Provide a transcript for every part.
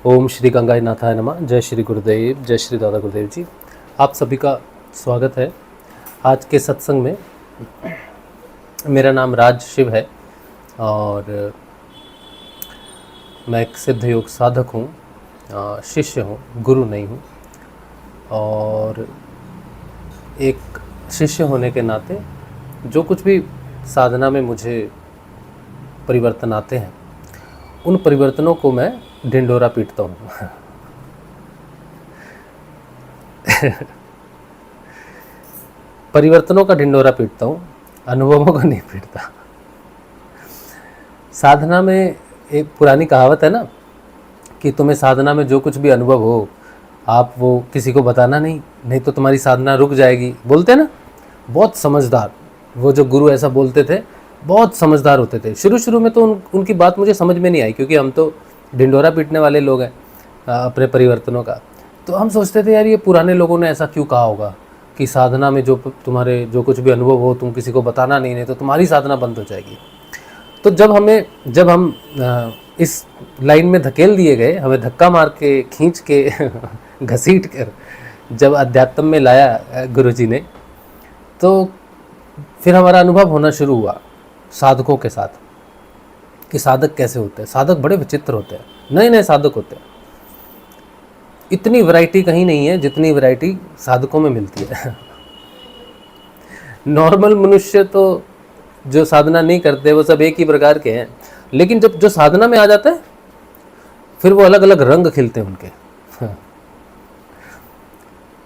ओम श्री गंगाई नाथाय नमः। जय श्री गुरुदेव, जय श्री दादा गुरुदेव जी। आप सभी का स्वागत है आज के सत्संग में। मेरा नाम राज शिव है और मैं एक सिद्ध योग साधक हूँ, शिष्य हूँ, गुरु नहीं हूँ। और एक शिष्य होने के नाते जो कुछ भी साधना में मुझे परिवर्तन आते हैं, उन परिवर्तनों को मैं ढिंढोरा पीटता हूँ। परिवर्तनों का ढिंढोरा पीटता हूँ, अनुभवों का नहीं पीटता। साधना में एक पुरानी कहावत है ना कि तुम्हें साधना में जो कुछ भी अनुभव हो आप वो किसी को बताना नहीं तो तुम्हारी साधना रुक जाएगी। बोलते ना, बहुत समझदार वो जो गुरु ऐसा बोलते थे, बहुत समझदार होते थे। शुरू में तो उनकी बात मुझे समझ में नहीं आई, क्योंकि हम तो ढिंढोरा पीटने वाले लोग हैं अपने परिवर्तनों का। तो हम सोचते थे यार ये पुराने लोगों ने ऐसा क्यों कहा होगा कि साधना में जो तुम्हारे जो कुछ भी अनुभव हो तुम किसी को बताना नहीं तो तुम्हारी साधना बंद हो जाएगी। तो जब हम इस लाइन में धकेल दिए गए, हमें धक्का मार के खींच के घसीट कर जब अध्यात्म में लाया गुरुजी ने, तो फिर हमारा अनुभव होना शुरू हुआ साधकों के साथ कि साधक कैसे होते हैं। साधक बड़े विचित्र होते हैं, नए साधक होते हैं। इतनी वैरायटी कहीं नहीं है जितनी वैरायटी साधकों में मिलती है। नॉर्मल मनुष्य तो जो साधना नहीं करते वो सब एक ही प्रकार के हैं, लेकिन जब जो साधना में आ जाता है फिर वो अलग अलग रंग खिलते हैं उनके।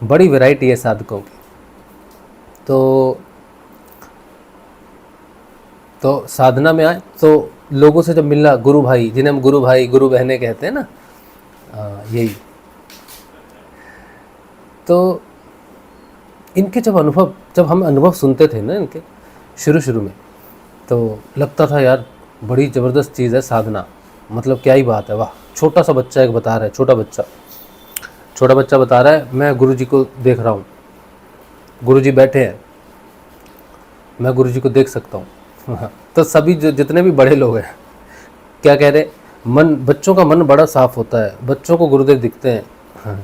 बड़ी वैरायटी है साधकों की। तो साधना में आए तो लोगों से जब मिलना, गुरु भाई जिन्हें हम गुरु भाई गुरु बहनें कहते हैं ना, यही। तो इनके जब हम अनुभव सुनते थे ना इनके शुरू में, तो लगता था यार बड़ी ज़बरदस्त चीज़ है साधना। मतलब क्या ही बात है, वाह। छोटा सा बच्चा एक बता रहा है, छोटा बच्चा बता रहा है, मैं गुरुजी को देख रहा हूँ, गुरुजी बैठे हैं, मैं गुरुजी को देख सकता हूँ। तो सभी जितने भी बड़े लोग हैं क्या कह रहे, बच्चों का मन बड़ा साफ होता है, बच्चों को गुरुदेव दिखते हैं।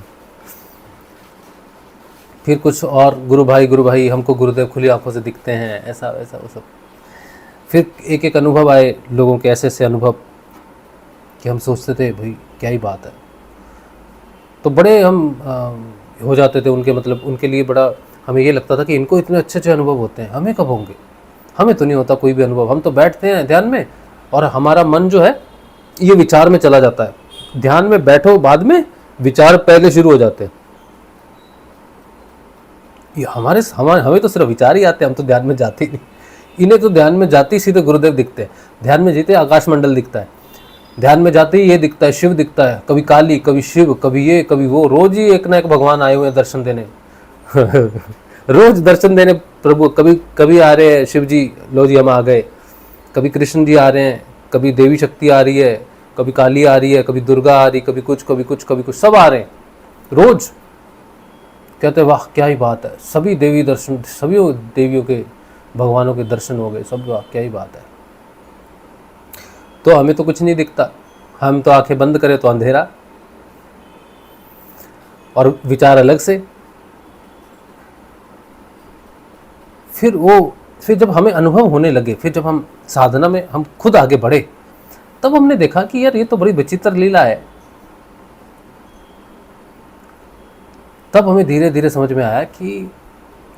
फिर कुछ और, गुरु भाई हमको गुरुदेव खुली आंखों से दिखते हैं, ऐसा वैसा वो सब। फिर एक एक अनुभव आए लोगों के, ऐसे अनुभव कि हम सोचते थे भाई क्या ही बात है। तो बड़े हम हो जाते थे उनके, मतलब उनके लिए बड़ा हमें ये लगता था कि इनको इतने अच्छे अनुभव होते हैं, हमें कब होंगे। हमें तो नहीं होता कोई भी अनुभव। हम तो बैठते हैं ध्यान में और हमारा मन जो है ये विचार में चला जाता है। ध्यान में बैठो, बाद में विचार पहले शुरू हो जाते हैं। ये हमें तो सिर्फ विचार ही आते हैं, हम तो ध्यान में जाते ही नहीं। इन्हें तो ध्यान में जाते ही सीधे गुरुदेव दिखते हैं। ध्यान में जीते आकाश मंडल दिखता है, ध्यान में जाते ही ये दिखता है, शिव दिखता है, कभी काली, कभी शिव, कभी ये कभी वो। रोज ही एक ना एक भगवान आए हुए हैं दर्शन देने। रोज दर्शन देने प्रभु। कभी आ रहे हैं शिव जी, लो जी हम आ गए। कभी कृष्ण जी आ रहे हैं, कभी देवी शक्ति आ रही है, कभी काली आ रही है, कभी दुर्गा आ रही, कभी कुछ, सब आ रहे हैं रोज। कहते हैं वाह क्या ही बात है, सभी देवी दर्शन, सभी देवियों के भगवानों के दर्शन हो गए, सब। वाह क्या ही बात है। तो हमें तो कुछ नहीं दिखता, हम तो आंखें बंद करें तो अंधेरा और विचार अलग से। फिर जब हमें अनुभव होने लगे, फिर जब हम साधना में हम खुद आगे बढ़े, तब हमने देखा कि यार ये तो बड़ी विचित्र लीला है। तब हमें धीरे धीरे समझ में आया कि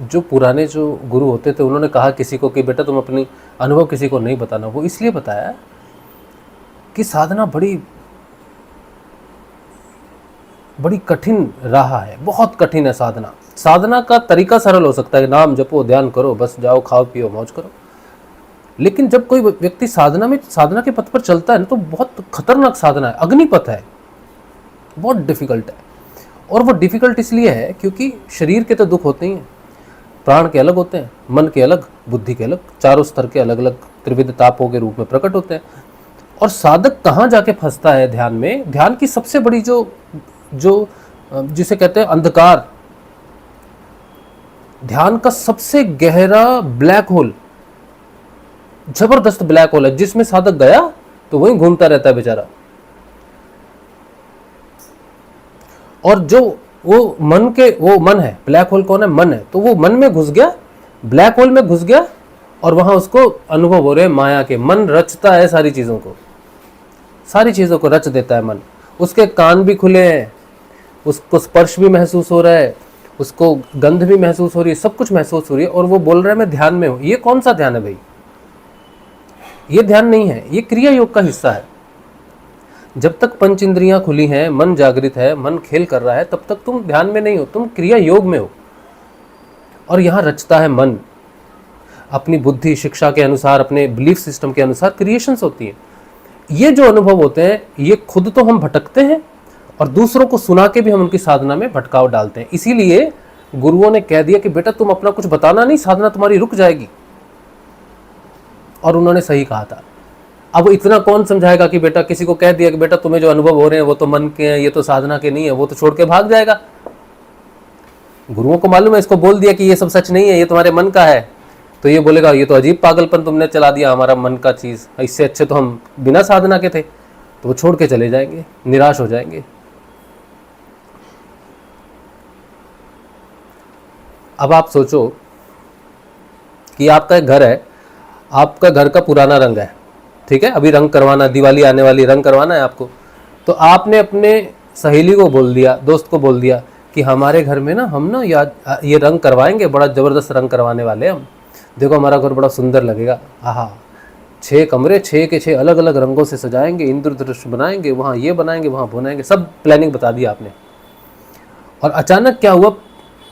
जो पुराने जो गुरु होते थे उन्होंने कहा किसी को कि बेटा तुम अपनी अनुभव किसी को नहीं बताना, वो इसलिए बताया कि साधना बड़ी कठिन राह है, बहुत कठिन है साधना। साधना का तरीका सरल हो सकता है, नाम जपो, ध्यान करो, बस जाओ खाओ पियो मौज करो। लेकिन जब कोई व्यक्ति साधना के पथ पर चलता है ना, तो बहुत खतरनाक साधना है, अग्निपथ है, बहुत डिफिकल्ट है। और वो डिफिकल्ट इसलिए है क्योंकि शरीर के तो दुख होते ही हैं, प्राण के अलग होते हैं, मन के अलग, बुद्धि के अलग, चारों स्तर के अलग अलग त्रिविध तापों के रूप में प्रकट होते हैं। और साधक कहाँ जाके फंसता है ध्यान में? ध्यान की सबसे बड़ी जो जिसे कहते हैं अंधकार, ध्यान का सबसे गहरा ब्लैक होल, जबरदस्त ब्लैक होल है, जिसमें साधक गया तो वहीं घूमता रहता है बेचारा। और जो वो मन है, ब्लैक होल कौन है? मन है। तो वो मन में घुस गया, ब्लैक होल में घुस गया, और वहां उसको अनुभव हो रहे माया के। मन रचता है सारी चीजों को, सारी चीजों को रच देता है मन। उसके कान भी खुले हैं, उसको स्पर्श भी महसूस हो रहा है, उसको गंध भी महसूस हो रही है, सब कुछ महसूस हो रही है, और वो बोल रहा है मैं ध्यान में हूं। ये कौन सा ध्यान है भाई? ये ध्यान नहीं है, ये क्रिया योग का हिस्सा है। जब तक पंच इंद्रियां खुली हैं, मन जागृत है, मन खेल कर रहा है, तब तक तुम ध्यान में नहीं हो, तुम क्रिया योग में हो। और यहां रचता है मन, अपनी बुद्धि शिक्षा के अनुसार, अपने बिलीफ सिस्टम के अनुसार क्रिएशंस होती हैं। ये जो अनुभव होते हैं, ये खुद तो हम भटकते हैं, और दूसरों को सुना के भी हम उनकी साधना में भटकाव डालते हैं। इसीलिए गुरुओं ने कह दिया कि बेटा तुम अपना कुछ बताना नहीं, साधना तुम्हारी रुक जाएगी। और उन्होंने सही कहा था। अब इतना कौन समझाएगा कि बेटा, किसी को कह दिया कि बेटा तुम्हें जो अनुभव हो रहे हैं वो तो मन के हैं, ये तो साधना के नहीं है, वो तो छोड़ के भाग जाएगा। गुरुओं को मालूम है, इसको बोल दिया कि ये सब सच नहीं है, ये तुम्हारे मन का है, तो ये बोलेगा ये तो अजीब पागलपन तुमने चला दिया, हमारा मन का चीज, इससे अच्छे तो हम बिना साधना के थे। तो वो छोड़ के चले जाएंगे, निराश हो जाएंगे। अब आप सोचो कि आपका एक घर है, आपका घर का पुराना रंग है, ठीक है, अभी रंग करवाना, दिवाली आने वाली, रंग करवाना है आपको। तो आपने अपने सहेली को बोल दिया, दोस्त को बोल दिया कि हमारे घर में ना हम ना ये रंग करवाएंगे, बड़ा ज़बरदस्त रंग करवाने वाले हम, देखो हमारा घर बड़ा सुंदर लगेगा। आहा, 6 कमरे 6 के 6 अलग अलग रंगों से सजाएंगे, इंद्रधनुष बनाएंगे, वहाँ ये बनाएंगे, वहाँ बनाएंगे, सब प्लानिंग बता दी आपने। और अचानक क्या हुआ?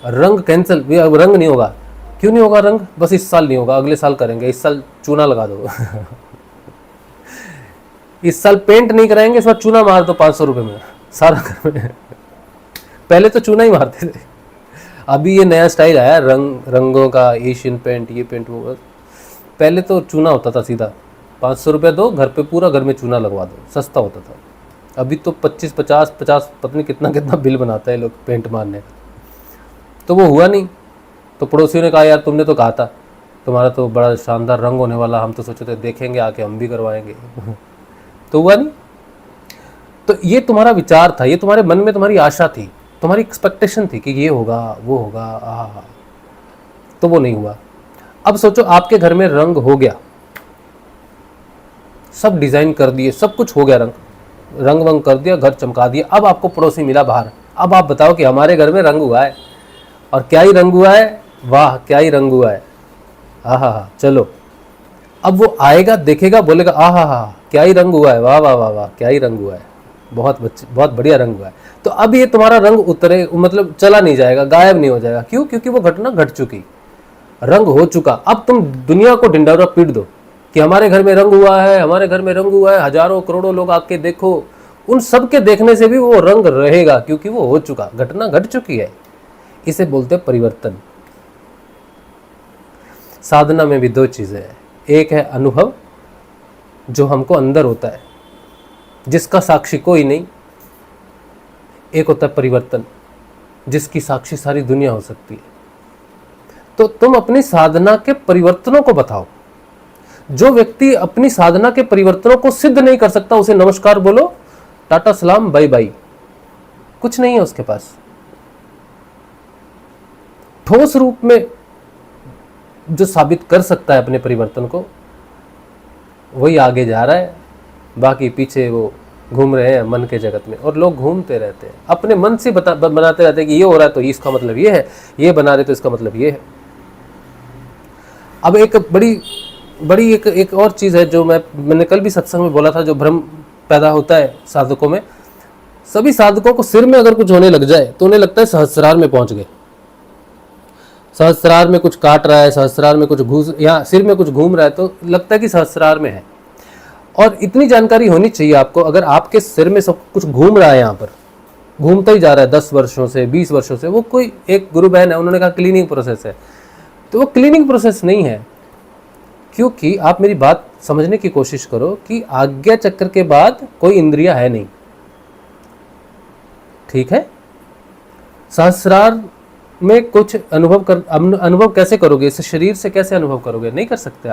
रंग कैंसिल, रंग नहीं होगा। क्यों नहीं होगा रंग? बस इस साल नहीं होगा, अगले साल करेंगे, इस साल चूना लगा दो। इस साल पेंट नहीं कराएंगे, इस बार चूना मार दो 500 रुपये में सारा घर में। पहले तो चूना ही मारते थे, अभी ये नया स्टाइल आया रंगों का, एशियन पेंट, ये पेंट वो। पहले तो चूना होता था सीधा, 500 रुपये दो, घर पे पूरा घर में चूना लगवा दो, सस्ता होता था। अभी तो 25-50 पता नहीं कितना कितना बिल बनाता है लोग पेंट मारने का। तो वो हुआ नहीं। तो पड़ोसियों ने कहा यार तुमने तो कहा था, तुम्हारा तो बड़ा शानदार रंग होने वाला, हम तो सोचे थे देखेंगे आके हम भी करवाएंगे। तो हुआ नहीं। तो ये तुम्हारा विचार था, ये तुम्हारे मन में तुम्हारी आशा थी, तुम्हारी एक्सपेक्टेशन थी कि ये होगा वो होगा, तो वो नहीं हुआ। अब सोचो आपके घर में रंग हो गया, सब डिजाइन कर दिए, सब कुछ हो गया, रंग वंग कर दिया, घर चमका दिया। अब आपको पड़ोसी मिला बाहर, अब आप बताओ कि हमारे घर में रंग हुआ है, और क्या ही रंग हुआ है, वाह क्या ही रंग हुआ है, आहा चलो। अब वो आएगा, देखेगा, बोलेगा आहा क्या ही रंग हुआ है, वाह वाह वाह वाह क्या ही रंग हुआ है, बहुत बढ़िया रंग हुआ है। तो अब ये तुम्हारा रंग उतरे, मतलब चला नहीं जाएगा, गायब नहीं हो जाएगा। क्यों? क्योंकि वो घटना घट चुकी, रंग हो चुका। अब तुम दुनिया को ढिंढोरा पीट दो कि हमारे घर में रंग हुआ है, हमारे घर में रंग हुआ है, हजारों करोड़ों लोग आके देखो, उन सब के देखने से भी वो रंग रहेगा, क्योंकि वो हो चुका, घटना घट चुकी है। इसे बोलते हैं परिवर्तन। साधना में भी 2 चीजें हैं, एक है अनुभव जो हमको अंदर होता है, जिसका साक्षी कोई नहीं। एक होता है परिवर्तन, जिसकी साक्षी सारी दुनिया हो सकती है। तो तुम अपनी साधना के परिवर्तनों को बताओ। जो व्यक्ति अपनी साधना के परिवर्तनों को सिद्ध नहीं कर सकता, उसे नमस्कार बोलो, टाटा सलाम, बाय बाय, कुछ नहीं है उसके पास। ठोस रूप में जो साबित कर सकता है अपने परिवर्तन को, वही आगे जा रहा है, बाकी पीछे वो घूम रहे हैं मन के जगत में। और लोग घूमते रहते हैं, अपने मन से बनाते रहते हैं कि ये हो रहा है तो इसका मतलब ये है, ये बना रहे तो इसका मतलब ये है। अब एक बड़ी एक और चीज़ है जो मैंने कल भी सत्संग में बोला था, जो भ्रम पैदा होता है साधकों में। सभी साधकों को सिर में अगर कुछ होने लग जाए तो उन्हें लगता है सहस्रार में पहुंच गए, सहस्रार में कुछ काट रहा है, सहस्रार में कुछ घुस, या सिर में कुछ घूम रहा है तो लगता है कि सहस्रार में है। और इतनी जानकारी होनी चाहिए आपको, अगर आपके सिर में सब कुछ घूम रहा है, यहाँ पर घूमता ही जा रहा है 10 वर्षों से 20 वर्षों से, वो कोई एक गुरु बहन है, उन्होंने कहा क्लीनिंग प्रोसेस है, तो वो क्लीनिंग प्रोसेस नहीं है। क्योंकि आप मेरी बात समझने की कोशिश करो कि आज्ञा चक्र के बाद कोई इंद्रिया है नहीं, ठीक है। सहस्रार में कुछ अनुभव कैसे करोगे? इस शरीर से कैसे अनुभव करोगे? नहीं कर सकते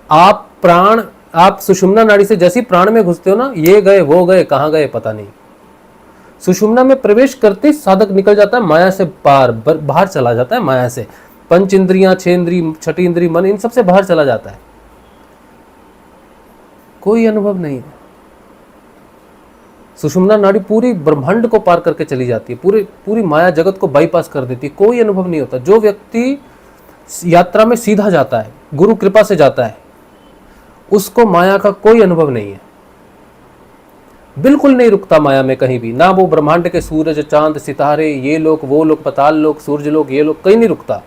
आप प्राण, आप सुषुम्ना नाड़ी से जैसे प्राण में घुसते हो ना, ये गए वो गए, कहाँ गए पता नहीं। सुषुम्ना में प्रवेश करते ही साधक निकल जाता है माया से बाहर चला जाता है, माया से। पंच इंद्रियां, 6 इंद्री, 6ठी इंद्री, मन, इन सबसे बाहर चला जाता है। कोई अनुभव नहीं है। सुषुम्ना नाड़ी पूरी ब्रह्मांड को पार करके चली जाती है, पूरी माया जगत को बाईपास कर देती है। कोई अनुभव नहीं होता। जो व्यक्ति यात्रा में सीधा जाता है, गुरु कृपा से जाता है, उसको माया का कोई अनुभव नहीं है। बिल्कुल नहीं रुकता माया में कहीं भी, ना वो ब्रह्मांड के सूरज, चांद, सितारे, ये लोग, वो लोग, पताल लोग, सूर्य लोग, ये लोग, कहीं नहीं रुकता।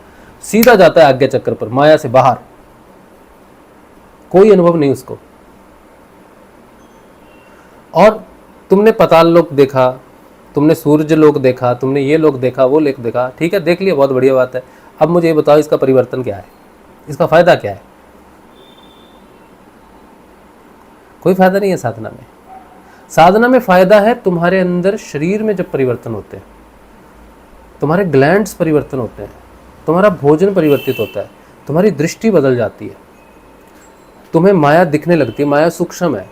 सीधा जाता है आज्ञा चक्र पर, माया से बाहर। कोई अनुभव नहीं उसको। और तुमने पताल लोक देखा, तुमने सूर्य लोक देखा, तुमने ये लोक देखा, वो लोक देखा, ठीक है, देख लिया, बहुत बढ़िया बात है। अब मुझे ये बताओ, इसका परिवर्तन क्या है? इसका फायदा क्या है? कोई फायदा नहीं है साधना में। साधना में फायदा है तुम्हारे अंदर शरीर में जब परिवर्तन होते हैं, तुम्हारे ग्लैंड्स परिवर्तन होते हैं, तुम्हारा भोजन परिवर्तित होता है, तुम्हारी दृष्टि बदल जाती है, तुम्हें माया दिखने लगती है। माया सूक्ष्म है,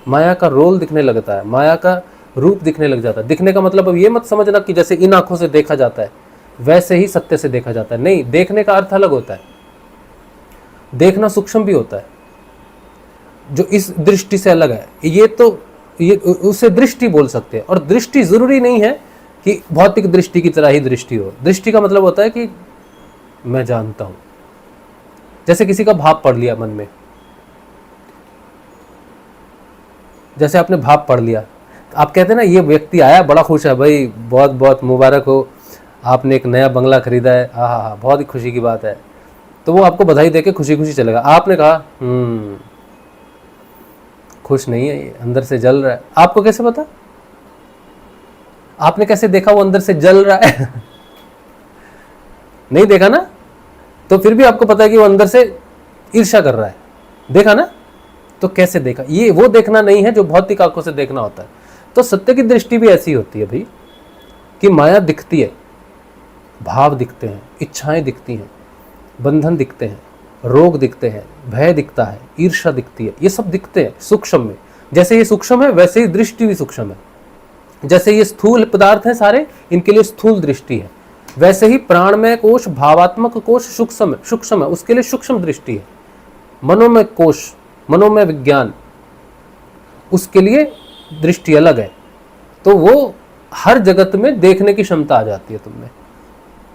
माया का रोल दिखने लगता है, माया का रूप दिखने लग जाता है। दिखने का मतलब अब ये मत समझना कि जैसे इन आंखों से देखा जाता है वैसे ही सत्य से देखा जाता है। नहीं, देखने का अर्थ अलग होता है। देखना सूक्ष्म भी होता है, जो इस दृष्टि से अलग है। ये उसे दृष्टि बोल सकते हैं। और दृष्टि जरूरी नहीं है कि भौतिक दृष्टि की तरह ही दृष्टि हो। दृष्टि का मतलब होता है कि मैं जानता हूं, जैसे किसी का भाव पढ़ लिया मन में, जैसे आपने भाव पढ़ लिया, आप कहते हैं ना ये व्यक्ति आया बड़ा खुश है, भाई बहुत बहुत मुबारक हो, आपने एक नया बंगला खरीदा है, हाँ, बहुत ही खुशी की बात है। तो वो आपको बधाई देके खुशी खुशी चलेगा। आपने कहा खुश नहीं है, ये अंदर से जल रहा है। आपको कैसे पता? आपने कैसे देखा वो अंदर से जल रहा है? नहीं देखा ना, तो फिर भी आपको पता है कि वो अंदर से ईर्ष्या कर रहा है। देखा ना, तो कैसे देखा? ये वो देखना नहीं है जो भौतिक आंखों से देखना होता है। तो सत्य की दृष्टि भी ऐसी होती है भाई, कि माया दिखती है, भाव दिखते हैं, इच्छाएं दिखती हैं, बंधन दिखते हैं, रोग दिखते हैं, भय दिखता है, ईर्ष्या दिखती है, ये सब दिखते हैं सूक्ष्म में। जैसे ये सूक्ष्म है वैसे ही दृष्टि भी सूक्ष्म है। जैसे ये स्थूल पदार्थ हैं सारे, इनके लिए स्थूल दृष्टि है, वैसे ही प्राणमय कोश, भावात्मक कोश सूक्ष्म है, उसके लिए सूक्ष्म दृष्टि है। मनोमय कोश, मनोमय विज्ञान, उसके लिए दृष्टि अलग है। तो वो हर जगत में देखने की क्षमता आ जाती है। तुमने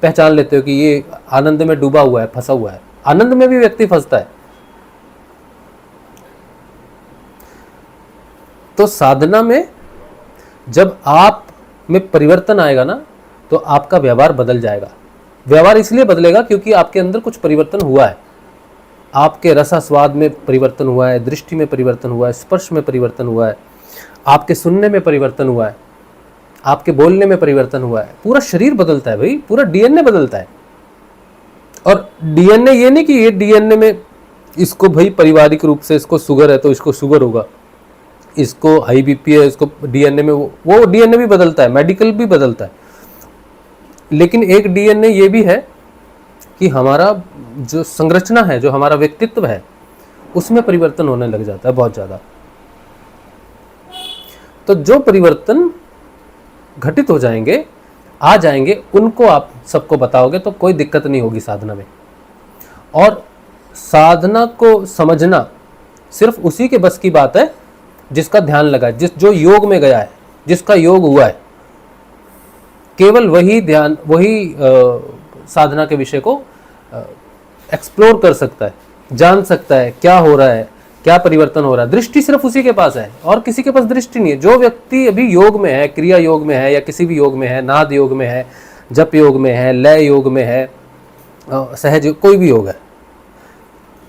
पहचान लेते हो कि ये आनंद में डूबा हुआ है, फंसा हुआ है। आनंद में भी व्यक्ति फंसता है। तो साधना में जब आप में परिवर्तन आएगा ना, तो आपका व्यवहार बदल जाएगा। व्यवहार इसलिए बदलेगा क्योंकि आपके अंदर कुछ परिवर्तन हुआ है। आपके रसास्वाद में परिवर्तन हुआ है, दृष्टि में परिवर्तन हुआ है, स्पर्श में परिवर्तन हुआ है, आपके सुनने में परिवर्तन हुआ है, आपके बोलने में परिवर्तन हुआ है। पूरा शरीर बदलता है भाई, पूरा डीएनए बदलता है। और डीएनए ये नहीं कि ये डीएनए में इसको भाई पारिवारिक रूप से इसको शुगर है तो इसको शुगर होगा, इसको हाई बीपी है, इसको डीएनए में वो डीएनए भी बदलता है, मेडिकल भी बदलता है। लेकिन एक डीएनए ये भी है कि हमारा जो संरचना है, जो हमारा व्यक्तित्व है, उसमें परिवर्तन होने लग जाता है बहुत ज़्यादा। तो जो परिवर्तन घटित हो जाएंगे, आ जाएंगे, उनको आप सबको बताओगे तो कोई दिक्कत नहीं होगी साधना में। और साधना को समझना सिर्फ उसी के बस की बात है जिसका ध्यान लगा है, जो योग में गया है, जिसका योग हुआ है। केवल वही ध्यान, वही साधना के विषय को एक्सप्लोर कर सकता है, जान सकता है क्या हो रहा है, क्या परिवर्तन हो रहा है। दृष्टि सिर्फ उसी के पास है और किसी के पास दृष्टि नहीं है। जो व्यक्ति अभी योग में है, क्रिया योग में है, या किसी भी योग में है, नाद योग में है, जप योग में है, लय योग में है, सहज योग, कोई भी योग है,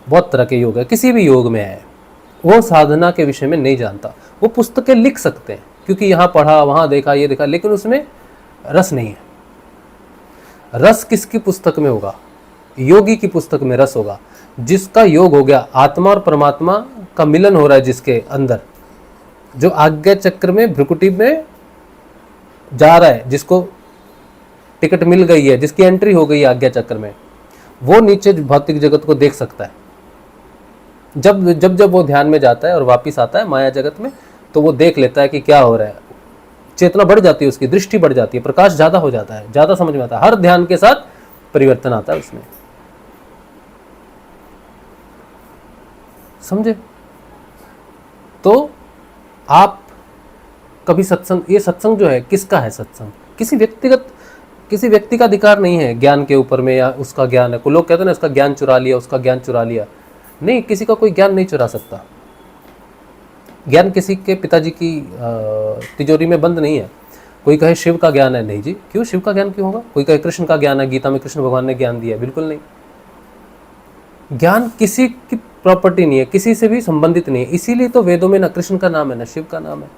बहुत तरह के योग है, किसी भी योग में है, वो साधना के विषय में नहीं जानता। वो पुस्तकें लिख सकते हैं क्योंकि यहाँ पढ़ा, वहाँ देखा, ये देखा, लेकिन उसमें रस नहीं है। रस किसकी पुस्तक में होगा? योगी की पुस्तक में रस होगा। जिसका योग हो गया, आत्मा और परमात्मा का मिलन हो रहा है जिसके अंदर, जो आज्ञा चक्र में भ्रुकुटी में जा रहा है, जिसको टिकट मिल गई है, जिसकी एंट्री हो गई है आज्ञा चक्र में, वो नीचे भौतिक जगत को देख सकता है। जब जब जब वो ध्यान में जाता है और वापिस आता है माया जगत में, तो वो देख लेता है कि क्या हो रहा है। चेतना बढ़ जाती है, उसकी दृष्टि बढ़ जाती है, प्रकाश ज़्यादा हो जाता है, ज़्यादा समझ में आता है, हर ध्यान के साथ परिवर्तन आता है उसमें। समझे? तो आप कभी सत्संग, ये सत्संग जो है किसका है? सत्संग किसी व्यक्ति का अधिकार नहीं है ज्ञान के ऊपर में, या उसका ज्ञान है। कुछ लोग कहते हैं ना इसका ज्ञान चुरा लिया, उसका ज्ञान चुरा लिया। नहीं, किसी का कोई ज्ञान नहीं चुरा सकता। ज्ञान किसी के पिताजी की तिजोरी में बंद नहीं है। कोई कहे शिव का ज्ञान है, नहीं जी, क्यों शिव का ज्ञान क्यों होगा? कोई कहे कृष्ण का ज्ञान है, गीता में कृष्ण भगवान ने ज्ञान दिया है, बिल्कुल नहीं। ज्ञान किसी की प्रॉपर्टी नहीं है, किसी से भी संबंधित नहीं है। इसीलिए तो वेदों में ना कृष्ण का नाम है, ना शिव का नाम है,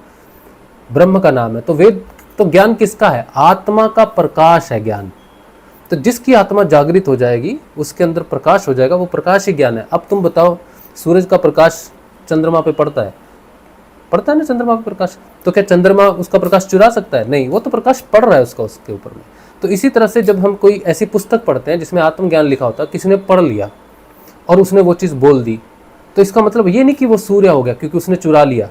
ब्रह्म का नाम है। तो वेद, तो ज्ञान किसका है? आत्मा का प्रकाश है ज्ञान। तो जिसकी आत्मा जागृत हो जाएगी, उसके अंदर प्रकाश हो जाएगा, वो प्रकाश ही ज्ञान है। अब तुम बताओ, सूरज का प्रकाश चंद्रमा पे पड़ता है ना, चंद्रमा पे प्रकाश, तो क्या चंद्रमा उसका प्रकाश चुरा सकता है? नहीं, वो तो प्रकाश पड़ रहा है उसके ऊपर में। तो इसी तरह से जब हम कोई ऐसी पुस्तक पढ़ते हैं जिसमें आत्मज्ञान लिखा होता है, किसी ने पढ़ लिया और उसने वो चीज़ बोल दी, तो इसका मतलब ये नहीं कि वो सूर्य हो गया क्योंकि उसने चुरा लिया,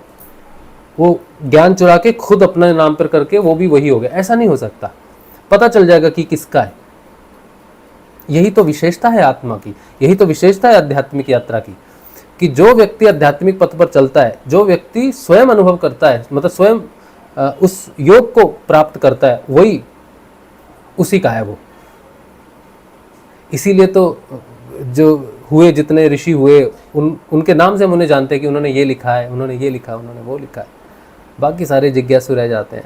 वो ज्ञान चुरा के खुद अपने नाम पर करके वो भी वही हो गया। ऐसा नहीं हो सकता। पता चल जाएगा कि किसका है। यही तो विशेषता है आत्मा की, यही तो विशेषता है आध्यात्मिक यात्रा की, कि जो व्यक्ति आध्यात्मिक पथ पर चलता है, जो व्यक्ति स्वयं अनुभव करता है, मतलब स्वयं उस योग को प्राप्त करता है, वही उसी का है वो। इसीलिए तो जो हुए, जितने ऋषि हुए, उनके नाम से हम उन्हें जानते हैं कि उन्होंने ये लिखा है, उन्होंने ये लिखा, उन्होंने वो लिखा है। बाकी सारे जिज्ञासु रह जाते हैं।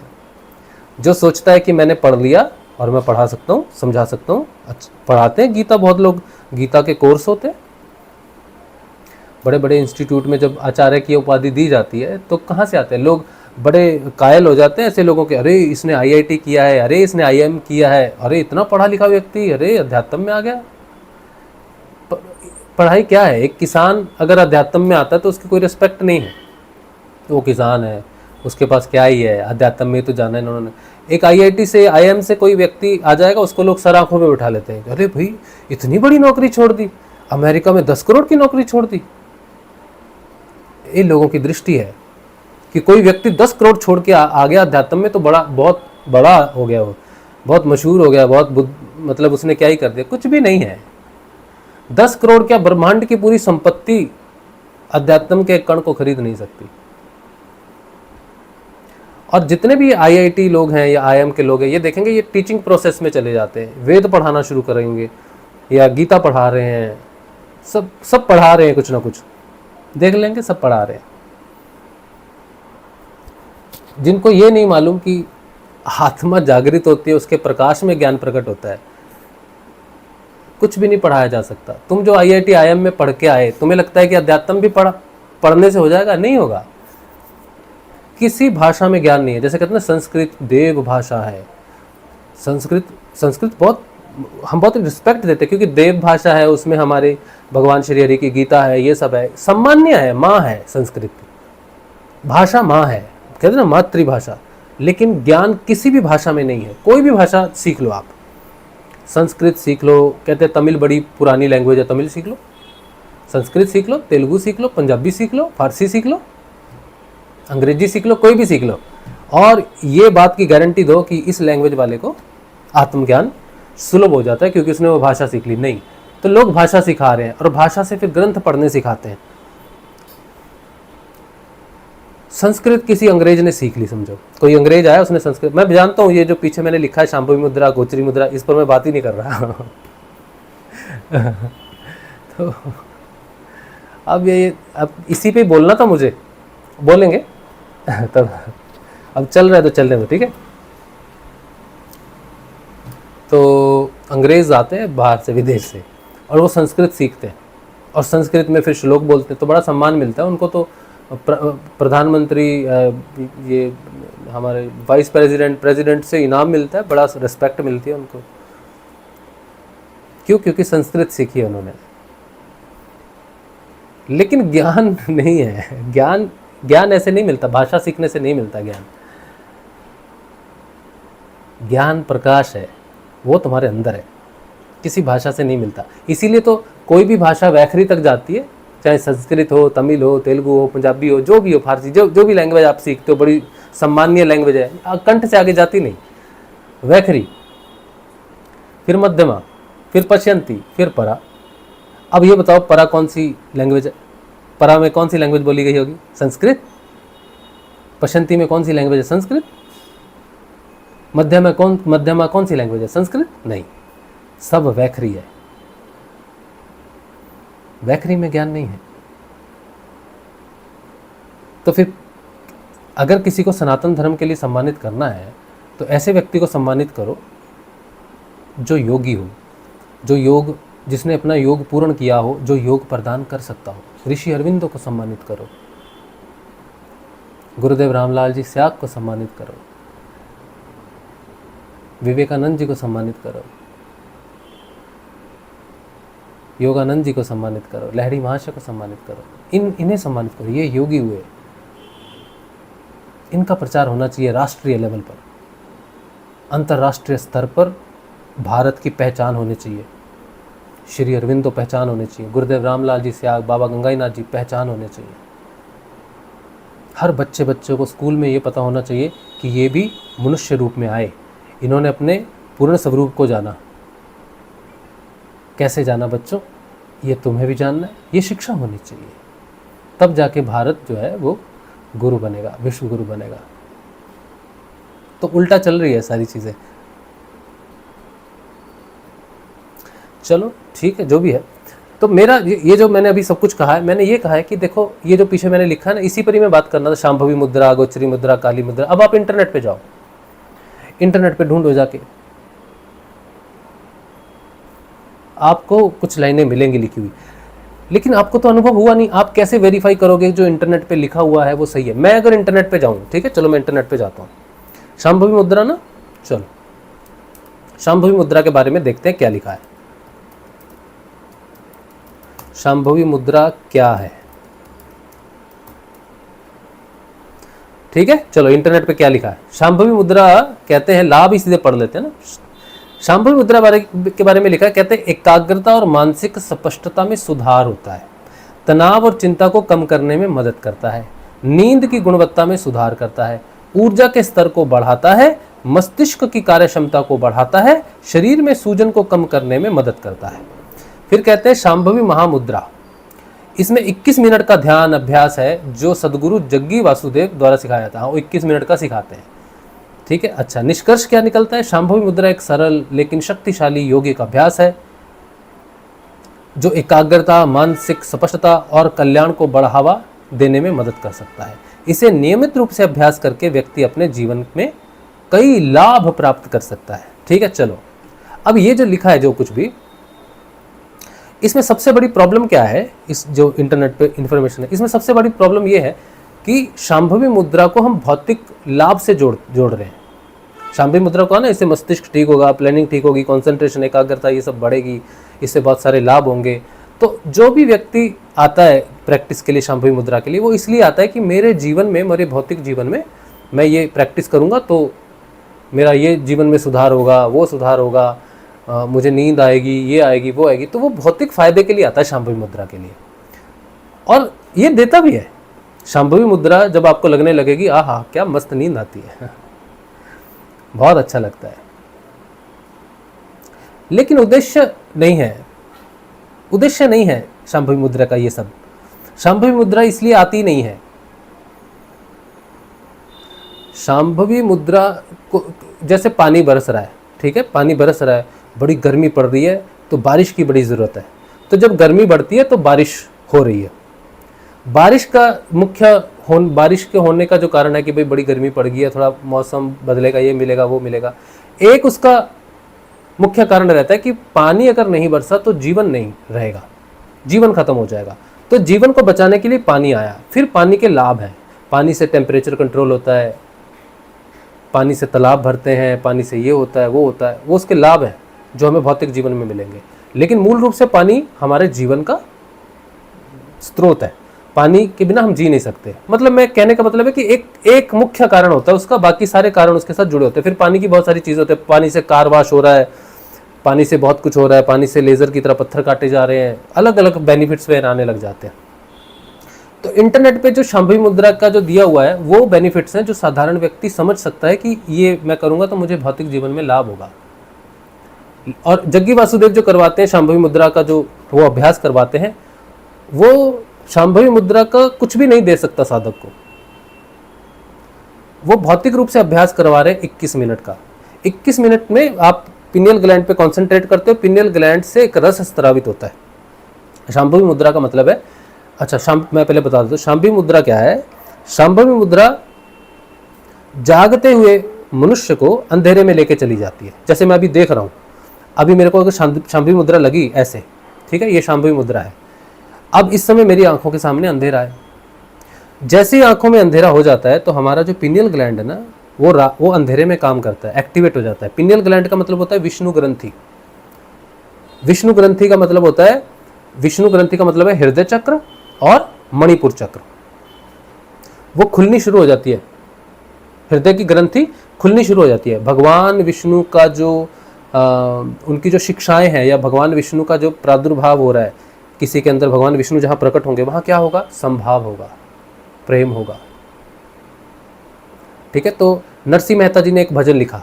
जो सोचता है कि मैंने पढ़ लिया और मैं पढ़ा सकता हूँ, समझा सकता हूँ। पढ़ाते हैं गीता, बहुत लोग गीता के कोर्स होते हैं। बड़े बड़े इंस्टीट्यूट में जब आचार्य की उपाधि दी जाती है तो कहाँ से आते हैं लोग? बड़े कायल हो जाते हैं ऐसे लोगों के। अरे इसने IIT किया है, अरे इसने IIM किया है, अरे इतना पढ़ा लिखा व्यक्ति, अरे अध्यात्म में आ गया। पढ़ाई क्या है? एक किसान अगर अध्यात्म में आता है तो उसकी कोई रिस्पेक्ट नहीं है। वो किसान है, उसके पास क्या ही है, अध्यात्म में तो जाना है इन्होंने। एक IIT से, IIM से कोई व्यक्ति आ जाएगा, उसको लोग सर आंखों में बिठा लेते हैं। अरे भाई इतनी बड़ी नौकरी छोड़ दी, अमेरिका में 10 करोड़ की नौकरी छोड़ दी। इन लोगों की दृष्टि है कि कोई व्यक्ति 10 करोड़ छोड़ के आ गया अध्यात्म में तो बहुत बड़ा हो गया, वो बहुत मशहूर हो गया, मतलब उसने क्या ही कर दिया। कुछ भी नहीं है। 10 करोड़ क्या, ब्रह्मांड की पूरी संपत्ति अध्यात्म के कण को खरीद नहीं सकती। और जितने भी IIT लोग हैं या IIM के लोग हैं, ये देखेंगे ये टीचिंग प्रोसेस में चले जाते हैं, वेद पढ़ाना शुरू करेंगे या गीता पढ़ा रहे हैं, सब पढ़ा रहे हैं, कुछ ना कुछ देख लेंगे, सब पढ़ा रहे हैं। जिनको ये नहीं मालूम कि आत्मा जागृत होती है, उसके प्रकाश में ज्ञान प्रकट होता है। कुछ भी नहीं पढ़ाया जा सकता। तुम जो IIT IIM में पढ़ के आए, तुम्हें लगता है कि अध्यात्म भी पढ़ने से हो जाएगा? नहीं होगा। किसी भाषा में ज्ञान नहीं है। जैसे कहते हैं ना, संस्कृत देव भाषा है। संस्कृत बहुत, हम बहुत रिस्पेक्ट देते हैं क्योंकि देव भाषा है, उसमें हमारे भगवान श्री हरि की गीता है, ये सब है, सम्मान्य है, माँ है। संस्कृत भाषा माँ है, कहते हैं ना मातृभाषा। लेकिन ज्ञान किसी भी भाषा में नहीं है। कोई भी भाषा सीख लो आप, संस्कृत सीख लो, कहते हैं तमिल बड़ी पुरानी लैंग्वेज है, तमिल सीख लो, संस्कृत सीख लो, तेलुगु सीख लो, पंजाबी सीख लो, फारसी सीख लो, अंग्रेजी सीख लो, कोई भी सीख लो, और ये बात की गारंटी दो कि इस लैंग्वेज वाले को आत्मज्ञान सुलभ हो जाता है क्योंकि उसने वो भाषा सीख ली। नहीं, तो लोग भाषा सिखा रहे हैं और भाषा से फिर ग्रंथ पढ़ने सिखाते हैं। संस्कृत किसी अंग्रेज ने सीख ली, समझो कोई अंग्रेज आया, उसने संस्कृत, मैं जानता हूँ ये जो पीछे मैंने लिखा है शांभवी मुद्रा, गोचरी मुद्रा, इस पर मैं बात ही नहीं कर रहा तो अब इसी पे बोलना था मुझे, बोलेंगे तब अब चल रहा है तो चलने दो, ठीक है। तो अंग्रेज आते हैं बाहर से, विदेश से, और वो संस्कृत सीखते हैं और संस्कृत में फिर श्लोक बोलते हैं, तो बड़ा सम्मान मिलता है उनको। तो प्रधानमंत्री, ये हमारे वाइस प्रेसिडेंट से इनाम मिलता है, बड़ा रिस्पेक्ट मिलती है उनको। क्यों? क्योंकि संस्कृत सीखी है उन्होंने। लेकिन ज्ञान नहीं है। ज्ञान ऐसे नहीं मिलता, भाषा सीखने से नहीं मिलता ज्ञान। ज्ञान प्रकाश है, वो तुम्हारे अंदर है, किसी भाषा से नहीं मिलता। इसीलिए तो कोई भी भाषा वैखरी तक जाती है, चाहे संस्कृत हो, तमिल हो, तेलुगु हो, पंजाबी हो, जो भी हो, फारसी, जो भी लैंग्वेज आप सीखते हो, बड़ी सम्मानीय लैंग्वेज है, कंठ से आगे जाती नहीं। वैखरी, फिर मध्यमा, फिर पश्यंती, फिर परा। अब ये बताओ परा कौन सी लैंग्वेज है? परा में कौन सी लैंग्वेज बोली गई होगी? संस्कृत। पश्यंती में कौन सी लैंग्वेज है? संस्कृत। मध्यमा कौन सी लैंग्वेज है? संस्कृत नहीं, सब वैखरी है। वैखरी में ज्ञान नहीं है। तो फिर अगर किसी को सनातन धर्म के लिए सम्मानित करना है तो ऐसे व्यक्ति को सम्मानित करो जो योगी हो, जिसने अपना योग पूर्ण किया हो, जो योग प्रदान कर सकता हो। ऋषि अरविंदो को सम्मानित करो, गुरुदेव रामलाल जी स्याग को सम्मानित करो, विवेकानंद जी को सम्मानित करो, योगानंद जी को सम्मानित करो, लहरी महाशय को सम्मानित करो। इन्हें सम्मानित करो, ये योगी हुए। इनका प्रचार होना चाहिए राष्ट्रीय लेवल पर, अंतर्राष्ट्रीय स्तर पर भारत की पहचान होनी चाहिए। श्री अरविंदो पहचान होनी चाहिए, गुरुदेव रामलाल जी स्याग, बाबा गंगाईनाथ जी पहचान होने चाहिए। हर बच्चे को स्कूल में ये पता होना चाहिए कि ये भी मनुष्य रूप में आए, इन्होंने अपने पूर्ण स्वरूप को जाना। कैसे जाना बच्चों? ये तुम्हें भी जानना है, ये शिक्षा होनी चाहिए। तब जाके भारत जो है वो गुरु बनेगा, विश्व गुरु बनेगा। तो उल्टा चल रही है सारी चीज़ें। चलो ठीक है, जो भी है। तो मेरा ये जो मैंने अभी सब कुछ कहा है, मैंने ये कहा है कि देखो ये जो पीछे मैंने लिखा है ना, इसी पर ही मैं बात करना था। शांभवी मुद्रा, गोचरी मुद्रा, काली मुद्रा। अब आप इंटरनेट पे जाओ, इंटरनेट पे ढूंढो जाके, आपको कुछ लाइनें मिलेंगी लिखी हुई, लेकिन आपको तो अनुभव हुआ नहीं। आप कैसे वेरीफाई करोगे जो इंटरनेट पे लिखा हुआ है वो सही है? मैं अगर इंटरनेट पे जाऊँ, ठीक है, चलो मैं इंटरनेट पे जाता हूँ, शांभवी मुद्रा ना, चलो शांभवी मुद्रा के बारे में देखते हैं क्या लिखा है। शांभवी मुद्रा क्या है? ठीक है, चलो इंटरनेट पे क्या लिखा है। शांभवी मुद्रा कहते हैं, लाभ ही सीधे पढ़ लेते हैं ना। शांभवी मुद्रा के बारे में लिखा है, कहते हैं एकाग्रता और मानसिक स्पष्टता में सुधार होता है, तनाव और चिंता को कम करने में मदद करता है, नींद की गुणवत्ता में सुधार करता है, ऊर्जा के स्तर को बढ़ाता है, मस्तिष्क की कार्यक्षमता को बढ़ाता है, शरीर में सूजन को कम करने में मदद करता है। फिर कहते हैं शांभवी महामुद्रा, इसमें 21 मिनट का ध्यान अभ्यास है जो सदगुरु जग्गी वासुदेव द्वारा सिखाया था। वो 21 मिनट का सिखाते हैं, ठीक है। अच्छा, निष्कर्ष क्या निकलता है? शांभवी मुद्रा एक सरल लेकिन शक्तिशाली योगिक अभ्यास है जो एकाग्रता, मानसिक स्पष्टता और कल्याण को बढ़ावा देने में मदद कर सकता है। इसे नियमित रूप से अभ्यास करके व्यक्ति अपने जीवन में कई लाभ प्राप्त कर सकता है, ठीक है। चलो अब ये जो लिखा है, जो कुछ भी, इसमें सबसे बड़ी प्रॉब्लम क्या है? इस जो इंटरनेट पे इंफॉर्मेशन है, इसमें सबसे बड़ी प्रॉब्लम ये है कि शांभवी मुद्रा को हम भौतिक लाभ से जोड़ रहे हैं। शांभवी मुद्रा को है ना, इससे मस्तिष्क ठीक होगा, प्लानिंग ठीक होगी, कंसंट्रेशन, एकाग्रता ये सब बढ़ेगी, इससे बहुत सारे लाभ होंगे। तो जो भी व्यक्ति आता है प्रैक्टिस के लिए, शांभवी मुद्रा के लिए, वो इसलिए आता है कि मेरे जीवन में, मेरे भौतिक जीवन में मैं ये प्रैक्टिस करूँगा तो मेरा ये जीवन में सुधार होगा, वो सुधार होगा, मुझे नींद आएगी, ये आएगी, वो आएगी। तो वो भौतिक फायदे के लिए आता है शांभवी मुद्रा के लिए, और ये देता भी है। शांभवी मुद्रा जब आपको लगने लगेगी, आहा क्या मस्त नींद आती है, बहुत अच्छा लगता है। लेकिन उद्देश्य नहीं है शांभवी मुद्रा का ये सब। शांभवी मुद्रा इसलिए आती नहीं है। शांभवी मुद्रा को, जैसे पानी बरस रहा है, ठीक है, पानी बरस रहा है, बड़ी गर्मी पड़ रही है तो बारिश की बड़ी ज़रूरत है। तो जब गर्मी बढ़ती है तो बारिश हो रही है। बारिश के होने का जो कारण है कि भाई बड़ी गर्मी पड़ गई है, थोड़ा मौसम बदलेगा, ये मिलेगा, वो मिलेगा। एक उसका मुख्य कारण रहता है कि पानी अगर नहीं बरसा तो जीवन नहीं रहेगा, जीवन खत्म हो जाएगा। तो जीवन को बचाने के लिए पानी आया। फिर पानी के लाभ हैं। पानी से टेम्परेचर कंट्रोल होता है, पानी से तालाब भरते हैं, पानी से ये होता है, वो होता है, वो उसके लाभ हैं जो हमें भौतिक जीवन में मिलेंगे। लेकिन मूल रूप से पानी हमारे जीवन का स्रोत है। पानी के बिना हम जी नहीं सकते। मतलब मैं कहने का मतलब है कि एक मुख्य कारण होता है उसका, बाकी सारे कारण उसके साथ जुड़े होते हैं। फिर पानी की बहुत सारी चीज़ें होती है। पानी से कार वॉश हो रहा है, पानी से बहुत कुछ हो रहा है, पानी से लेज़र की तरह पत्थर काटे जा रहे हैं, अलग अलग बेनिफिट्स वह आने लग जाते हैं। तो इंटरनेट पे जो शांभवी मुद्रा का जो दिया हुआ है वो बेनिफिट्स हैं जो साधारण व्यक्ति समझ सकता है कि ये मैं करूंगा तो मुझे भौतिक जीवन में लाभ होगा। और जग्गी वासुदेव जो करवाते हैं शांभवी मुद्रा का जो वो अभ्यास करवाते हैं, वो शांभवी मुद्रा का कुछ भी नहीं दे सकता साधक को। वो भौतिक रूप से अभ्यास करवा रहे हैं 21 मिनट का। 21 मिनट में आप पिनियल ग्लैंड पे कंसंट्रेट करते हो, पिनियल ग्लैंड से एक रस स्रावित होता है। शांभवी मुद्रा का मतलब है, अच्छा मैं पहले बता दूं शांभवी मुद्रा क्या है। शांभवी मुद्रा जागते हुए मनुष्य को अंधेरे में लेके चली जाती है। जैसे मैं अभी देख रहा हूं, अभी मेरे को अगर शांभवी मुद्रा लगी ऐसे, ठीक है, ये शांभवी मुद्रा है। अब इस समय मेरी आंखों के सामने अंधेरा है। जैसे ही आंखों में अंधेरा हो जाता है तो हमारा जो पिनियल ग्लैंड है ना वो अंधेरे में काम करता है, एक्टिवेट हो जाता है। पिनियल ग्लैंड का मतलब होता है विष्णु ग्रंथि। विष्णु ग्रंथि का मतलब होता है, विष्णु ग्रंथि का मतलब है हृदय चक्र और मणिपुर चक्र। वो खुलनी शुरू हो जाती है, हृदय की ग्रंथि खुलनी शुरू हो जाती है। भगवान विष्णु का जो उनकी जो शिक्षाएं हैं या भगवान विष्णु का जो प्रादुर्भाव हो रहा है किसी के अंदर, भगवान विष्णु जहां प्रकट होंगे वहां क्या होगा, संभाव होगा, प्रेम होगा। ठीक है, तो नरसिंह मेहता जी ने एक भजन लिखा,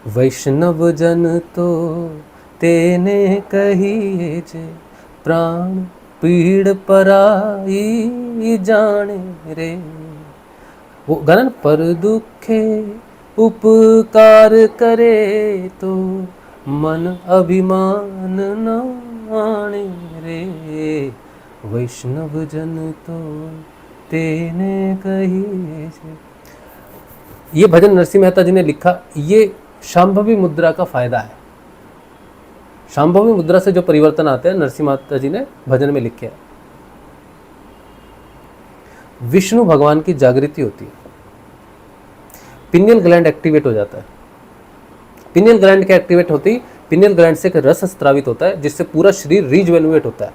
वैष्णव जन तो तेने कहिए जे प्राण पीड़ पराई जाने रे। वो गाना, पर दुखे उपकार करे तो मन अभिमान न आने रे। वैष्णव जन तो तेने कहिए जे। ये भजन नरसिंह मेहता जी ने लिखा। ये शांभवी मुद्रा का फायदा है। शांभवी मुद्रा से जो परिवर्तन आते हैं नरसिंह मेहता जी ने भजन में लिखे हैं। विष्णु भगवान की जागृति होती है, पिनियल ग्लैंड एक्टिवेट हो जाता है। पिनियल ग्लैंड के एक्टिवेट होती, पिनियल ग्लैंड से एक रस स्रावित होता है जिससे पूरा शरीर रिजुवेनुएट होता है,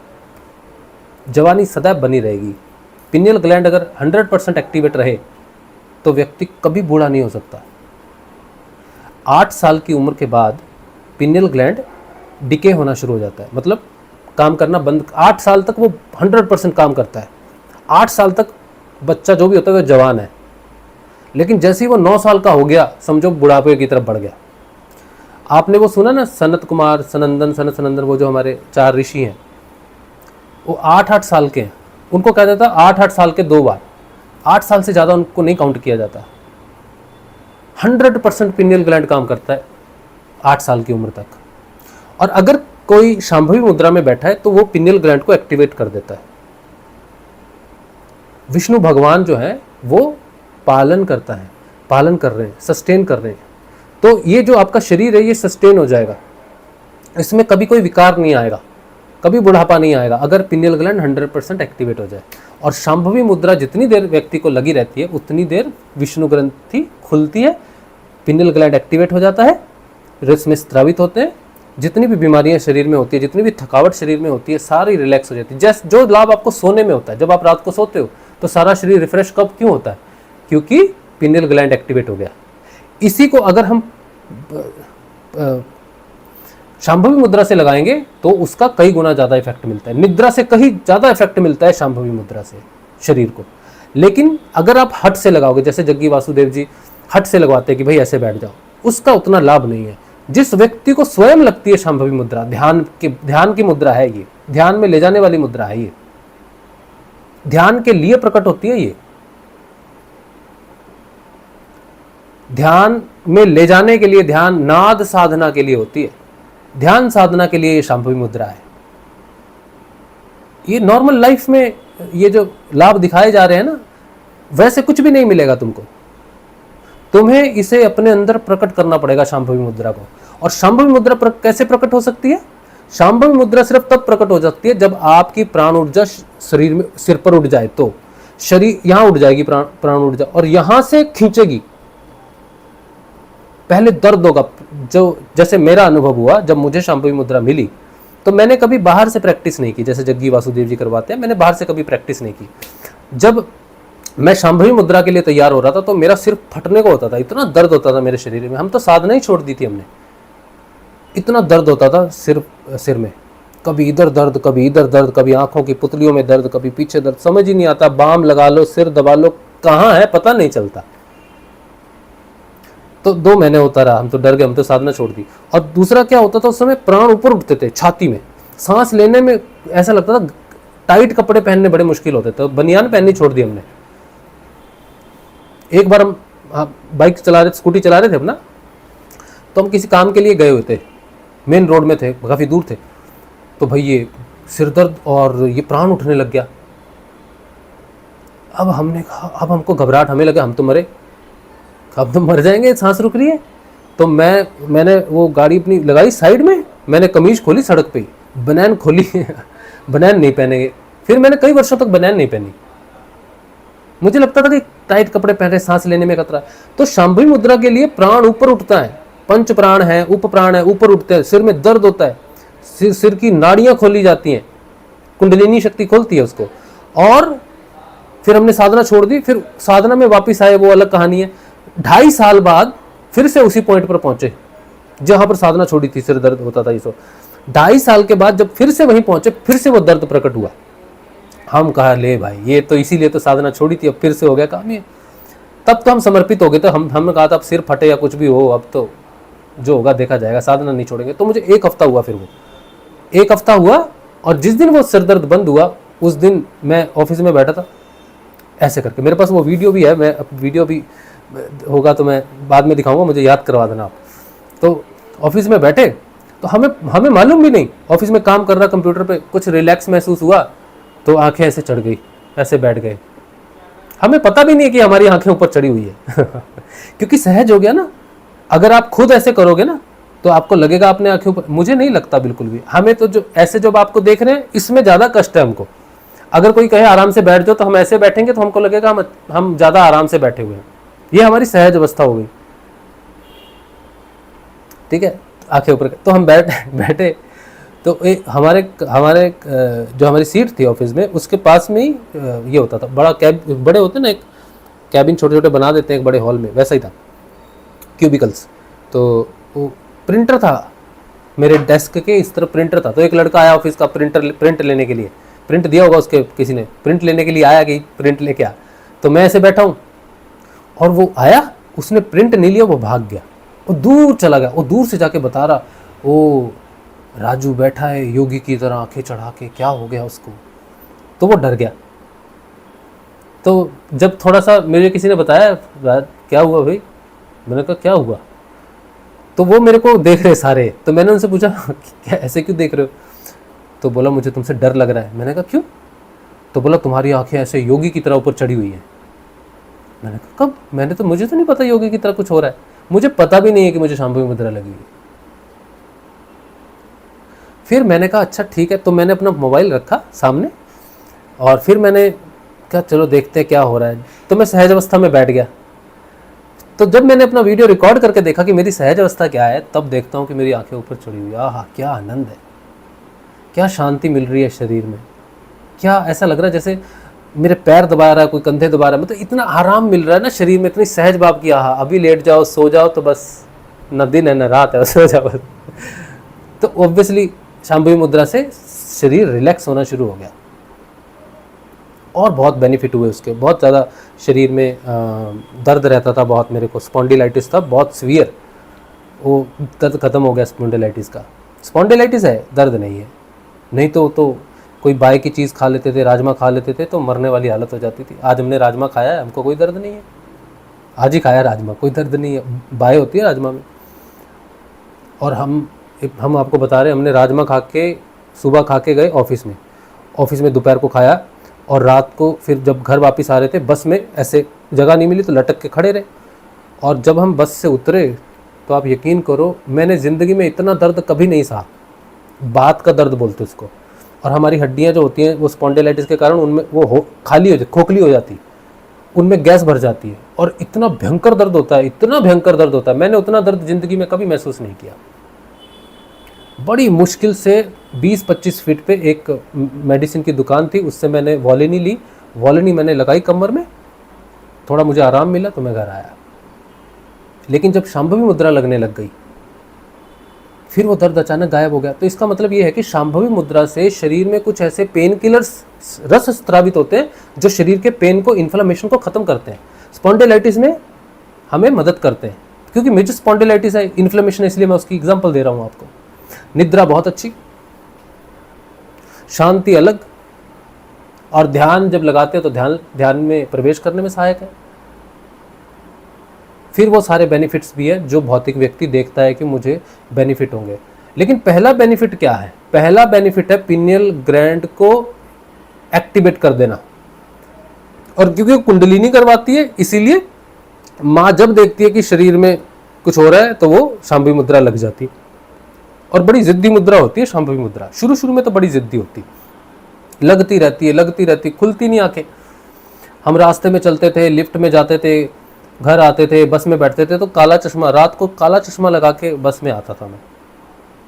जवानी सदैव बनी रहेगी। पिनियल ग्लैंड अगर 100% एक्टिवेट रहे तो व्यक्ति कभी बूढ़ा नहीं हो सकता। 8 साल की उम्र के बाद पिनियल ग्लैंड डिके होना शुरू हो जाता है, मतलब काम करना बंद। 8 साल तक वो 100% काम करता है। 8 साल तक बच्चा जो भी होता है वो जवान है, लेकिन जैसे ही वो 9 साल का हो गया समझो बुढ़ापे की तरफ बढ़ गया। आपने वो सुना ना, सनत कुमार, सनत सनंदन, वो जो हमारे 4 ऋषि हैं, वो 8-8 साल के हैं। उनको कहा जाता है 8-8 साल के 2 बार। 8 साल से ज़्यादा उनको नहीं काउंट किया जाता। 100% पिनियल ग्लैंड काम करता है 8 साल की उम्र तक। और अगर कोई शांभवी मुद्रा में बैठा है तो वो पिनियल ग्लैंड को एक्टिवेट कर देता है। विष्णु भगवान जो है वो पालन करता है, पालन कर रहे हैं, सस्टेन कर रहे हैं। तो ये जो आपका शरीर है ये सस्टेन हो जाएगा, इसमें कभी कोई विकार नहीं आएगा, कभी बुढ़ापा नहीं आएगा अगर पिनियल ग्लैंड 100% एक्टिवेट हो जाए। और शांभवी मुद्रा जितनी देर व्यक्ति को लगी रहती है उतनी देर विष्णु ग्रंथि खुलती है, पिनियल ग्लैंड एक्टिवेट हो जाता है, रस में स्रावित होते हैं। जितनी भी बीमारियां शरीर में होती है, जितनी भी थकावट शरीर में होती है, सारी रिलैक्स हो जाती है। जैसे जो लाभ आपको सोने में होता है, जब आप रात को सोते हो तो सारा शरीर रिफ्रेश कब क्यों होता है, क्योंकि पिनियल ग्लैंड एक्टिवेट हो गया। इसी को अगर हम शांभवी मुद्रा से लगाएंगे तो उसका कई गुना ज़्यादा इफेक्ट मिलता है। निद्रा से कहीं ज़्यादा इफेक्ट मिलता है शांभवी मुद्रा से शरीर को। लेकिन अगर आप हट से लगाओगे, जैसे जग्गी वासुदेव जी हट से लगवाते हैं कि भाई ऐसे बैठ जाओ, उसका उतना लाभ नहीं है। जिस व्यक्ति को स्वयं लगती है शांभवी मुद्रा, ध्यान की मुद्रा है ये, ध्यान में ले जाने वाली मुद्रा है ये, ध्यान के लिए प्रकट होती है ये, ध्यान में ले जाने के लिए, ध्यान नाद साधना के लिए होती है, ध्यान साधना के लिए ये शांभवी मुद्रा है। ये नॉर्मल लाइफ में ये जो लाभ दिखाए जा रहे हैं ना, वैसे कुछ भी नहीं मिलेगा तुमको। तुम्हें इसे अपने अंदर प्रकट करना पड़ेगा शांभवी मुद्रा को। और शांभवी मुद्रा कैसे प्रकट हो सकती है? शांभवी मुद्रा सिर्फ तब प्रकट हो सकती है जब आपकी प्राण ऊर्जा शरीर में, सिर पर उठ जाए, तो शरीर यहां उठ जाएगी प्राण ऊर्जा और यहां से खींचेगी। पहले दर्द होगा, जो जैसे मेरा अनुभव हुआ जब मुझे शांभवी मुद्रा मिली, तो मैंने कभी बाहर से प्रैक्टिस नहीं की, जैसे जग्गी वासुदेव जी करवाते हैं, मैंने बाहर से कभी प्रैक्टिस नहीं की। जब मैं शांभवी मुद्रा के लिए तैयार हो रहा था तो मेरा सिर फटने को होता था, इतना दर्द होता था मेरे शरीर में। हम तो साधना ही छोड़ दी थी हमने, इतना दर्द होता था सिर में, कभी इधर दर्द, कभी इधर दर्द, कभी आंखों की पुतलियों में दर्द, कभी पीछे दर्द, समझ ही नहीं आता। बाम लगा लो, सिर दबा लो, कहाँ है पता नहीं चलता। तो 2 महीने होता रहा, हम तो डर गए, हम तो साधना छोड़ दी। और दूसरा क्या होता था, उस समय प्राण ऊपर उठते थे छाती में, सांस लेने में ऐसा लगता था, टाइट कपड़े पहनने बड़े मुश्किल होते थे, बनियान पहननी छोड़ दी हमने। एक बार हम बाइक चला रहे, स्कूटी चला रहे थे अपना, तो हम किसी काम के लिए गए हुए थे, मेन रोड में थे, काफ़ी दूर थे। तो भाई ये सिर दर्द और ये प्राण उठने लग गया। अब हमने कहा, अब हमको घबराहट, हमें लगा हम तो मरे, अब तो मर जाएंगे, सांस रुक रही है। तो मैंने वो गाड़ी अपनी लगाई साइड में, मैंने कमीज खोली सड़क पे, बनैन खोली बनैन नहीं पहनेंगे, फिर मैंने कई वर्षों तक बनैन नहीं पहनी। मुझे लगता था कि टाइट कपड़े पहन रहे, सांस लेने में खतरा। तो शांभवी मुद्रा के लिए प्राण ऊपर उठता है, पंच प्राण है, उप प्राण है, ऊपर उठते हैं, सिर में दर्द होता है, सिर की नाड़ियां खोली जाती हैं, कुंडलिनी शक्ति खोलती है उसको। और फिर हमने साधना छोड़ दी, फिर साधना में वापस आए, वो अलग कहानी है। 2.5 साल बाद फिर से उसी पॉइंट पर पहुंचे जहां पर साधना छोड़ी थी, सिर दर्द होता था ये सब। 2.5 साल के बाद जब फिर से वहीं पहुंचे, फिर से वो दर्द प्रकट हुआ। हम कहा ले भाई, ये तो इसीलिए तो साधना छोड़ी थी, अब फिर से हो गया काम ये। तब तो हम समर्पित हो गए थे, हमने कहा था अब सिर फटे या कुछ भी हो, अब तो जो होगा देखा जाएगा, साधना नहीं छोड़ेंगे। तो मुझे 1 हफ्ता हुआ, फिर वो 1 हफ्ता हुआ, और जिस दिन वो सिर दर्द बंद हुआ, उस दिन मैं ऑफिस में बैठा था ऐसे करके। मेरे पास वो वीडियो भी है, मैं वीडियो भी होगा तो मैं बाद में दिखाऊंगा, मुझे याद करवा देना आप। तो ऑफिस में बैठे, तो हमें मालूम भी नहीं, ऑफिस में काम कर रहा कंप्यूटर पे, कुछ रिलैक्स महसूस हुआ, तो आंखें ऐसे चढ़ गई, ऐसे बैठ गए। हमें पता भी नहीं कि हमारी आंखें ऊपर चढ़ी हुई है क्योंकि सहज हो गया ना। अगर आप खुद ऐसे करोगे ना, तो आपको लगेगा अपने आंखें ऊपर, मुझे नहीं लगता बिल्कुल भी। हमें तो जो ऐसे जो आपको देख रहे हैं, इसमें ज़्यादा कष्ट है हमको। अगर कोई कहे आराम से बैठ जाओ, तो हम ऐसे बैठेंगे तो हमको लगेगा हम ज़्यादा आराम से बैठे हुए हैं। ये हमारी सहज अवस्था हो गई, ठीक है, आंखें ऊपर। तो हम बैठे, तो हमारे जो हमारी सीट थी ऑफिस में, उसके पास में ही ये होता था, बड़े होते ना, एक कैबिन छोटे छोटे बना देते हैं एक बड़े हॉल में, वैसा ही था, क्यूबिकल्स। तो वो प्रिंटर था मेरे डेस्क के इस तरफ, प्रिंटर था। तो एक लड़का आया ऑफिस का प्रिंट लेने के लिए, प्रिंट दिया होगा उसके, किसी ने प्रिंट लेने के लिए आया कि प्रिंट लेके आ। तो मैं ऐसे बैठा हूँ, और वो आया, उसने प्रिंट नहीं लिया, वो भाग गया, वो दूर चला गया। वो दूर से जाके बता रहा, ओ राजू बैठा है योगी की तरह आंखें चढ़ा के, क्या हो गया उसको। तो वो डर गया। तो जब थोड़ा सा मुझे किसी ने बताया क्या हुआ भाई, मैंने कहा क्या हुआ, तो वो मेरे को देख रहे सारे। तो मैंने उनसे पूछा क्या ऐसे क्यों देख रहे हो, तो बोला मुझे तुमसे डर लग रहा है। मैंने कहा क्यों, तो बोला तुम्हारी आंखें ऐसे योगी की तरह ऊपर चढ़ी हुई हैं। मैंने कहा कब, मुझे तो नहीं पता योगी की तरह कुछ हो रहा है, मुझे पता भी नहीं है कि मुझे शांभवी मुद्रा लगी हुई। फिर मैंने कहा अच्छा ठीक है। तो मैंने अपना मोबाइल रखा सामने, और फिर मैंने कहा चलो देखते हैं क्या हो रहा है। तो मैं सहज अवस्था में बैठ गया। तो जब मैंने अपना वीडियो रिकॉर्ड करके देखा कि मेरी सहज अवस्था क्या है, तब देखता हूँ कि मेरी आंखें ऊपर चढ़ी हुई। आहा क्या आनंद है, क्या शांति मिल रही है शरीर में, क्या ऐसा लग रहा है जैसे मेरे पैर दबा रहा है, कोई कंधे दबा रहा है, मतलब इतना आराम मिल रहा है ना शरीर में, इतनी सहज भाव की। आहा अभी लेट जाओ, सो जाओ, तो बस न दिन है न रात है, सो जाओ। तो ऑब्वियसली शांभवी मुद्रा से शरीर रिलैक्स होना शुरू हो गया, और बहुत बेनिफिट हुए उसके। बहुत ज़्यादा शरीर में दर्द रहता था बहुत, मेरे को स्पॉन्डिलाइटिस था बहुत सीवियर, वो दर्द खत्म हो गया स्पॉन्डिलाइटिस का। स्पॉन्डिलाइटिस है, दर्द नहीं है। नहीं तो कोई बाय की चीज़ खा लेते थे, राजमा खा लेते थे, तो मरने वाली हालत हो जाती थी। आज हमने राजमा खाया है, हमको कोई दर्द नहीं है, आज ही खाया राजमा, कोई दर्द नहीं है। बाय होती है राजमा में। और हम आपको बता रहे हैं, हमने राजमा खा के सुबह खा के गए ऑफिस में दोपहर को खाया, और रात को फिर जब घर वापस आ रहे थे, बस में ऐसे जगह नहीं मिली तो लटक के खड़े रहे। और जब हम बस से उतरे, तो आप यकीन करो, मैंने ज़िंदगी में इतना दर्द कभी नहीं सहा। बात का दर्द बोलते उसको। और हमारी हड्डियां जो होती हैं, वो स्पॉन्डिलाइटिस के कारण उनमें वो खाली हो जाती, खोखली हो जाती, उनमें गैस भर जाती है, और इतना भयंकर दर्द होता है, इतना भयंकर दर्द होता है। मैंने उतना दर्द ज़िंदगी में कभी महसूस नहीं किया। बड़ी मुश्किल से 20-25 फीट पे एक मेडिसिन की दुकान थी, उससे मैंने वॉलिनी ली। वॉलिनी मैंने लगाई कमर में, थोड़ा मुझे आराम मिला, तो मैं घर आया। लेकिन जब शांभवी मुद्रा लगने लग गई, फिर वो दर्द अचानक गायब हो गया। तो इसका मतलब ये है कि शांभवी मुद्रा से शरीर में कुछ ऐसे पेन किलर्स रस स्त्रावित होते हैं जो शरीर के पेन को, इन्फ्लेमेशन को खत्म करते हैं। स्पॉन्डिलाइटिस में हमें मदद करते हैं, क्योंकि मेजर स्पॉन्डिलाइटिस है, इन्फ्लेमेशन, इसलिए मैं उसकी एग्जांपल दे रहा हूं आपको। निद्रा बहुत अच्छी, शांति अलग, और ध्यान जब लगाते हैं तो ध्यान में प्रवेश करने में सहायक है। फिर वो सारे बेनिफिट्स भी है जो भौतिक व्यक्ति देखता है कि मुझे बेनिफिट होंगे। लेकिन पहला बेनिफिट क्या है? पहला बेनिफिट है पिनियल ग्लैंड को एक्टिवेट कर देना। और क्योंकि वो कुंडलिनी करवाती है, इसीलिए माँ जब देखती है कि शरीर में कुछ हो रहा है तो वो शांभवी मुद्रा लग जाती है। और बड़ी जिद्दी मुद्रा होती है शांभवी मुद्रा। शुरू में तो बड़ी जिद्दी होती, लगती रहती, खुलती नहीं आंखें। हम रास्ते में चलते थे, लिफ्ट में जाते थे, घर आते थे, बस में बैठते थे, तो काला चश्मा, रात को काला चश्मा लगा के बस में आता था मैं।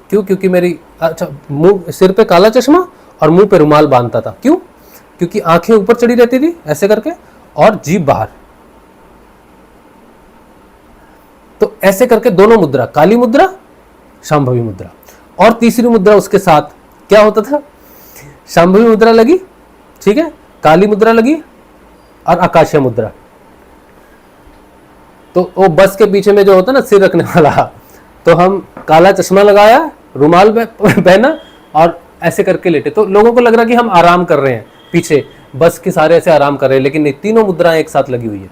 क्यों? क्योंकि मेरी मुंह, सिर पे काला चश्मा और मुंह पे रुमाल बांधता था। क्यों? क्योंकि आंखें ऊपर चढ़ी रहती थी ऐसे करके और जीभ बाहर। तो ऐसे करके दोनों मुद्रा, काली मुद्रा, शांभवी मुद्रा। और तीसरी मुद्रा उसके साथ क्या होता था? शांभवी मुद्रा लगी, ठीक है, काली मुद्रा लगी और आकाशीय मुद्रा। तो वो बस के पीछे में जो होता है ना सिर रखने वाला, तो हम काला चश्मा लगाया, रुमाल पहना और ऐसे करके लेटे, तो लोगों को लग रहा कि हम आराम कर रहे हैं, पीछे बस के सारे ऐसे आराम कर रहे हैं। लेकिन ये तीनों मुद्राएं एक साथ लगी हुई है,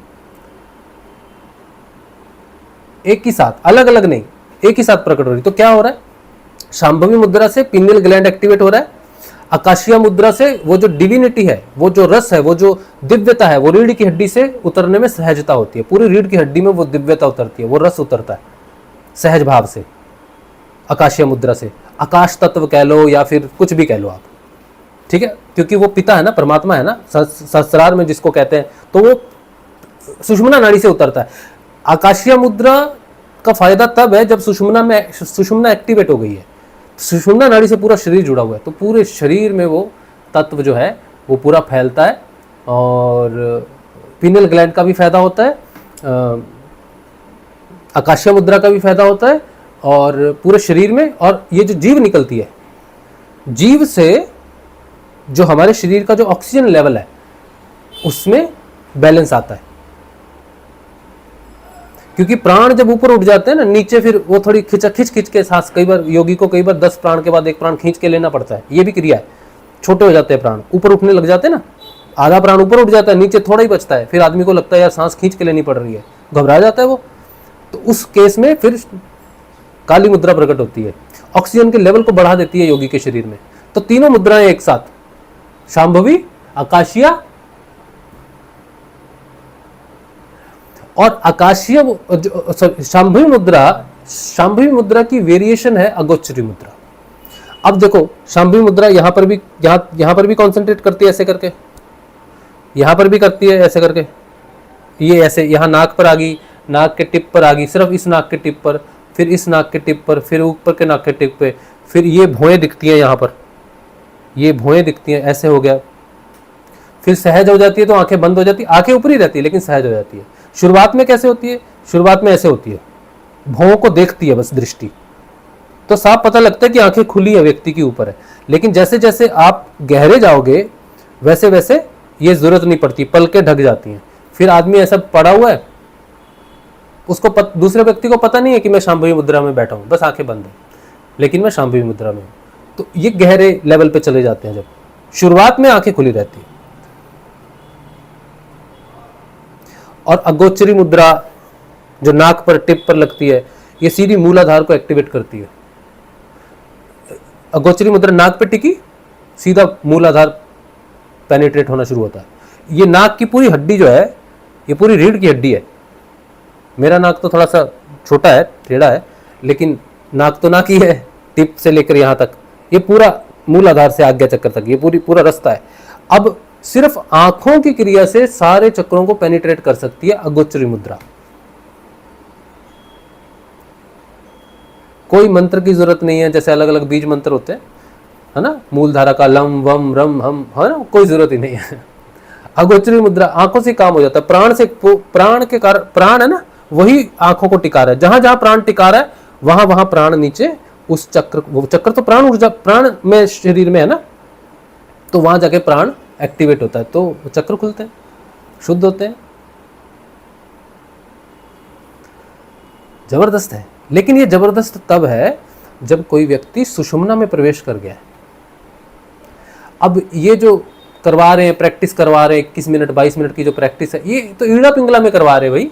एक ही साथ, अलग अलग नहीं, एक ही साथ प्रकट हो रही। तो क्या हो रहा है? शांभवी मुद्रा से पिनियल ग्लैंड एक्टिवेट हो रहा है। आकाशीय मुद्रा से वो जो डिविनिटी है, वो जो रस है, वो जो दिव्यता है, वो रीढ़ की हड्डी से उतरने में सहजता होती है। पूरी रीढ़ की हड्डी में वो दिव्यता उतरती है, वो रस उतरता है सहज भाव से, आकाशीय मुद्रा से। आकाश तत्व कह लो या फिर कुछ भी कह लो आप, ठीक है, क्योंकि वो पिता है ना, परमात्मा है ना, सहस्रार में जिसको कहते हैं, तो वो सुषुम्ना नाड़ी से उतरता है। आकाशीय मुद्रा का फायदा तब है जब सुषुम्ना एक्टिवेट हो गई है। सुषुम्ना नाड़ी से पूरा शरीर जुड़ा हुआ है, तो पूरे शरीर में वो तत्व जो है वो पूरा फैलता है। और पिनियल ग्लैंड का भी फायदा होता है, आकाशीय मुद्रा का भी फायदा होता है, और पूरे शरीर में। और ये जो जीव निकलती है, जीव से जो हमारे शरीर का जो ऑक्सीजन लेवल है उसमें बैलेंस आता है। क्योंकि प्राण जब ऊपर उठ जाते हैं ना, नीचे फिर वो थोड़ी खिंच के सांस, कई बार योगी को कई बार 10 प्राण के बाद एक प्राण खींच के लेना पड़ता है, ये भी क्रिया है। छोटे हो जाते हैं प्राण, ऊपर उठने लग जाते हैं ना, आधा प्राण ऊपर उठ जाता है, नीचे थोड़ा ही बचता है, फिर आदमी को लगता है यार सांस खींच के लेनी पड़ रही है, घबरा जाता है वो। तो उस केस में फिर काली मुद्रा प्रकट होती है, ऑक्सीजन के लेवल को बढ़ा देती है योगी के शरीर में। तो तीनों मुद्राएं एक साथ, शांभवी, आकाशीय और आकाशीय, शांभवी मुद्रा की वेरिएशन है अगोचरी मुद्रा। अब देखो शांभवी मुद्रा यहाँ पर भी कॉन्सेंट्रेट करती है ऐसे करके, यहाँ पर भी करती है ऐसे करके, ये ऐसे यहाँ नाक पर आ गई, नाक के टिप पर आ गई, सिर्फ इस नाक के टिप पर, फिर इस नाक के टिप पर, फिर ऊपर के नाक के टिप पे, फिर ये भौएं दिखती हैं यहाँ पर, ये भौएं दिखती हैं, ऐसे हो गया। फिर सहज हो जाती है तो आंखें बंद हो जाती है, आंखें ऊपर ही रहती है लेकिन सहज हो जाती है। शुरुआत में कैसे होती है? शुरुआत में ऐसे होती है, भौं को देखती है बस दृष्टि, तो साफ पता लगता है कि आंखें खुली है, व्यक्ति के ऊपर है। लेकिन जैसे जैसे आप गहरे जाओगे वैसे वैसे ये जरूरत नहीं पड़ती, पलकें ढक जाती हैं। फिर आदमी ऐसा पड़ा हुआ है, उसको दूसरे व्यक्ति को पता नहीं है कि मैं शांभवी मुद्रा में बैठा हूं, बस आंखें बंद है लेकिन मैं शांभवी मुद्रा में हूं। तो ये गहरे लेवल पे चले जाते हैं जब शुरुआत में आंखें खुली रहती है। और अगोचरी मुद्रा जो नाक पर टिप पर लगती है, ये सीधी मूलाधार को एक्टिवेट करती है। अगोचरी मुद्रा नाक पे टिकी, सीधा मूलाधार पेनिट्रेट होना शुरू होता है। ये नाक की पूरी हड्डी जो है, ये पूरी रीढ़ की हड्डी है। मेरा नाक तो थोड़ा सा छोटा है, टेढ़ा है, लेकिन नाक तो नाक ही है, टिप से लेकर यहाँ तक, ये पूरा मूलाधार से आज्ञा चक्र तक ये पूरा रास्ता है। अब सिर्फ आंखों की क्रिया से सारे चक्रों को पेनिट्रेट कर सकती है अगोचरी मुद्रा। कोई मंत्र की जरूरत नहीं है, जैसे अलग अलग बीज मंत्र होते हैं, है ना, मूलधारा का लम वम रम हम, है ना, कोई जरूरत ही नहीं है। अगोचरी मुद्रा आंखों से काम हो जाता है, प्राण से, प्राण के कारण, प्राण है ना, वही आंखों को टिका रहा है। जहां जहां प्राण टिका रहा है वहां वहां प्राण नीचे उस चक्र, वो चक्र तो प्राण ऊर्जा, प्राण में शरीर में है ना, तो वहां जाके प्राण एक्टिवेट होता है, तो वो चक्र खुलते हैं, शुद्ध होते हैं। जबरदस्त है। लेकिन ये जबरदस्त तब है जब कोई व्यक्ति सुषुम्ना में प्रवेश कर गया है। अब ये जो करवा रहे हैं, प्रैक्टिस करवा रहे हैं, 21 मिनट 22 मिनट की जो प्रैक्टिस है, ये तो ईड़ा पिंगला में करवा रहे हैं भाई।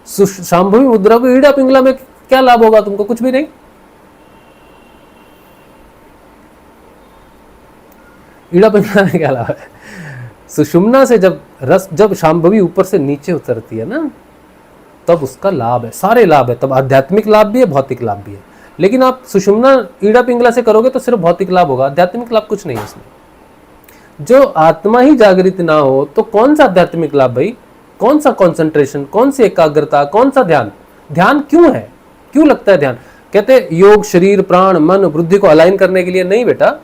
शांभवी मुद्रा को ईड़ा पिंगला में क्या लाभ होगा तुमको? कुछ भी नहीं। ईड़ा पिंगला में क्या लाभ है? सुषुम्ना से जब शांभवी ऊपर से नीचे उतरती है ना, तब उसका लाभ है, सारे लाभ है। तब आध्यात्मिक लाभ भी है, भौतिक लाभ भी है। लेकिन आप सुषुम्ना ईड़ा पिंगला से करोगे तो सिर्फ भौतिक लाभ होगा, आध्यात्मिक लाभ कुछ नहीं है इसमें। जो आत्मा ही जागृत ना हो तो कौन सा आध्यात्मिक लाभ भाई? कौन सा कंसंट्रेशन, कौन सी एकाग्रता, कौन सा ध्यान? ध्यान क्यों है? क्यों लगता है ध्यान? कहते योग शरीर प्राण मन बुद्धि को अलाइन करने के लिए नहीं बेटा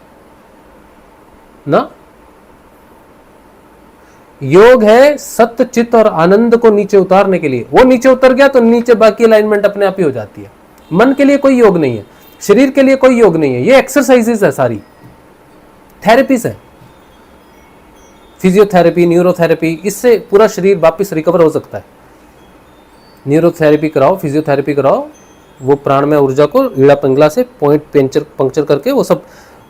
ना। योग है सत्य चित्त और आनंद को नीचे उतारने के लिए। वो नीचे उतर गया तो नीचे बाकी अलाइनमेंट अपने आप ही हो जाती है। मन के लिए कोई योग नहीं है, शरीर के लिए कोई योग नहीं है। ये एक्सरसाइजेस है, सारी थेरेपीज है, फिजियोथेरेपी, न्यूरोथेरेपी, इससे पूरा शरीर वापस रिकवर हो सकता है। न्यूरोथेरेपी कराओ, फिजियोथेरेपी कराओ, वो प्राण में ऊर्जा को ईड़ा पिंगला से पॉइंट पंक्चर करके वो सब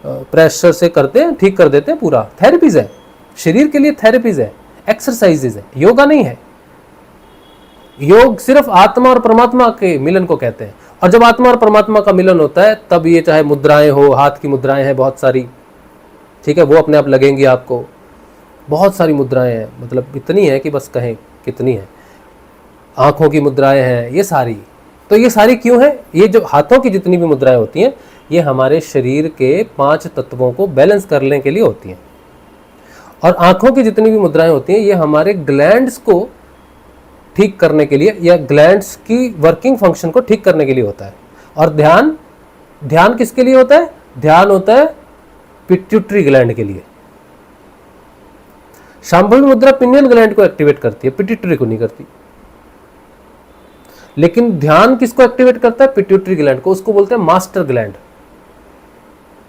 प्रेशर से करते हैं, ठीक कर देते हैं। पूरा थेरेपीज है, शरीर के लिए थेरेपीज है, एक्सरसाइजेज है, योगा नहीं है। योग सिर्फ आत्मा और परमात्मा के मिलन को कहते हैं। और जब आत्मा और परमात्मा का मिलन होता है तब ये चाहे मुद्राएं हो, हाथ की मुद्राएं हैं बहुत सारी, ठीक है, वो अपने आप लगेंगी आपको। बहुत सारी मुद्राएं हैं, मतलब इतनी है कि बस कहें कितनी है। आंखों की मुद्राएं हैं, ये सारी। तो ये सारी क्यों है? ये जो हाथों की जितनी भी मुद्राएं होती हैं, ये हमारे शरीर के 5 तत्वों को बैलेंस करने के लिए होती हैं। और आंखों की जितनी भी मुद्राएं होती हैं, ये हमारे ग्लैंड्स को ठीक करने के लिए या ग्लैंड्स की वर्किंग फंक्शन को ठीक करने के लिए होता है। और ध्यान किसके लिए होता है? ध्यान होता है पिट्यूटरी ग्लैंड के लिए। शांभवी मुद्रा पिनियन ग्लैंड को एक्टिवेट करती है, पिट्यूटरी को नहीं करती। लेकिन ध्यान किसको एक्टिवेट करता है? पिट्यूटरी ग्लैंड को। उसको बोलते हैं मास्टर ग्लैंड।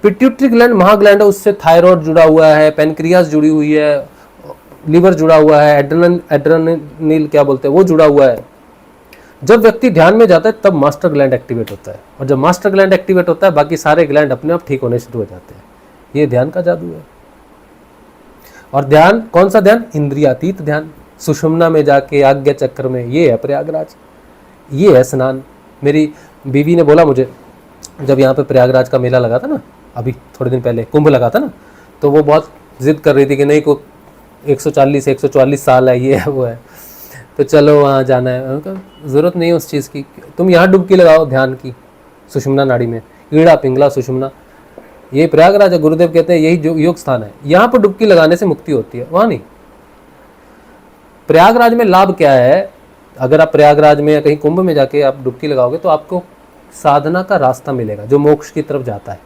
पिट्यूटरी ग्लैंड महाग्लैंड है, उससे थायराइड जुड़ा हुआ है, पेनक्रियास जुड़ी हुई है, लीवर जुड़ा हुआ है, एड्रेनल क्या बोलते हैं वो जुड़ा हुआ है। जब व्यक्ति ध्यान में जाता है तब मास्टर ग्लैंड एक्टिवेट होता है। और जब मास्टर ग्लैंड एक्टिवेट होता है बाकी सारे ग्लैंड अपने आप ठीक होने शुरू हो जाते हैं। ये ध्यान का जादू है। और ध्यान कौन सा ध्यान? इंद्रियातीत ध्यान। सुषुम्ना में जाके आज्ञा चक्र में, ये है प्रयागराज, ये है स्नान। मेरी बीवी ने बोला मुझे, जब यहाँ पे प्रयागराज का मेला लगा था ना, अभी थोड़े दिन पहले कुंभ लगा था ना, तो वो बहुत जिद कर रही थी कि नहीं, को 144 साल है, ये है वो है, तो चलो वहाँ जाना है। ज़रूरत नहीं है उस चीज़ की, तुम यहाँ डुबकी लगाओ ध्यान की, सुषुम्ना नाड़ी में, ईड़ा पिंगला सुषुम्ना, ये प्रयागराज है। गुरुदेव कहते हैं यही जो योग स्थान है, यहाँ पर डुबकी लगाने से मुक्ति होती है, वहाँ नहीं। प्रयागराज में लाभ क्या है? अगर आप प्रयागराज में या कहीं कुंभ में जाके आप डुबकी लगाओगे तो आपको साधना का रास्ता मिलेगा जो मोक्ष की तरफ जाता है।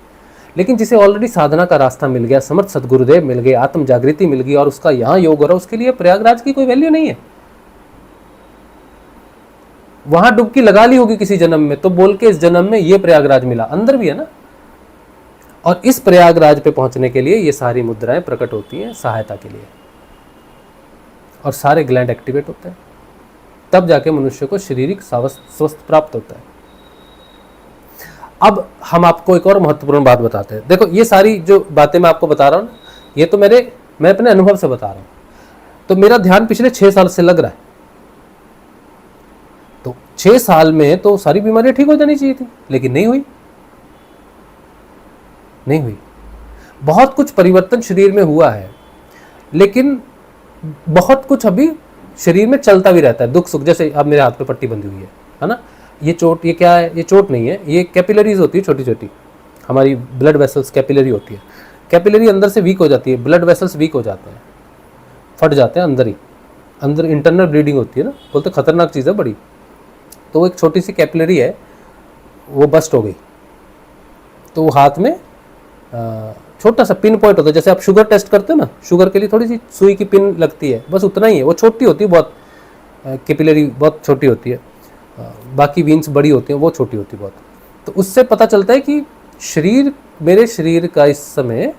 लेकिन जिसे ऑलरेडी साधना का रास्ता मिल गया, समर्थ सदगुरुदेव मिल गए, आत्म जागृति मिल गई और उसका यहाँ योग हो रहा है, उसके लिए प्रयागराज की कोई वैल्यू नहीं है। वहां डुबकी लगा ली होगी किसी जन्म में, तो बोल के इस जन्म में ये प्रयागराज मिला, अंदर भी है ना। और इस प्रयागराज पे पहुंचने के लिए ये सारी मुद्राएं प्रकट होती हैं सहायता के लिए, और सारे ग्लैंड एक्टिवेट होते हैं, तब जाके मनुष्य को शारीरिक स्वस्थ प्राप्त होता है। अब हम आपको एक और महत्वपूर्ण बात बताते हैं। देखो, ये सारी जो बातें मैं आपको बता रहा हूँ, ये तो मैं अपने अनुभव से बता रहा हूँ। तो मेरा ध्यान पिछले 6 साल से लग रहा है, तो 6 साल में तो सारी बीमारियां ठीक हो जानी चाहिए थी, लेकिन नहीं हुई। बहुत कुछ परिवर्तन शरीर में हुआ है, लेकिन बहुत कुछ अभी शरीर में चलता भी रहता है, दुख सुख। जैसे अब मेरे हाथ पे पट्टी बंधी हुई है ना, ये चोट, ये क्या है? ये चोट नहीं है, ये कैपिलरीज होती है छोटी छोटी, हमारी ब्लड वेसल्स कैपिलरी होती है। कैपिलरी अंदर से वीक हो जाती है, ब्लड वेसल्स वीक हो जाते हैं, फट जाते हैं अंदर इंटरनल ब्लीडिंग होती है ना, बोलते खतरनाक चीज़ है बड़ी। तो वो एक छोटी सी कैपिलरी है, वो बस्ट हो गई, तो वो हाथ में छोटा सा पिन पॉइंट होता है। जैसे आप शुगर टेस्ट करते हो ना, शुगर के लिए थोड़ी सी सुई की पिन लगती है, बस उतना ही है। वो छोटी होती है बहुत, कैपिलरी बहुत छोटी होती है, बाकी वीन्स बड़ी होती हैं, वो छोटी होती है बहुत। तो उससे पता चलता है कि शरीर, मेरे शरीर का इस समय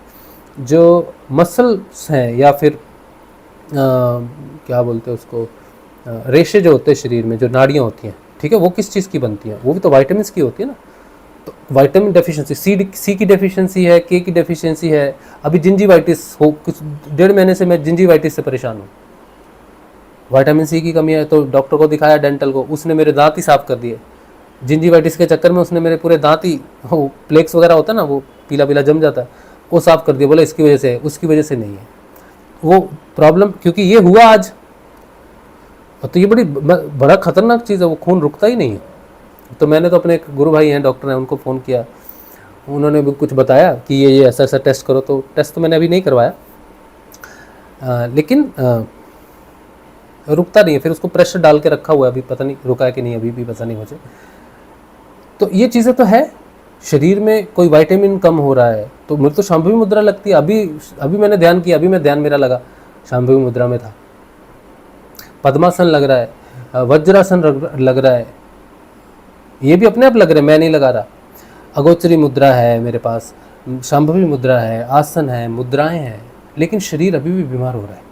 जो मसल्स हैं या फिर क्या बोलते हैं उसको, रेशे जो होते हैं शरीर में, जो नाड़ियाँ होती हैं, ठीक है, वो किस चीज़ की बनती हैं? वो भी तो विटामिन की होती है ना। तो विटामिन डेफिशिएंसी, सी की डेफिशिएंसी है, के की डेफिशिएंसी है। अभी जिंजीवाइटिस हो, कुछ 1.5 महीने से मैं जिंजीवाइटिस से परेशान हूँ। विटामिन सी की कमी है, तो डॉक्टर को दिखाया, डेंटल को, उसने मेरे दांत ही साफ कर दिए। जिंजीवाइटिस के चक्कर में उसने मेरे पूरे दांत ही, वो प्लेक्स वगैरह होता है ना, वो पीला पीला जम जाता है, वो साफ कर दिया। बोला इसकी वजह से है, उसकी वजह से नहीं है वो प्रॉब्लम, क्योंकि ये हुआ आज। तो ये बड़ा खतरनाक चीज़ है, वो खून रुकता ही नहीं है। तो मैंने तो अपने एक गुरु भाई हैं, डॉक्टर हैं, उनको फ़ोन किया, उन्होंने भी कुछ बताया कि ये ऐसा ऐसा टेस्ट करो। तो टेस्ट तो मैंने अभी नहीं करवाया, लेकिन रुकता नहीं है। फिर उसको प्रेशर डाल के रखा हुआ है, अभी पता नहीं रुका है कि नहीं, अभी भी पता नहीं मुझे। तो ये चीज़ें तो है, शरीर में कोई विटामिन कम हो रहा है। तो मुझे तो शांभवी मुद्रा लगती है। अभी मैंने ध्यान किया, अभी मैं ध्यान मेरा लगा शांभवी मुद्रा में था। पद्मासन लग रहा है, वज्रासन लग रहा है, ये भी अपने आप लग रहे हैं, मैं नहीं लगा रहा। अगोचरी मुद्रा है मेरे पास, शांभवी मुद्रा है, आसन है, मुद्राएं हैं, लेकिन शरीर अभी भी बीमार हो रहा है।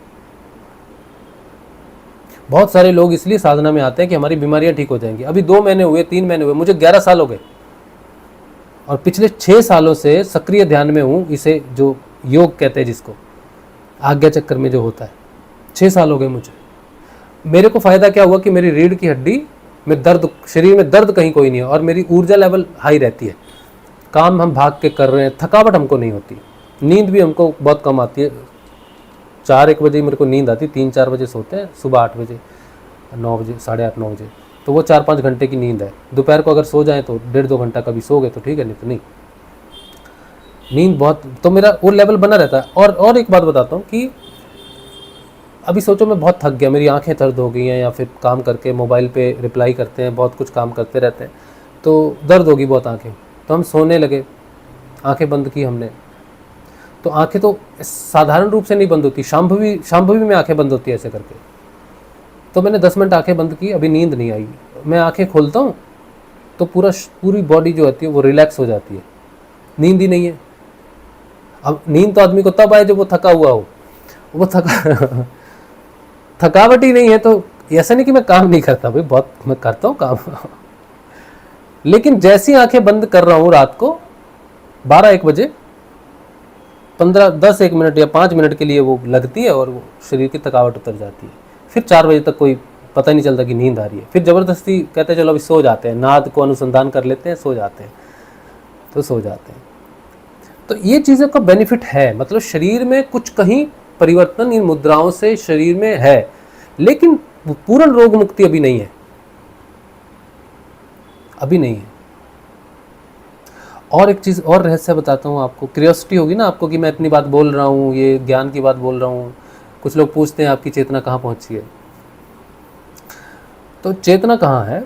बहुत सारे लोग इसलिए साधना में आते हैं कि हमारी बीमारियां ठीक हो जाएंगी। अभी 2 महीने हुए, 3 महीने हुए, मुझे 11 साल हो गए और पिछले 6 सालों से सक्रिय ध्यान में हूँ। इसे जो योग कहते हैं, जिसको आज्ञा चक्कर में जो होता है, 6 साल हो गए मुझे। मेरे को फ़ायदा क्या हुआ कि मेरी रीढ़ की हड्डी में दर्द, शरीर में दर्द कहीं कोई नहीं है, और मेरी ऊर्जा लेवल हाई रहती है। काम हम भाग के कर रहे हैं, थकावट हमको नहीं होती। नींद भी हमको बहुत कम आती है। 4-1 बजे मेरे को नींद आती, 3-4 बजे सोते हैं, सुबह 8 बजे, 9 बजे, 8:30-9 बजे, तो वो 4-5 घंटे की नींद है। दोपहर को अगर सो जाएँ तो 1.5-2 घंटा कभी सो गए तो ठीक है, नहीं तो नहीं। नींद बहुत, तो मेरा वो लेवल बना रहता है। और एक बात बताता हूँ कि अभी सोचो मैं बहुत थक गया, मेरी आंखें दर्द हो गई हैं, या फिर काम करके मोबाइल पे रिप्लाई करते हैं, बहुत कुछ काम करते रहते हैं, तो दर्द होगी बहुत आंखें। तो हम सोने लगे, आंखें बंद की हमने, तो आंखें तो साधारण रूप से नहीं बंद होती, शांभवी में आंखें बंद होती है ऐसे करके। तो मैंने 10 मिनट आंखें बंद की, अभी नींद नहीं आई। मैं आंखें खोलता हूँ तो पूरी बॉडी जो होती है वो रिलैक्स हो जाती है, नींद ही नहीं है। अब नींद तो आदमी को तब आए जब वो थका हुआ हो, वो थकावट ही नहीं है। तो ऐसा नहीं कि मैं काम नहीं करता, भाई बहुत मैं करता हूँ काम लेकिन जैसी आंखें बंद कर रहा हूँ रात को 12-1 बजे, 10-1 मिनट या 5 मिनट के लिए वो लगती है और वो शरीर की थकावट उतर जाती है। फिर 4 बजे तक कोई पता नहीं चलता कि नींद आ रही है। फिर ज़बरदस्ती कहते हैं चलो अभी सो जाते हैं, नाद को अनुसंधान कर लेते हैं, सो जाते हैं, तो सो जाते हैं। तो ये चीज़ों का बेनिफिट है, मतलब शरीर में कुछ कहीं परिवर्तन इन मुद्राओं से शरीर में है, लेकिन पूर्ण रोग मुक्ति अभी नहीं है, अभी नहीं है। और एक चीज़ और रहस्य बताता हूँ आपको, क्यूरियोसिटी होगी ना आपको कि मैं इतनी बात बोल रहा हूँ, ये ज्ञान की बात बोल रहा हूँ। कुछ लोग पूछते हैं आपकी चेतना कहाँ पहुँची है। तो चेतना कहाँ है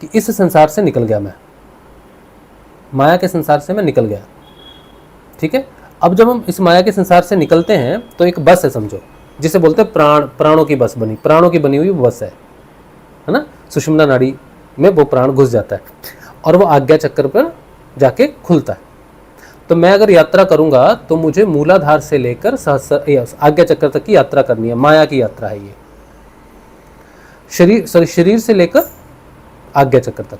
कि इस संसार से निकल गया मैं, माया के संसार से मैं निकल गया, ठीक है। अब जब हम इस माया के संसार से निकलते हैं तो एक बस है, समझो, जिसे बोलते हैं प्राणों की बस बनी, प्राणों की बनी हुई बस है ना। सुषुम्ना नाड़ी में वो प्राण घुस जाता है और वो आज्ञा चक्र पर जाके खुलता है। तो मैं अगर यात्रा करूंगा तो मुझे मूलाधार से लेकर आज्ञा चक्र तक की यात्रा करनी है, माया की यात्रा है ये, शरीर से लेकर आज्ञा चक्र तक।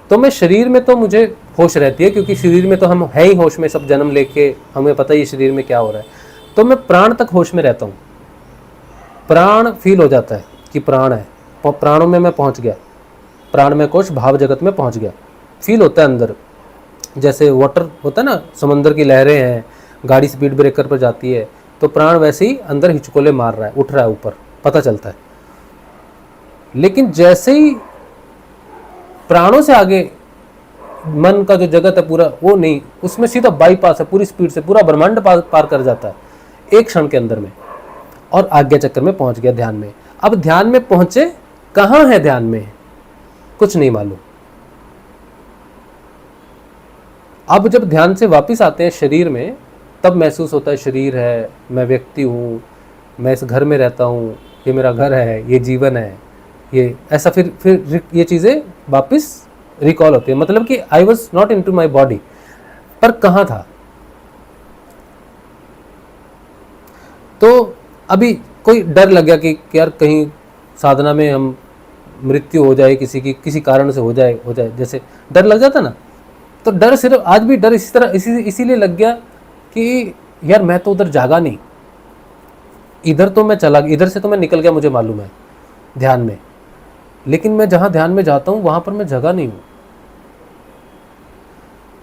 तो मैं शरीर में तो मुझे होश रहती है, क्योंकि शरीर में तो हम है ही होश में, सब जन्म लेके हमें पता ही शरीर में क्या हो रहा है। तो मैं प्राण तक होश में रहता हूँ, प्राण फील हो जाता है कि प्राण है, प्राणों में मैं पहुँच गया, प्राण में कोश भाव जगत में पहुँच गया, फील होता है अंदर। जैसे वाटर होता है ना, समंदर की लहरें हैं, गाड़ी स्पीड ब्रेकर पर जाती है, तो प्राण वैसे ही अंदर हिचकोले मार रहा है, उठ रहा है ऊपर, पता चलता है। लेकिन जैसे ही प्राणों से आगे मन का जो जगत है पूरा, वो नहीं, उसमें सीधा बाईपास है, पूरी स्पीड से पूरा ब्रह्मांड पार कर जाता है एक क्षण के अंदर में, और आज्ञा चक्र में पहुंच गया ध्यान में। अब ध्यान में पहुंचे, कहाँ है ध्यान में, कुछ नहीं मालूम। अब जब ध्यान से वापस आते हैं शरीर में, तब महसूस होता है शरीर है, मैं व्यक्ति हूँ, मैं इस घर में रहता हूँ, ये मेरा घर है, ये जीवन है, ये ऐसा। फिर ये चीज़ें वापस रिकॉल होती है, मतलब कि I was not into my body. पर कहाँ था? तो अभी कोई डर लग गया कि यार कहीं साधना में हम मृत्यु हो जाए किसी की, किसी कारण से हो जाए जैसे डर लग जाता ना। तो डर सिर्फ आज भी डर इसी तरह इसीलिए लग गया कि यार मैं तो उधर जागा नहीं, इधर तो मैं चला, इधर से तो मैं निकल गया, मुझे मालूम है ध्यान में, लेकिन मैं जहाँ ध्यान में जाता हूँ वहाँ पर मैं जगह नहीं हूँ,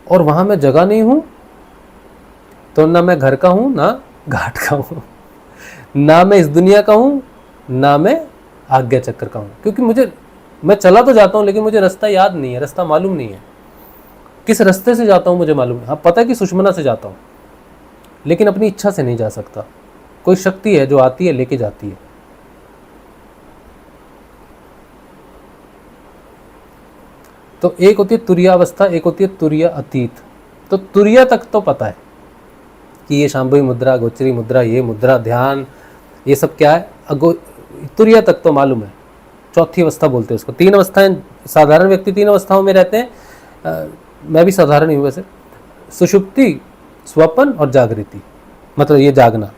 और वहाँ मैं जगह नहीं हूँ तो ना मैं घर का हूँ ना घाट का हूँ, ना मैं इस दुनिया का हूँ ना मैं आज्ञा चक्र का हूँ। क्योंकि मैं चला तो जाता हूँ लेकिन मुझे रास्ता याद नहीं है, रास्ता मालूम नहीं है, किस रास्ते से जाता हूँ मुझे मालूम है। हाँ पता है कि सुषमना से जाता हूँ, लेकिन अपनी इच्छा से नहीं जा सकता। कोई शक्ति है जो आती है लेके जाती है। तो एक होती है तुरीय अवस्था, एक होती है तुरीय अतीत। तो तुरीय तक तो पता है कि ये शांभवी मुद्रा, गोचरी मुद्रा, ये मुद्रा, ध्यान, ये सब क्या है। तुरीय तक तो मालूम है। चौथी अवस्था बोलते हैं उसको। 3 अवस्थाएं, साधारण व्यक्ति 3 अवस्थाओं में रहते हैं। मैं भी साधारण ही हूँ वैसे। सुषुप्ति, स्वप्न और जागृति, मतलब ये जागना,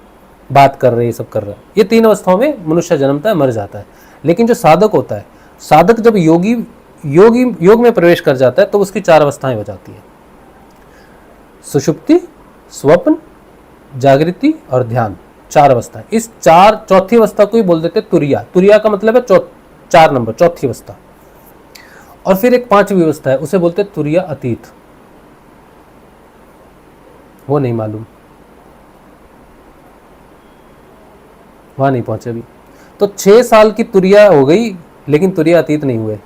बात कर रहे, ये सब कर रहा है, ये 3 अवस्थाओं में मनुष्य जन्मता है, मर जाता है। लेकिन जो साधक होता है, साधक जब योग में प्रवेश कर जाता है तो उसकी 4 अवस्थाएं हो जाती है, सुषुप्ति, स्वप्न, जागृति और ध्यान, 4 अवस्थाएं। इस चौथी अवस्था को ही बोल देते तुरिया। तुरिया का मतलब है 4 नंबर, चौथी अवस्था। और फिर एक 5वीं अवस्था है, उसे बोलते तुरिया अतीत, वो नहीं मालूम, वहां नहीं पहुंचे अभी। तो 6 साल की तुरिया हो गई लेकिन तुरिया अतीत नहीं हुए।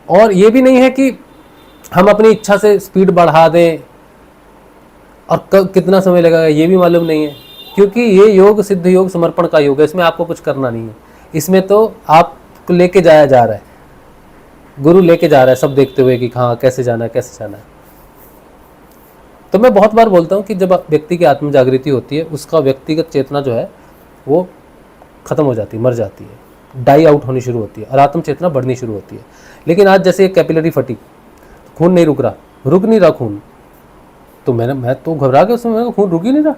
और ये भी नहीं है कि हम अपनी इच्छा से स्पीड बढ़ा दें और कितना समय लगेगा ये भी मालूम नहीं है, क्योंकि ये योग सिद्ध योग समर्पण का योग है, इसमें आपको कुछ करना नहीं है। इसमें तो आपको लेके जाया जा रहा है, गुरु लेके जा रहा है सब देखते हुए कि हाँ कैसे जाना है, कैसे जाना है। तो मैं बहुत बार बोलता हूँ कि जब व्यक्ति की आत्म जागृति होती है, उसका व्यक्तिगत चेतना जो है वो खत्म हो जाती है, मर जाती है, डाई आउट होनी शुरू होती है और आत्म चेतना बढ़नी शुरू होती है। लेकिन आज जैसे कैपिलरी फटी, खून नहीं रुक रहा, रुक नहीं रहा खून, तो मैं तो घबरा गया उसमें, मैंने खून रुक ही नहीं रहा।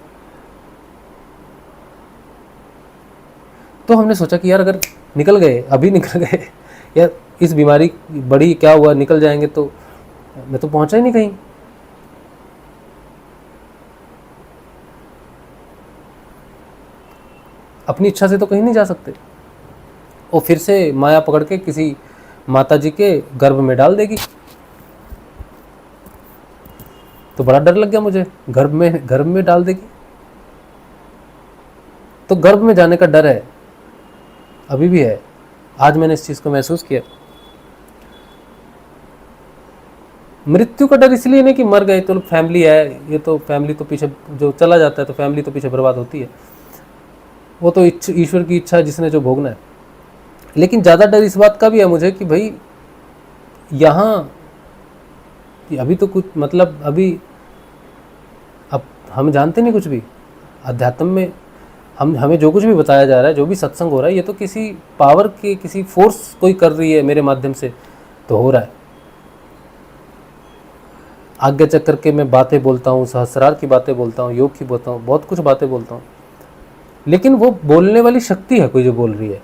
तो हमने सोचा कि यार अगर निकल गए, अभी निकल गए, यार इस बीमारी बड़ी, क्या हुआ, निकल जाएंगे तो मैं तो पहुंचा ही नहीं कहीं। अपनी इच्छा से तो कहीं नहीं जा सकते। और फिर से माया पकड़ के किसी माता जी के गर्भ में डाल देगी, तो बड़ा डर लग गया मुझे, गर्भ में डाल देगी। तो गर्भ में जाने का डर है, अभी भी है। आज मैंने इस चीज को महसूस किया। मृत्यु का डर इसलिए नहीं कि मर गए तो फैमिली है, ये तो फैमिली तो पीछे जो चला जाता है तो फैमिली तो पीछे बर्बाद होती है, वो तो ईश्वर की इच्छा है, जिसने जो भोगना है। लेकिन ज़्यादा डर इस बात का भी है मुझे कि भाई यहाँ अभी तो कुछ, मतलब अभी अब हम जानते नहीं कुछ भी अध्यात्म में। हमें जो कुछ भी बताया जा रहा है, जो भी सत्संग हो रहा है, ये तो किसी पावर की, किसी फोर्स कोई कर रही है मेरे माध्यम से तो हो रहा है। आज्ञा चक्र के मैं बातें बोलता हूँ, सहस्रार की बातें बोलता हूँ, योग की बोलता हूँ, बहुत कुछ बातें बोलता हूँ, लेकिन वो बोलने वाली शक्ति है कोई जो बोल रही है।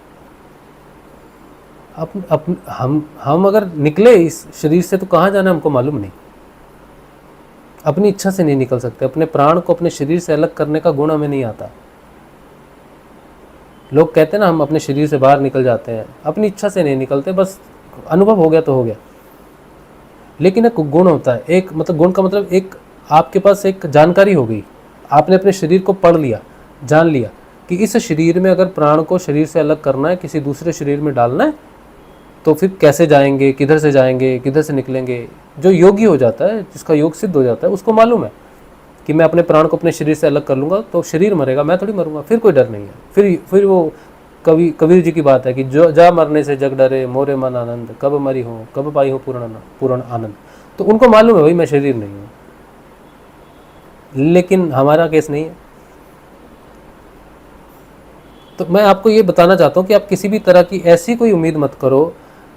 हम अगर निकले इस शरीर से तो कहाँ जाना हमको मालूम नहीं। अपनी इच्छा से नहीं निकल सकते। अपने प्राण को अपने शरीर से अलग करने का गुण हमें नहीं आता। लोग कहते हैं ना हम अपने शरीर से बाहर निकल जाते हैं, अपनी इच्छा से नहीं निकलते, बस अनुभव हो गया तो हो गया। लेकिन एक गुण होता है, एक मतलब गुण का मतलब एक आपके पास एक जानकारी हो गई, आपने अपने शरीर को पढ़ लिया, जान लिया कि इस शरीर में अगर प्राण को शरीर से अलग करना है, किसी दूसरे शरीर में डालना है, तो फिर कैसे जाएंगे, किधर से जाएंगे, किधर से निकलेंगे। जो योगी हो जाता है, जिसका योग सिद्ध हो जाता है, उसको मालूम है कि मैं अपने प्राण को अपने शरीर से अलग कर लूँगा तो शरीर मरेगा, मैं थोड़ी मरूंगा, फिर कोई डर नहीं है। फिर वो कबीर जी की बात है कि जो जा मरने से जग डरे, मोरे मन आनंद, कब मरी हो कब पाई हो पूर्ण आनंद। तो उनको मालूम है भाई मैं शरीर नहीं हूँ। लेकिन हमारा केस नहीं है। तो मैं आपको ये बताना चाहता हूँ कि आप किसी भी तरह की ऐसी कोई उम्मीद मत करो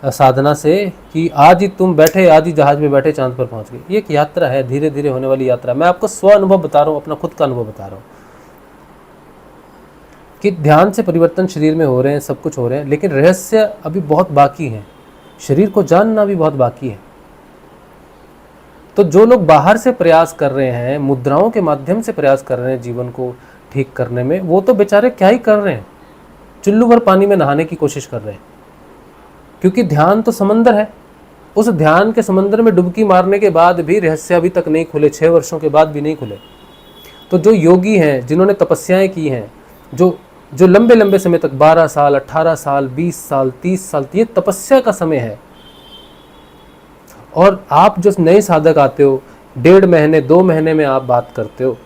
साधना से कि आज ही तुम बैठे, आज ही जहाज में बैठे चांद पर पहुंच गए। ये एक यात्रा है, धीरे धीरे होने वाली यात्रा। मैं आपको स्व अनुभव बता रहा हूँ, अपना खुद का अनुभव बता रहा हूँ कि ध्यान से परिवर्तन शरीर में हो रहे हैं, सब कुछ हो रहे हैं, लेकिन रहस्य अभी बहुत बाकी है, शरीर को जानना भी बहुत बाकी है। तो जो लोग बाहर से प्रयास कर रहे हैं, मुद्राओं के माध्यम से प्रयास कर रहे हैं जीवन को ठीक करने में, वो तो बेचारे क्या ही कर रहे हैं, चुल्लू भर पानी में नहाने की कोशिश कर रहे हैं। क्योंकि ध्यान तो समंदर है, उस ध्यान के समंदर में डुबकी मारने के बाद भी रहस्य अभी तक नहीं खुले, 6 वर्षों के बाद भी नहीं खुले। तो जो योगी हैं, जिन्होंने तपस्याएं की हैं, जो लंबे लंबे समय तक 12 साल, 18 साल, 20 साल, 30 साल, ये तपस्या का समय है। और आप जो नए साधक आते हो, 1.5 महीने 2 महीने में आप बात करते हो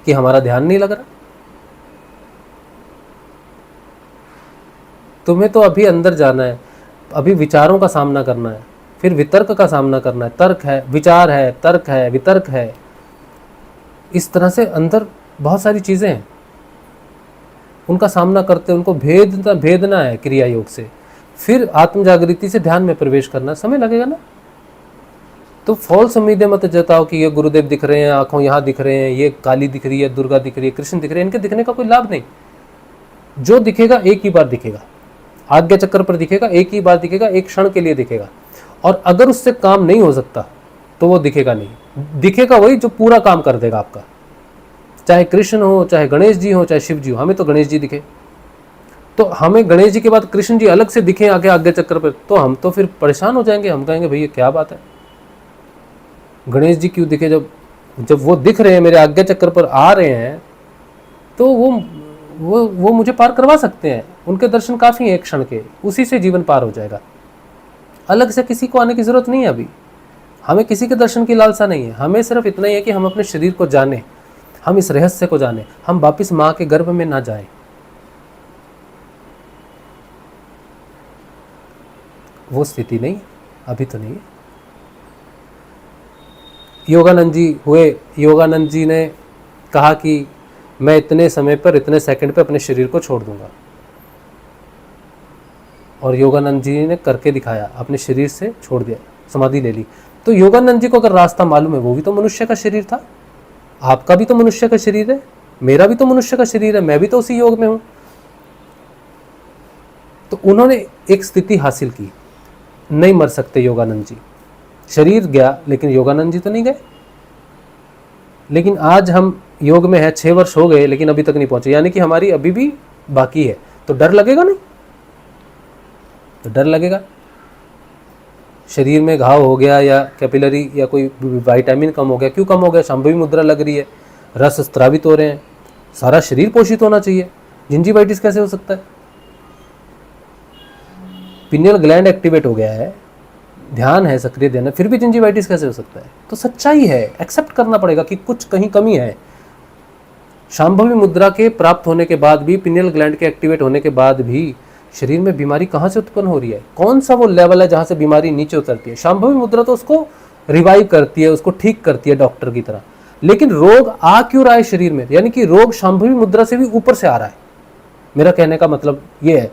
कि हमारा ध्यान नहीं लग रहा। तुम्हें तो अभी अंदर जाना है, अभी विचारों का सामना करना है, फिर वितर्क का सामना करना है। तर्क है, विचार है, तर्क है, वितर्क है, इस तरह से अंदर बहुत सारी चीज़ें हैं, उनका सामना करते, उनको भेदना है क्रिया योग से, फिर आत्म जागृति से ध्यान में प्रवेश करना। समय लगेगा ना। तो फॉल्स उम्मीदें मत जताओ कि ये गुरुदेव दिख रहे हैं, आंखों यहाँ दिख रहे हैं, ये काली दिख रही है, दुर्गा दिख रही है, कृष्ण दिख रहे हैं, इनके दिखने का कोई लाभ नहीं। जो दिखेगा एक ही बार दिखेगा, आज्ञा चक्र पर दिखेगा, एक ही बार दिखेगा, एक क्षण के लिए दिखेगा। और अगर उससे काम नहीं हो सकता तो वो दिखेगा नहीं। दिखेगा वही जो पूरा काम कर देगा आपका, चाहे कृष्ण हो, चाहे गणेश जी हो, चाहे शिव जी हो। हमें तो गणेश जी दिखे, तो हमें गणेश जी के बाद कृष्ण जी अलग से दिखे आगे आज्ञा चक्र पर, तो हम तो फिर परेशान हो जाएंगे। हम कहेंगे भैया क्या बात है, गणेश जी क्यों दिखे? जब वो दिख रहे हैं, मेरे आज्ञा चक्र पर आ रहे हैं, तो वो मुझे पार करवा सकते हैं। उनके दर्शन काफ़ी हैं एक क्षण के, उसी से जीवन पार हो जाएगा। अलग से किसी को आने की ज़रूरत नहीं है। अभी हमें किसी के दर्शन की लालसा नहीं है, हमें सिर्फ इतना ही है कि हम अपने शरीर को जानें, हम इस रहस्य को जानें, हम वापिस माँ के गर्भ में ना जाएं। वो स्थिति नहीं, अभी तो नहीं है। योगानंद जी हुए, योगानंद जी ने कहा कि मैं इतने समय पर, इतने सेकंड पर अपने शरीर को छोड़ दूंगा, और योगानंद जी ने करके दिखाया, अपने शरीर से छोड़ दिया, समाधि ले ली। तो योगानंद जी को अगर रास्ता मालूम है, वो भी तो मनुष्य का शरीर था, आपका भी तो मनुष्य का शरीर है, मेरा भी तो मनुष्य का शरीर है, मैं भी तो उसी योग में हूं। तो उन्होंने एक स्थिति हासिल की, नहीं मर सकते योगानंद जी। शरीर गया लेकिन योगानंद जी तो नहीं गए। लेकिन आज हम योग में है, 6 वर्ष हो गए लेकिन अभी तक नहीं पहुंचे, यानी कि हमारी अभी भी बाकी है। तो डर लगेगा नहीं? तो डर लगेगा। शरीर में घाव हो गया या कैपिलरी या कोई विटामिन कम हो गया, क्यों कम हो गया? शांभवी मुद्रा लग रही है, रस स्त्रावित हो रहे हैं, सारा शरीर पोषित होना चाहिए, जिंजीवाइटिस कैसे हो सकता है? पिनियल ग्लैंड एक्टिवेट हो गया है, ध्यान है, सक्रिय ध्यान है, फिर भी जिंजीवाइटिस कैसे हो सकता है? तो सच्चाई है, एक्सेप्ट करना पड़ेगा कि कुछ कहीं कमी है। शांभवी मुद्रा के प्राप्त होने के बाद भी, पिनियल ग्लैंड के एक्टिवेट होने के बाद भी शरीर में बीमारी कहाँ से उत्पन्न हो रही है? कौन सा वो लेवल है जहाँ से बीमारी नीचे उतरती है? शांभवी मुद्रा तो उसको रिवाइव करती है, उसको ठीक करती है डॉक्टर की तरह। लेकिन रोग आ क्यों रहा है शरीर में? यानी कि रोग शांभवी मुद्रा से भी ऊपर से आ रहा है। मेरा कहने का मतलब ये है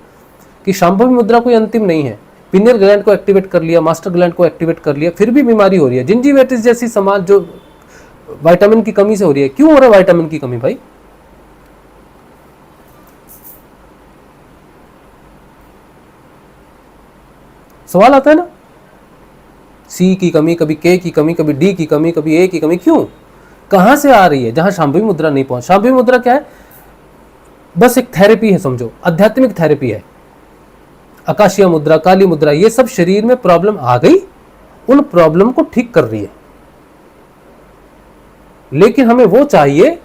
कि शांभवी मुद्रा कोई अंतिम नहीं है। पिनियल ग्लैंड को एक्टिवेट कर लिया, मास्टर ग्लैंड को एक्टिवेट कर लिया, फिर भी बीमारी हो रही है। जिंजीवाइटिस जैसी समाज जो विटामिन की कमी से हो रही है, क्यों हो रहा है विटामिन की कमी भाई? सवाल आता है ना। सी की कमी, कभी के की कमी, कभी डी की कमी, कभी ए की कमी, क्यों? कहां से आ रही है? जहां शांभवी मुद्रा नहीं पहुंच। शांभवी मुद्रा क्या है? बस एक थेरेपी है, समझो, आध्यात्मिक थेरेपी है। आकाशीय मुद्रा, काली मुद्रा, ये सब शरीर में प्रॉब्लम आ गई, उन प्रॉब्लम को ठीक कर रही है। लेकिन हमें वो चाहिए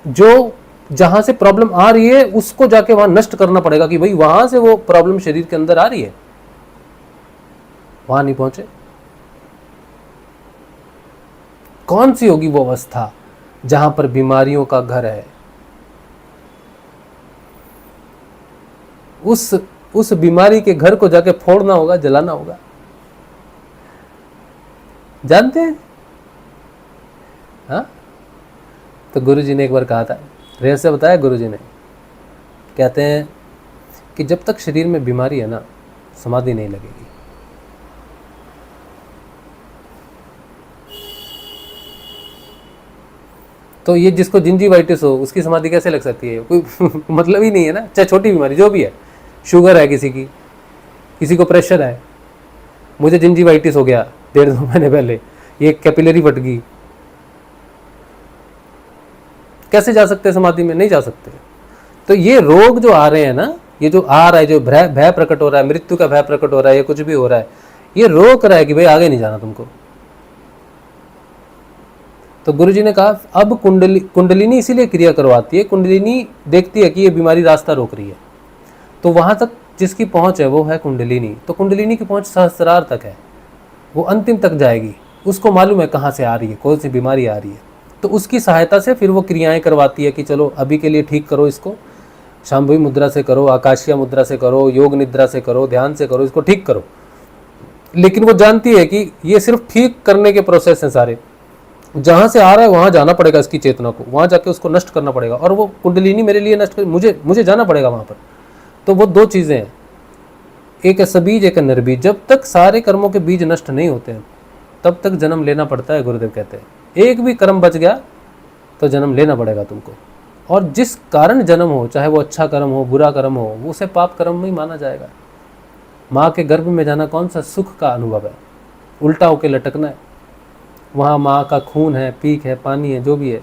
जो जहां से प्रॉब्लम आ रही है उसको जाके वहां नष्ट करना पड़ेगा कि भाई वहां से वो प्रॉब्लम शरीर के अंदर आ रही है, वहां नहीं पहुंचे। कौन सी होगी वो अवस्था जहां पर बीमारियों का घर है? उस बीमारी के घर को जाके फोड़ना होगा, जलाना होगा। जानते हैं? हाँ, तो गुरुजी ने एक बार कहा था, रहस्य बताया गुरुजी ने, कहते हैं कि जब तक शरीर में बीमारी है ना, समाधि नहीं लगेगी। तो ये जिसको जिंजीवाइटिस हो उसकी समाधि कैसे लग सकती है? कोई मतलब ही नहीं है ना। चाहे छोटी बीमारी जो भी है, शुगर है किसी को प्रेशर है, मुझे जिंजीवाइटिस हो गया 1.5-2 महीने पहले, ये कैपिलरी फट गई, कैसे जा सकते हैं समाधि में? नहीं जा सकते। तो ये रोग जो आ रहे हैं ना, ये जो आ रहा है, जो भय प्रकट हो रहा है, मृत्यु का भय प्रकट हो रहा है, ये कुछ भी हो रहा है, ये रोक रहा है कि भाई आगे नहीं जाना तुमको। तो गुरुजी ने कहा अब कुंडलिनी इसीलिए क्रिया करवाती है, कुंडलिनी देखती है कि ये बीमारी रास्ता रोक रही है, तो वहां तक जिसकी पहुंच है वो है कुंडलिनी। तो कुंडलिनी की पहुंच सहस्त्रार तक है, वो अंतिम तक जाएगी, उसको मालूम है कहाँ से आ रही है, कौन सी बीमारी आ रही है। तो उसकी सहायता से फिर वो क्रियाएं करवाती है कि चलो अभी के लिए ठीक करो इसको, शांभवी मुद्रा से करो, आकाशीय मुद्रा से करो, योग निद्रा से करो, ध्यान से करो, इसको ठीक करो। लेकिन वो जानती है कि ये सिर्फ ठीक करने के प्रोसेस हैं सारे, जहां से आ रहा है वहां जाना पड़ेगा इसकी चेतना को, वहां जाके उसको नष्ट करना पड़ेगा, और वो कुंडलिनी मेरे लिए नष्ट कर, मुझे जाना पड़ेगा वहां पर। तो वो दो चीजें हैं, एक है सबीज, एक है निर्बीज। जब तक सारे कर्मों के बीज नष्ट नहीं होते हैं तब तक जन्म लेना पड़ता है। गुरुदेव कहते हैं एक भी कर्म बच गया तो जन्म लेना पड़ेगा तुमको, और जिस कारण जन्म हो, चाहे वो अच्छा कर्म हो बुरा कर्म हो, वो उसे पाप कर्म में ही माना जाएगा। माँ के गर्भ में जाना कौन सा सुख का अनुभव है? उल्टा होके लटकना है, वहाँ माँ का खून है, पीक है, पानी है, जो भी है,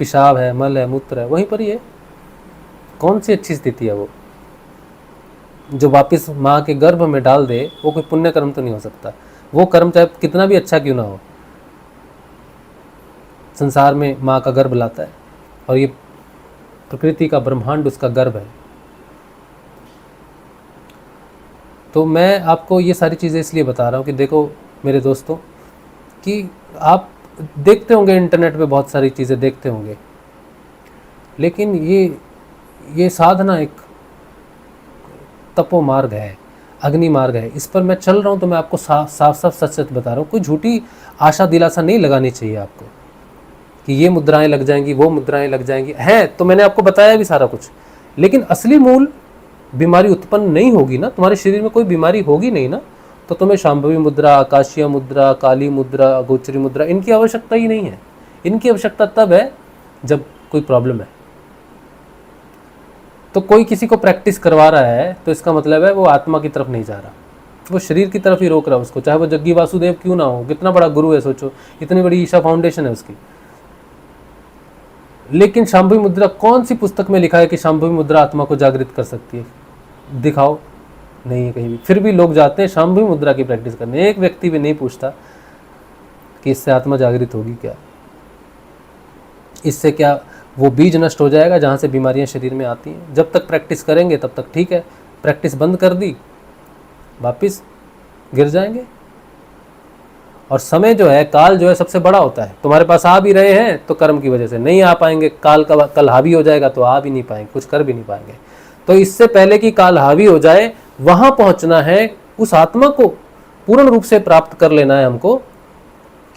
पेशाब है, मल है, मूत्र है, वहीं पर ही है। कौन सी अच्छी स्थिति है वो? जो वापस माँ के गर्भ में डाल दे वो कोई पुण्य कर्म तो नहीं हो सकता। वो कर्म चाहे कितना भी अच्छा क्यों ना हो, संसार में माँ का गर्भ लाता है, और ये प्रकृति का ब्रह्मांड उसका गर्भ है। तो मैं आपको ये सारी चीज़ें इसलिए बता रहा हूँ कि देखो मेरे दोस्तों, कि आप देखते होंगे इंटरनेट पे बहुत सारी चीज़ें देखते होंगे, लेकिन ये साधना एक तपो मार्ग है, अग्नि मार्ग है। इस पर मैं चल रहा हूँ तो मैं आपको साफ सच सच बता रहा हूँ। कोई झूठी आशा दिलासा नहीं लगानी चाहिए आपको कि ये मुद्राएं लग जाएंगी, वो मुद्राएं लग जाएंगी। है तो मैंने आपको बताया भी सारा कुछ, लेकिन असली मूल बीमारी उत्पन्न नहीं होगी ना, तुम्हारे शरीर में कोई बीमारी होगी नहीं ना, तो तुम्हें शांभवी मुद्रा, आकाशीय मुद्रा, काली मुद्रा, गोचरी मुद्रा, इनकी आवश्यकता ही नहीं है। इनकी आवश्यकता तब है जब कोई प्रॉब्लम है। तो कोई किसी को प्रैक्टिस करवा रहा है तो इसका मतलब है वो आत्मा की तरफ नहीं जा रहा, वो शरीर की तरफ ही रोक रहा है उसको, चाहे वो जग्गी वासुदेव क्यों ना हो, कितना बड़ा गुरु है, सोचो इतनी बड़ी ईशा फाउंडेशन है उसकी। लेकिन शांभवी मुद्रा, कौन सी पुस्तक में लिखा है कि शांभवी मुद्रा आत्मा को जागृत कर सकती है? दिखाओ, नहीं है कहीं भी। फिर भी लोग जाते हैं शांभवी मुद्रा की प्रैक्टिस करने। एक व्यक्ति भी नहीं पूछता कि इससे आत्मा जागृत होगी क्या, इससे क्या वो बीज नष्ट हो जाएगा जहाँ से बीमारियाँ शरीर में आती हैं। जब तक प्रैक्टिस करेंगे तब तक ठीक है, प्रैक्टिस बंद कर दी वापिस गिर जाएंगे। और समय जो है, काल जो है सबसे बड़ा होता है। तुम्हारे पास आ भी रहे हैं तो कर्म की वजह से नहीं आ पाएंगे, काल का कल हावी हो जाएगा तो आ भी नहीं पाएंगे, कुछ कर भी नहीं पाएंगे। तो इससे पहले कि काल हावी हो जाए वहां पहुंचना है, उस आत्मा को पूर्ण रूप से प्राप्त कर लेना है हमको,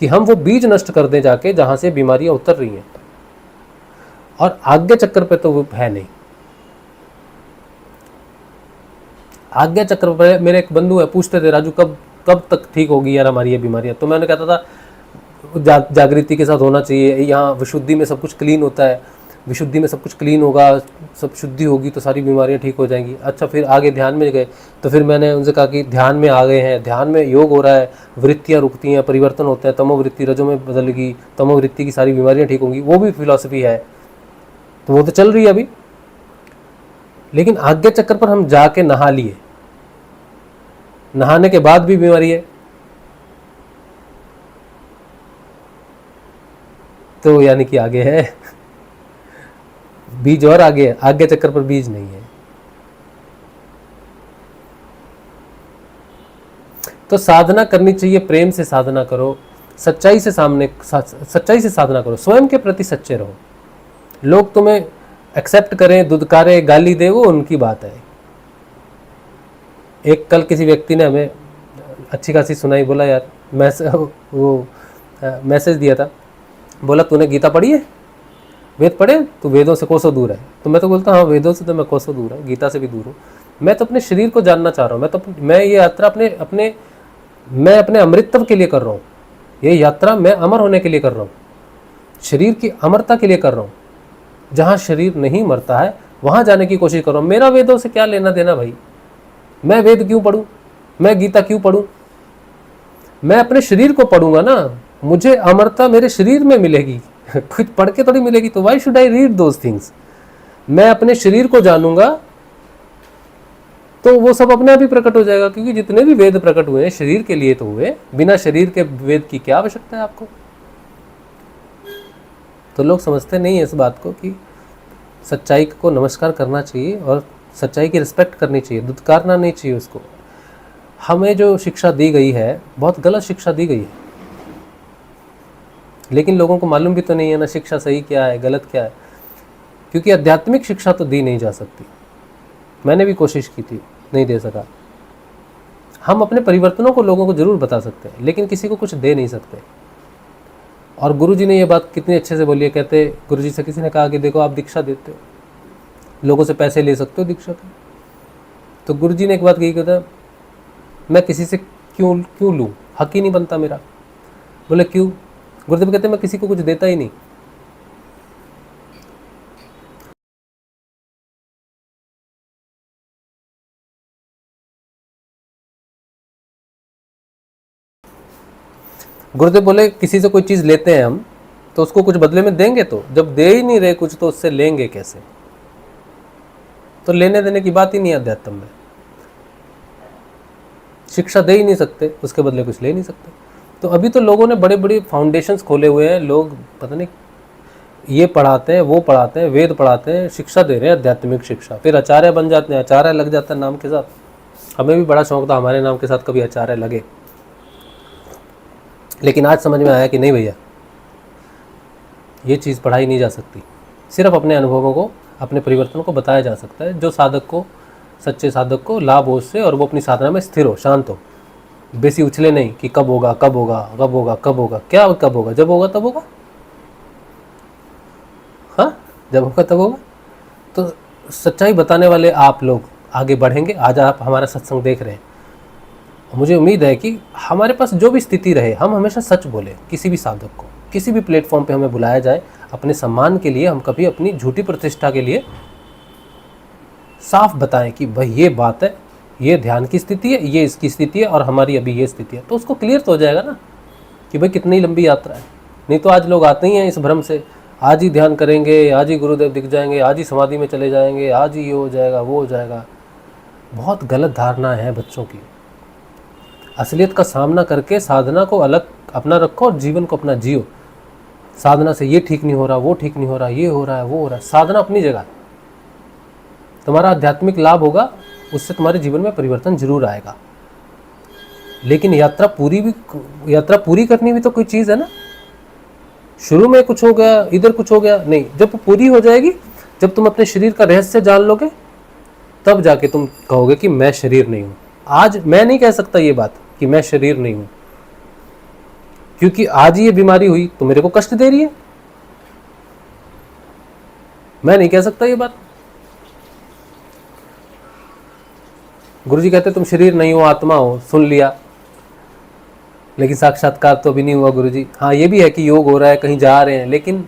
कि हम वो बीज नष्ट कर दें जाके जहां से बीमारियां उतर रही हैं। और आज्ञा चक्र पे तो वो है नहीं। आज्ञा चक्र पे मेरे एक बंधु है, पूछते थे राजू कब तक ठीक होगी यार हमारी ये बीमारियां। तो मैंने कहता था जागृति के साथ होना चाहिए, यहाँ विशुद्धि में सब कुछ क्लीन होता है, विशुद्धि में सब कुछ क्लीन होगा, सब शुद्धि होगी तो सारी बीमारियां ठीक हो जाएंगी। अच्छा, फिर आगे ध्यान में गए तो फिर मैंने उनसे कहा कि ध्यान में आ गए हैं, ध्यान में योग हो रहा है, वृत्तियां रुकती हैं, परिवर्तन होता है, तमोवृत्ति रजो में बदलेगी, तमोवृत्ति की सारी बीमारियां ठीक होंगी, वो भी फिलॉसफी है, तो वो तो चल रही है अभी। लेकिन आज्ञा चक्र पर हम जाके नहा लिए, नहाने के बाद भी बीमारी है, तो यानी कि आगे है बीज, और आगे है। आज्ञा चक्र पर बीज नहीं है। तो साधना करनी चाहिए, प्रेम से साधना करो, सच्चाई से साधना करो, स्वयं के प्रति सच्चे रहो। लोग तुम्हें एक्सेप्ट करें, दुदकारे, गाली दे, वो उनकी बात है। एक कल किसी व्यक्ति ने हमें अच्छी खासी सुनाई, बोला यार मैसेज दिया था, बोला तूने गीता पढ़ी है, वेद पढ़े, तू वेदों से कोसों दूर है। तो मैं तो बोलता हाँ वेदों से तो मैं कोसों दूर है, गीता से भी दूर हूँ। मैं तो अपने शरीर को जानना चाह रहा हूँ। मैं ये यात्रा मैं अपने अमृतत्व के लिए कर रहा हूँ। ये यात्रा मैं अमर होने के लिए कर रहा हूँ, शरीर की अमरता के लिए कर रहा हूँ। जहाँ शरीर नहीं मरता है वहाँ जाने की कोशिश कर रहा हूँ। मेरा वेदों से क्या लेना देना भाई? मैं वेद क्यों पढ़ूँ? मैं गीता क्यों पढ़ूँ? मैं अपने शरीर को पढ़ूंगा ना, मुझे अमरता मेरे शरीर में मिलेगी कुछ पढ़ के थोड़ी मिलेगी। तो why should I read those things? मैं अपने शरीर को जानूंगा तो वो सब अपने आप ही प्रकट हो जाएगा, क्योंकि जितने भी वेद प्रकट हुए हैं शरीर के लिए तो हुए, बिना शरीर के वेद की क्या आवश्यकता है आपको? तो लोग समझते नहीं है इस बात को कि सच्चाई को नमस्कार करना चाहिए और सच्चाई की रिस्पेक्ट करनी चाहिए, दुत्कारना नहीं चाहिए उसको। हमें जो शिक्षा दी गई है बहुत गलत शिक्षा दी गई है, लेकिन लोगों को मालूम भी तो नहीं है ना शिक्षा सही क्या है गलत क्या है, क्योंकि आध्यात्मिक शिक्षा तो दी नहीं जा सकती। मैंने भी कोशिश की थी, नहीं दे सका। हम अपने परिवर्तनों को लोगों को जरूर बता सकते हैं, लेकिन किसी को कुछ दे नहीं सकते। और गुरुजी ने ये बात कितनी अच्छे से बोली है। कहते गुरुजी से किसी ने कहा कि देखो आप दीक्षा देते हो, लोगों से पैसे ले सकते हो दीक्षा के, तो गुरुजी ने एक बात कही, कहता मैं किसी से क्यों लूँ, हक ही नहीं बनता मेरा। बोले क्यों? गुरुदेव कहते मैं किसी को कुछ देता ही नहीं। गुरुदेव बोले किसी से कोई चीज़ लेते हैं हम तो उसको कुछ बदले में देंगे, तो जब दे ही नहीं रहे कुछ तो उससे लेंगे कैसे? तो लेने देने की बात ही नहीं है अध्यात्म में। शिक्षा दे ही नहीं सकते, उसके बदले कुछ ले नहीं सकते। तो अभी तो लोगों ने बड़े बड़े फाउंडेशंस खोले हुए हैं, लोग पता नहीं ये पढ़ाते हैं वो पढ़ाते हैं, वेद पढ़ाते हैं, शिक्षा दे रहे हैं आध्यात्मिक शिक्षा, फिर आचार्य बन जाते हैं, आचार्य लग जाता है नाम के साथ। हमें भी बड़ा शौक था हमारे नाम के साथ कभी आचार्य लगे, लेकिन आज समझ में आया कि नहीं भैया, ये चीज़ पढ़ाई नहीं जा सकती। सिर्फ अपने अनुभवों को, अपने परिवर्तनों को बताया जा सकता है, जो साधक को, सच्चे साधक को लाभ हो उससे, और वो अपनी साधना में स्थिर हो, शांत हो, बेसी उछले नहीं कि कब होगा कब होगा कब होगा कब होगा। क्या कब होगा? जब होगा तब होगा। हाँ, जब होगा तब होगा। तो सच्चाई बताने वाले आप लोग आगे बढ़ेंगे। आज आप हमारा सत्संग देख रहे हैं, मुझे उम्मीद है कि हमारे पास जो भी स्थिति रहे हम हमेशा सच बोले। किसी भी साधक को किसी भी प्लेटफॉर्म पे हमें बुलाया जाए, अपने सम्मान के लिए, हम कभी अपनी झूठी प्रतिष्ठा के लिए साफ बताएं कि भाई ये बात है, ये ध्यान की स्थिति है, ये इसकी स्थिति है, और हमारी अभी ये स्थिति है। तो उसको क्लियर तो हो जाएगा ना कि भाई कितनी लंबी यात्रा है। नहीं तो आज लोग आते ही हैं इस भ्रम से, आज ही ध्यान करेंगे, आज ही गुरुदेव दिख जाएंगे, आज ही समाधि में चले जाएंगे, आज ही ये हो जाएगा वो हो जाएगा। बहुत गलत धारणा है बच्चों की। असलियत का सामना करके साधना को अलग अपना रखो और जीवन को अपना जियो। साधना से ये ठीक नहीं हो रहा, वो ठीक नहीं हो रहा, ये हो रहा है वो हो रहा है। साधना अपनी जगह, तुम्हारा आध्यात्मिक लाभ होगा, उससे तुम्हारे जीवन में परिवर्तन जरूर आएगा। लेकिन यात्रा पूरी करनी भी तो कोई चीज़ है ना। शुरू में कुछ हो गया, इधर कुछ हो गया, नहीं। जब पूरी हो जाएगी, जब तुम अपने शरीर का रहस्य जान लोगे, तब जाके तुम कहोगे कि मैं शरीर नहीं हूँ। आज मैं नहीं कह सकता ये बात कि मैं शरीर नहीं हूँ, क्योंकि आज ये बीमारी हुई तो मेरे को कष्ट दे रही है। मैं नहीं कह सकता ये बात। गुरुजी कहते तुम शरीर नहीं हो, आत्मा हो, सुन लिया, लेकिन साक्षात्कार तो अभी नहीं हुआ गुरुजी। हाँ, ये भी है कि योग हो रहा है, कहीं जा रहे हैं, लेकिन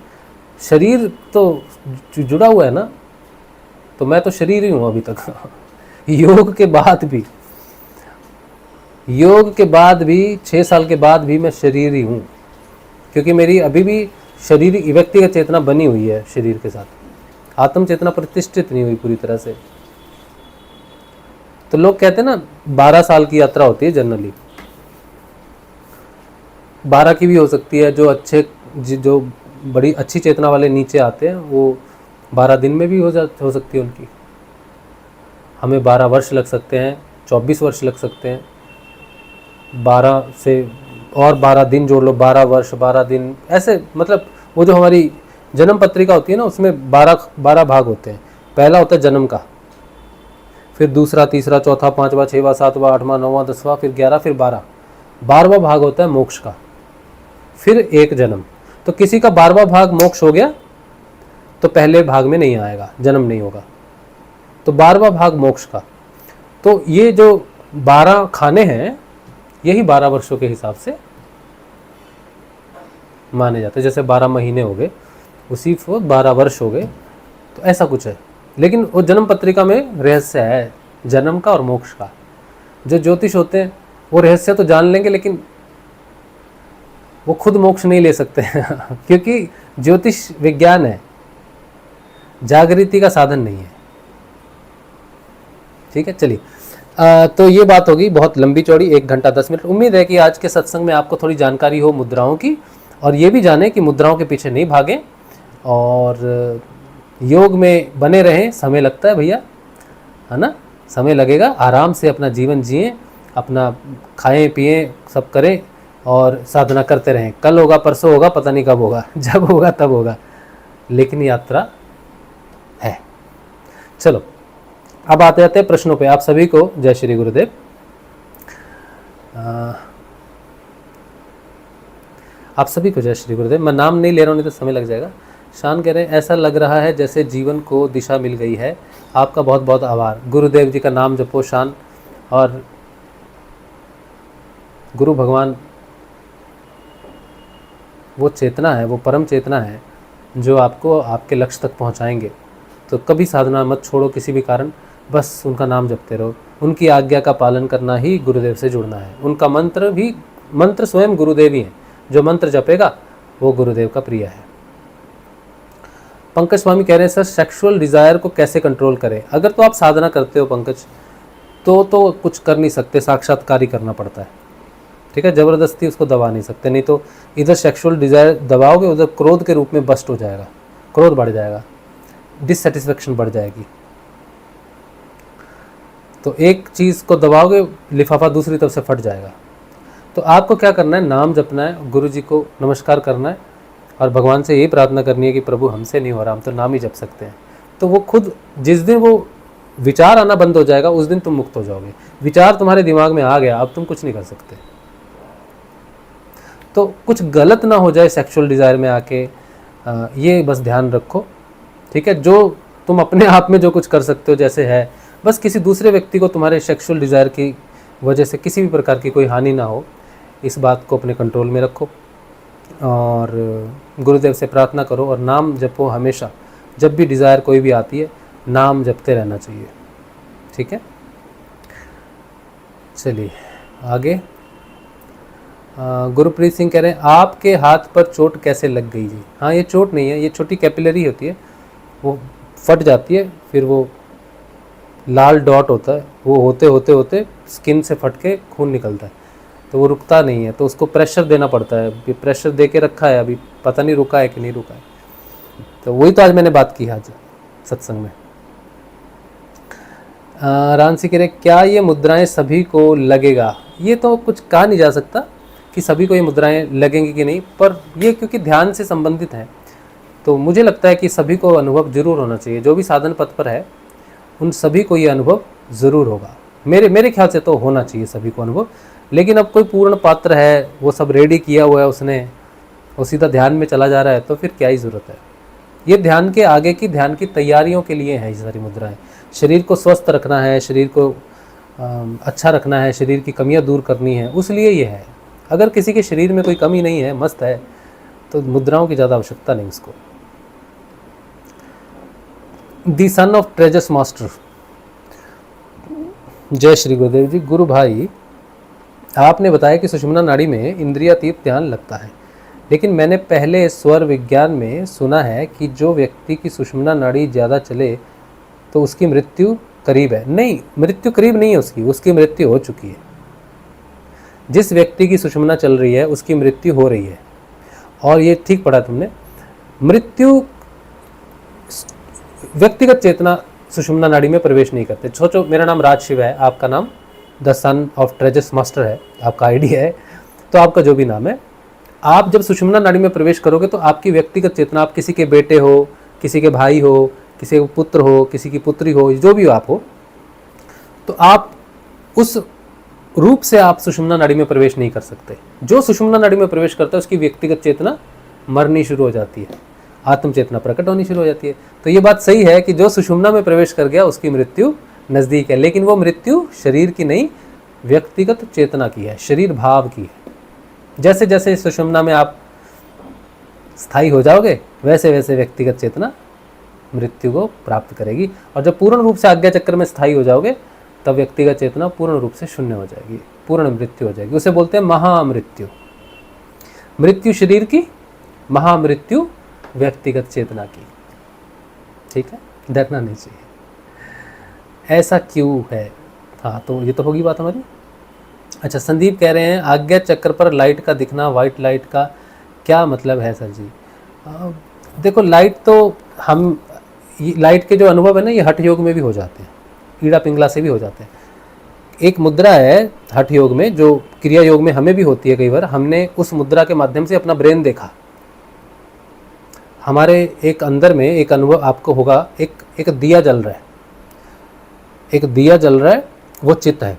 शरीर तो जुड़ा हुआ है ना। तो मैं तो शरीर ही हूँ अभी तक योग के बाद भी 6 साल के बाद भी मैं शरीर ही हूँ, क्योंकि मेरी अभी भी शरीर व्यक्तिगत चेतना बनी हुई है शरीर के साथ, आत्म चेतना प्रतिष्ठित नहीं हुई पूरी तरह से। तो लोग कहते हैं ना 12 साल की यात्रा होती है जनरली, 12 की भी हो सकती है। जो बड़ी अच्छी चेतना वाले नीचे आते हैं वो 12 दिन में भी हो सकती है उनकी। हमें 12 वर्ष लग सकते हैं, 24 वर्ष लग सकते हैं, 12 से और 12 दिन जोड़ लो, 12 वर्ष 12 दिन, ऐसे। मतलब वो जो हमारी जन्म पत्रिका होती है ना, उसमें 12 भाग होते हैं। पहला होता है जन्म का, फिर दूसरा, तीसरा, चौथा, पाँचवा, 6वां, 7वां, 8वां, 9वां, 10वां, फिर 11, फिर 12वां भाग होता है मोक्ष का, फिर एक जन्म। तो किसी का 12वां भाग मोक्ष हो गया तो पहले भाग में नहीं आएगा, जन्म नहीं होगा। तो 12वां भाग मोक्ष का, तो ये जो 12 खाने हैं यही 12 वर्षों के हिसाब से माने जाते हैं। जैसे 12 महीने हो गए उसी को 12 वर्ष हो गए, तो ऐसा कुछ है। लेकिन वो जन्म पत्रिका में रहस्य है जन्म का और मोक्ष का। जो ज्योतिष होते हैं वो रहस्य तो जान लेंगे, लेकिन वो खुद मोक्ष नहीं ले सकते क्योंकि ज्योतिष विज्ञान है, जागृति का साधन नहीं है। ठीक है, चलिए। तो ये बात होगी बहुत लंबी चौड़ी, 1 घंटा 10 मिनट। उम्मीद है कि आज के सत्संग में आपको थोड़ी जानकारी हो मुद्राओं की, और ये भी जाने कि मुद्राओं के पीछे नहीं भागें और योग में बने रहें। समय लगता है भैया, है ना, समय लगेगा। आराम से अपना जीवन जिएं, अपना खाएं पिएं सब करें और साधना करते रहें। कल होगा परसों होगा पता नहीं कब होगा, जब होगा तब होगा, लेकिन यात्रा है। चलो अब आते जाते हैं प्रश्नों पे। आप सभी को जय श्री गुरुदेव। आप सभी को जय श्री गुरुदेव। मैं नाम नहीं ले रहा हूँ, नहीं तो समय लग जाएगा। शान कह रहे हैं ऐसा लग रहा है जैसे जीवन को दिशा मिल गई है। आपका बहुत बहुत आभार। गुरुदेव जी का नाम जपो शान, और गुरु भगवान वो चेतना है, वो परम चेतना है जो आपको आपके लक्ष्य तक पहुंचाएंगे। तो कभी साधना मत छोड़ो किसी भी कारण, बस उनका नाम जपते रहो। उनकी आज्ञा का पालन करना ही गुरुदेव से जुड़ना है। उनका मंत्र स्वयं गुरुदेव ही है। जो मंत्र जपेगा वो गुरुदेव का प्रिय है। पंकज स्वामी कह रहे हैं सर सेक्सुअल डिज़ायर को कैसे कंट्रोल करें? अगर तो आप साधना करते हो पंकज, तो कुछ कर नहीं सकते, साक्षात्कार ही करना पड़ता है। ठीक है, ज़बरदस्ती उसको दबा नहीं सकते। नहीं तो इधर सेक्सुअल डिज़ायर दबाओगे, उधर क्रोध के रूप में बस्ट हो जाएगा, क्रोध बढ़ जाएगा, डिससेटिस्फेक्शन बढ़ जाएगी। तो एक चीज़ को दबाओगे, लिफाफा दूसरी तरफ से फट जाएगा। तो आपको क्या करना है? नाम जपना है, गुरु जी को नमस्कार करना है और भगवान से यही प्रार्थना करनी है कि प्रभु हमसे नहीं हो रहा, हम तो नाम ही जप सकते हैं। तो वो खुद जिस दिन वो विचार आना बंद हो जाएगा उस दिन तुम मुक्त हो जाओगे। विचार तुम्हारे दिमाग में आ गया, अब तुम कुछ नहीं कर सकते। तो कुछ गलत ना हो जाए सेक्सुअल डिज़ायर में आके, ये बस ध्यान रखो। ठीक है, जो तुम अपने आप में जो कुछ कर सकते हो जैसे है, बस किसी दूसरे व्यक्ति को तुम्हारे सेक्सुअल डिज़ायर की वजह से किसी भी प्रकार की कोई हानि ना हो, इस बात को अपने कंट्रोल में रखो और गुरुदेव से प्रार्थना करो और नाम जपो हमेशा। जब भी डिज़ायर कोई भी आती है नाम जपते रहना चाहिए। ठीक है, चलिए आगे। गुरप्रीत सिंह कह रहे हैं आपके हाथ पर चोट कैसे लग गई जी? हाँ, ये चोट नहीं है, ये छोटी कैपिलरी होती है, वो फट जाती है, फिर वो लाल डॉट होता है, वो होते होते होते स्किन से फट के खून निकलता है, तो वो रुकता नहीं है, तो उसको प्रेशर देना पड़ता है। अभी प्रेशर दे के रखा है, अभी पता नहीं रुका है कि नहीं रुका है। तो वही तो आज मैंने बात की आज सत्संग में। रांसी कह रहे क्या ये मुद्राएं सभी को लगेगा? ये तो कुछ कहा नहीं जा सकता कि सभी को ये मुद्राएं लगेंगी कि नहीं, पर ये क्योंकि ध्यान से संबंधित हैं तो मुझे लगता है कि सभी को अनुभव जरूर होना चाहिए। जो भी साधन पथ पर है उन सभी को ये अनुभव ज़रूर होगा। मेरे ख्याल से तो होना चाहिए सभी को अनुभव। लेकिन अब कोई पूर्ण पात्र है, वो सब रेडी किया हुआ है उसने, वो सीधा ध्यान में चला जा रहा है, तो फिर क्या ही ज़रूरत है। ये ध्यान के आगे की ध्यान की तैयारियों के लिए है ये सारी मुद्राएं। शरीर को स्वस्थ रखना है, शरीर को अच्छा रखना है, शरीर की कमियां दूर करनी है, उस लिए ये है। अगर किसी के शरीर में कोई कमी नहीं है, मस्त है, तो मुद्राओं की ज़्यादा आवश्यकता नहीं उसको। दी सन ऑफ ट्रेजर्स मास्टर, जय श्री गुरुदेव जी। गुरु भाई आपने बताया कि सुषुम्ना नाड़ी में इंद्रियातीत ध्यान लगता है, लेकिन मैंने पहले स्वर विज्ञान में सुना है कि जो व्यक्ति की सुषुम्ना नाड़ी ज़्यादा चले तो उसकी मृत्यु करीब है। नहीं, मृत्यु करीब नहीं है, उसकी मृत्यु हो चुकी है। जिस व्यक्ति की सुषुम्ना चल रही है उसकी मृत्यु हो रही है, और ये ठीक पढ़ा तुमने। मृत्यु व्यक्तिगत चेतना सुषुम्ना नाड़ी में प्रवेश नहीं करते। सोचो मेरा नाम राज शिव है, आपका नाम the son of treasures master है, आपका आईडी है, तो आपका जो भी नाम है, आप जब सुषुम्ना नाड़ी में प्रवेश करोगे तो आपकी व्यक्तिगत चेतना, आप किसी के बेटे हो, किसी के भाई हो, किसी के पुत्र हो, किसी की पुत्री हो, जो भी हो आप हो, तो आप उस रूप से आप सुषुम्ना नाड़ी में प्रवेश नहीं कर सकते। जो सुषुम्ना नाड़ी में प्रवेश करता है उसकी व्यक्तिगत चेतना मरनी शुरू हो जाती है, आत्म चेतना प्रकट होनी शुरू हो जाती है। तो ये बात सही है कि जो सुषुम्ना में प्रवेश कर गया उसकी मृत्यु नज़दीक है, लेकिन वो मृत्यु शरीर की नहीं, व्यक्तिगत चेतना की है, शरीर भाव की है। जैसे जैसे सुषुम्ना में आप स्थायी हो जाओगे वैसे वैसे व्यक्तिगत चेतना मृत्यु को प्राप्त करेगी, और जब पूर्ण रूप से आज्ञा चक्र में स्थायी हो जाओगे तब व्यक्तिगत चेतना पूर्ण रूप से शून्य हो जाएगी, पूर्ण मृत्यु हो जाएगी। उसे बोलते हैं महामृत्यु। मृत्यु शरीर की, महामृत्यु व्यक्तिगत चेतना की। ठीक है, डरना नहीं चाहिए। ऐसा क्यों है? हाँ, तो ये तो होगी बात हमारी। अच्छा, संदीप कह रहे हैं आज्ञा चक्र पर लाइट का दिखना, वाइट लाइट का क्या मतलब है सर जी? देखो, लाइट तो हम लाइट के जो अनुभव है ना, ये हठ योग में भी हो जाते हैं, ईड़ा पिंगला से भी हो जाते हैं। एक मुद्रा है हठ योग में जो क्रिया योग में हमें भी होती है। कई बार हमने उस मुद्रा के माध्यम से अपना ब्रेन देखा। हमारे एक अंदर में एक अनुभव आपको होगा, एक दिया जल रहा है, एक दिया जल रहा है, वो चित्त है।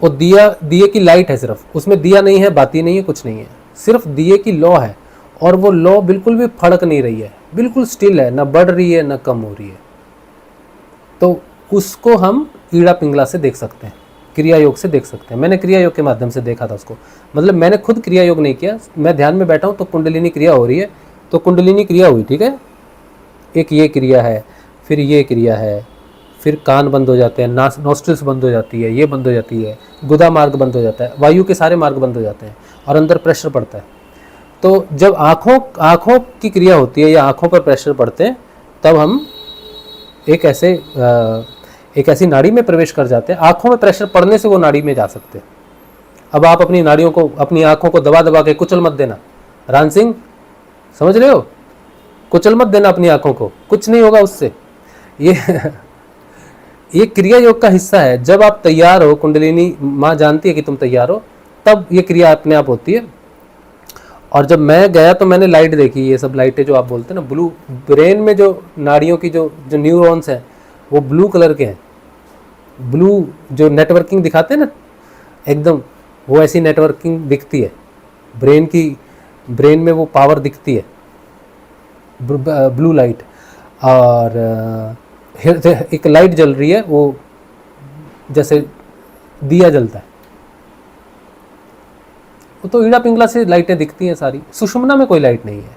वो दिए की लाइट है, सिर्फ उसमें दिया नहीं है, बाती नहीं है, कुछ नहीं है, सिर्फ दिए की लौ है, और वो लौ बिल्कुल भी फड़क नहीं रही है, बिल्कुल स्टिल है, ना बढ़ रही है ना कम हो रही है। तो उसको हम ईड़ा पिंगला से देख सकते हैं, क्रिया योग से देख सकते हैं। मैंने क्रिया योग के माध्यम से देखा था उसको, मतलब मैंने खुद क्रिया योग नहीं किया, मैं ध्यान में बैठा हूँ तो कुंडलिनी क्रिया हो रही है, तो कुंडलिनी क्रिया हुई, ठीक है, एक ये क्रिया है, फिर ये क्रिया है, फिर कान बंद हो जाते हैं, नॉस्ट्रिल्स बंद हो जाती है, ये बंद हो जाती है, गुदा मार्ग बंद हो जाता है, वायु के सारे मार्ग बंद हो जाते हैं, और अंदर प्रेशर पड़ता है। तो जब आँखों की क्रिया होती है या आँखों पर प्रेशर पड़ते हैं, तब हम एक ऐसी नाड़ी में प्रवेश कर जाते हैं। आँखों में प्रेशर पड़ने से वो नाड़ी में जा सकते हैं। अब आप अपनी नाड़ियों को, अपनी आँखों को दबा दबा के कुचल मत देना। रान सिंह, समझ रहे हो? कुचल मत देना अपनी आँखों को, कुछ नहीं होगा उससे। ये क्रिया योग का हिस्सा है। जब आप तैयार हो, कुंडलिनी माँ जानती है कि तुम तैयार हो, तब ये क्रिया अपने आप होती है। और जब मैं गया तो मैंने लाइट देखी, ये सब लाइटें जो आप बोलते हैं ना, ब्लू, ब्रेन में जो नाड़ियों की जो न्यूरॉन्स हैं वो ब्लू कलर के हैं। ब्लू जो नेटवर्किंग दिखाते हैं ना, एकदम वो ऐसी नेटवर्किंग दिखती है ब्रेन की, ब्रेन में वो पावर दिखती है, ब्लू लाइट। और एक लाइट जल रही है, वो जैसे दिया जलता है, वो तो ईड़ा पिंगला से लाइटें दिखती हैं सारी। सुषुम्ना में कोई लाइट नहीं है,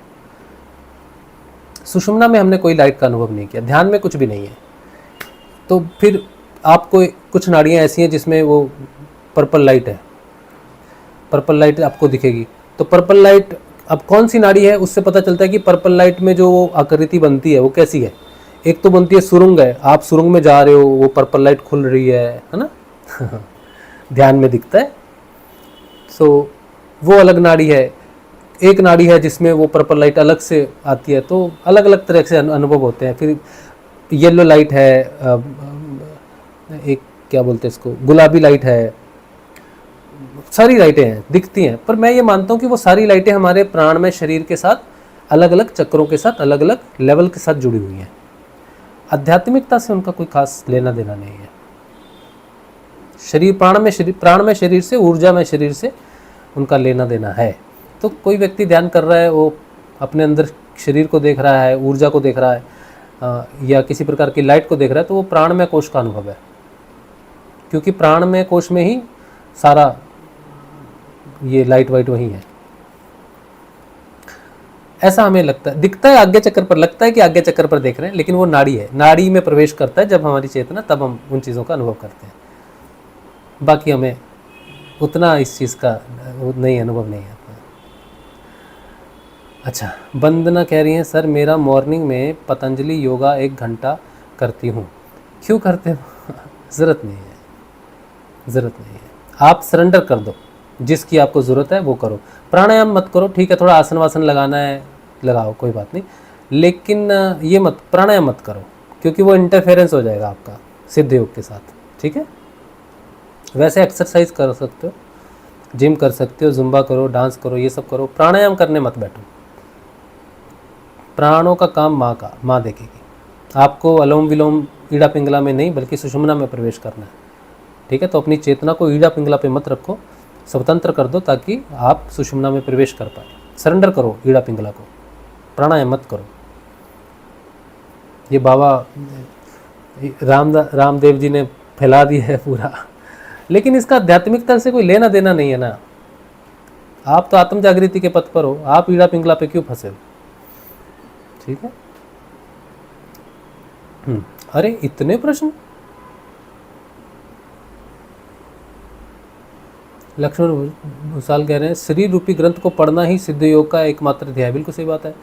सुषुम्ना में हमने कोई लाइट का अनुभव नहीं किया, ध्यान में कुछ भी नहीं है। तो फिर आपको कुछ नाड़ियाँ ऐसी हैं जिसमें वो पर्पल लाइट है, पर्पल लाइट आपको दिखेगी। तो पर्पल लाइट, अब कौन सी नाड़ी है उससे पता चलता है कि पर्पल लाइट में जो वो आकृति बनती है वो कैसी है। एक तो बनती है सुरंग है, आप सुरंग में जा रहे हो, वो पर्पल लाइट खुल रही है ना ध्यान में दिखता है। सो वो अलग नाड़ी है। एक नाड़ी है जिसमें वो पर्पल लाइट अलग से आती है। तो अलग अलग तरह से अनुभव होते हैं। फिर येलो लाइट है, एक क्या बोलते हैं इसको, गुलाबी लाइट है, सारी लाइटें हैं, दिखती हैं। पर मैं ये मानता हूँ कि वो सारी लाइटें हमारे प्राणमय शरीर के साथ, अलग अलग चक्रों के साथ, अलग अलग लेवल के साथ जुड़ी हुई हैं। आध्यात्मिकता से उनका कोई खास लेना देना नहीं है। शरीर, प्राणमय शरीर से, ऊर्जामय शरीर से उनका लेना देना है। तो कोई व्यक्ति ध्यान कर रहा है, वो अपने अंदर शरीर को देख रहा है, ऊर्जा को देख रहा है, या किसी प्रकार की लाइट को देख रहा है, तो वो प्राणमय कोश का अनुभव है। क्योंकि प्राणमय कोश में ही सारा ये लाइट वाइट वही है, ऐसा हमें लगता है, दिखता है आज्ञा चक्र पर, लगता है कि आज्ञा चक्र पर देख रहे हैं, लेकिन वो नाड़ी है, नाड़ी में प्रवेश करता है जब हमारी चेतना, तब हम उन चीज़ों का अनुभव करते हैं। बाकी हमें उतना इस चीज़ का नहीं, अनुभव नहीं आता। अच्छा, वंदना कह रही हैं सर, मेरा मॉर्निंग में पतंजलि योगा 1 घंटा करती हूँ, क्यों करते हो? ज़रूरत नहीं है, ज़रूरत नहीं है। आप सरेंडर कर दो, जिसकी आपको ज़रूरत है वो करो। प्राणायाम मत करो, ठीक है, थोड़ा आसन वासन लगाना है लगाओ, कोई बात नहीं, लेकिन ये मत, प्राणायाम मत करो, क्योंकि वो इंटरफेरेंस हो जाएगा आपका सिद्ध योग के साथ, ठीक है। वैसे एक्सरसाइज कर सकते हो, जिम कर सकते हो, जुम्बा करो, डांस करो, ये सब करो, प्राणायाम करने मत बैठो। प्राणों का काम माँ देखेगी। आपको अलोम विलोम ईड़ा पिंगला में नहीं, बल्कि सुषुम्ना में प्रवेश करना है, ठीक है। तो अपनी चेतना को ईड़ा पिंगला पे मत रखो, स्वतंत्र कर दो, ताकि आप सुषुम्ना में प्रवेश कर पाए। सरेंडर करो ईड़ा पिंगला को, प्राणायाम मत करो। ये बाबा रामदेव जी ने फैला दिया है पूरा, लेकिन इसका आध्यात्मिकता से कोई लेना देना नहीं है ना। आप तो आत्म जागृति के पथ पर हो, आप ईड़ा पिंगला पे क्यों फंसे हो? ठीक है। अरे इतने प्रश्न। लक्ष्मण भूसाल कह रहे हैं शरीर रूपी ग्रंथ को पढ़ना ही सिद्ध योग का एकमात्र ध्येय है। बिल्कुल सही बात है।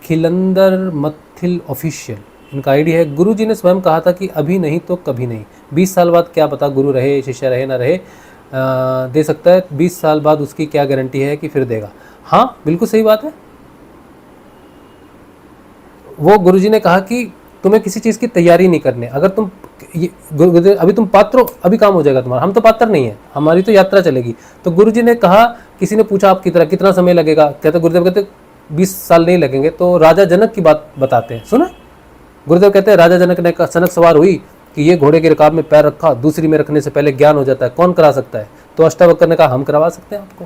खिलंदर मथिल ऑफिशियल इनका आईडी है। गुरु जी ने स्वयं कहा था कि अभी नहीं तो कभी नहीं। 20 साल बाद क्या पता गुरु रहे, शिष्य रहे ना रहे, दे सकता है। 20 साल बाद उसकी क्या गारंटी है कि फिर देगा। हाँ बिल्कुल सही बात है। वो गुरु जी ने कहा कि तुम्हें किसी चीज़ की तैयारी नहीं करनी। अगर तुम गुरुदेव अभी तुम पात्र हो, अभी काम हो जाएगा तुम्हारा। हम तो पात्र नहीं है, हमारी तो यात्रा चलेगी। तो गुरु जी ने कहा, किसी ने पूछा आपकी तरह कितना समय लगेगा, कहते गुरुदेव कहते 20 साल नहीं लगेंगे। तो राजा जनक की बात बताते हैं, सुना? गुरुदेव कहते हैं राजा जनक ने सनक सवार हुई कि ये घोड़े के रकाब में पैर रखा, दूसरी में रखने से पहले ज्ञान हो जाता है, कौन करा सकता है? तो अष्टावक्र ने कहा हम करवा सकते हैं आपको।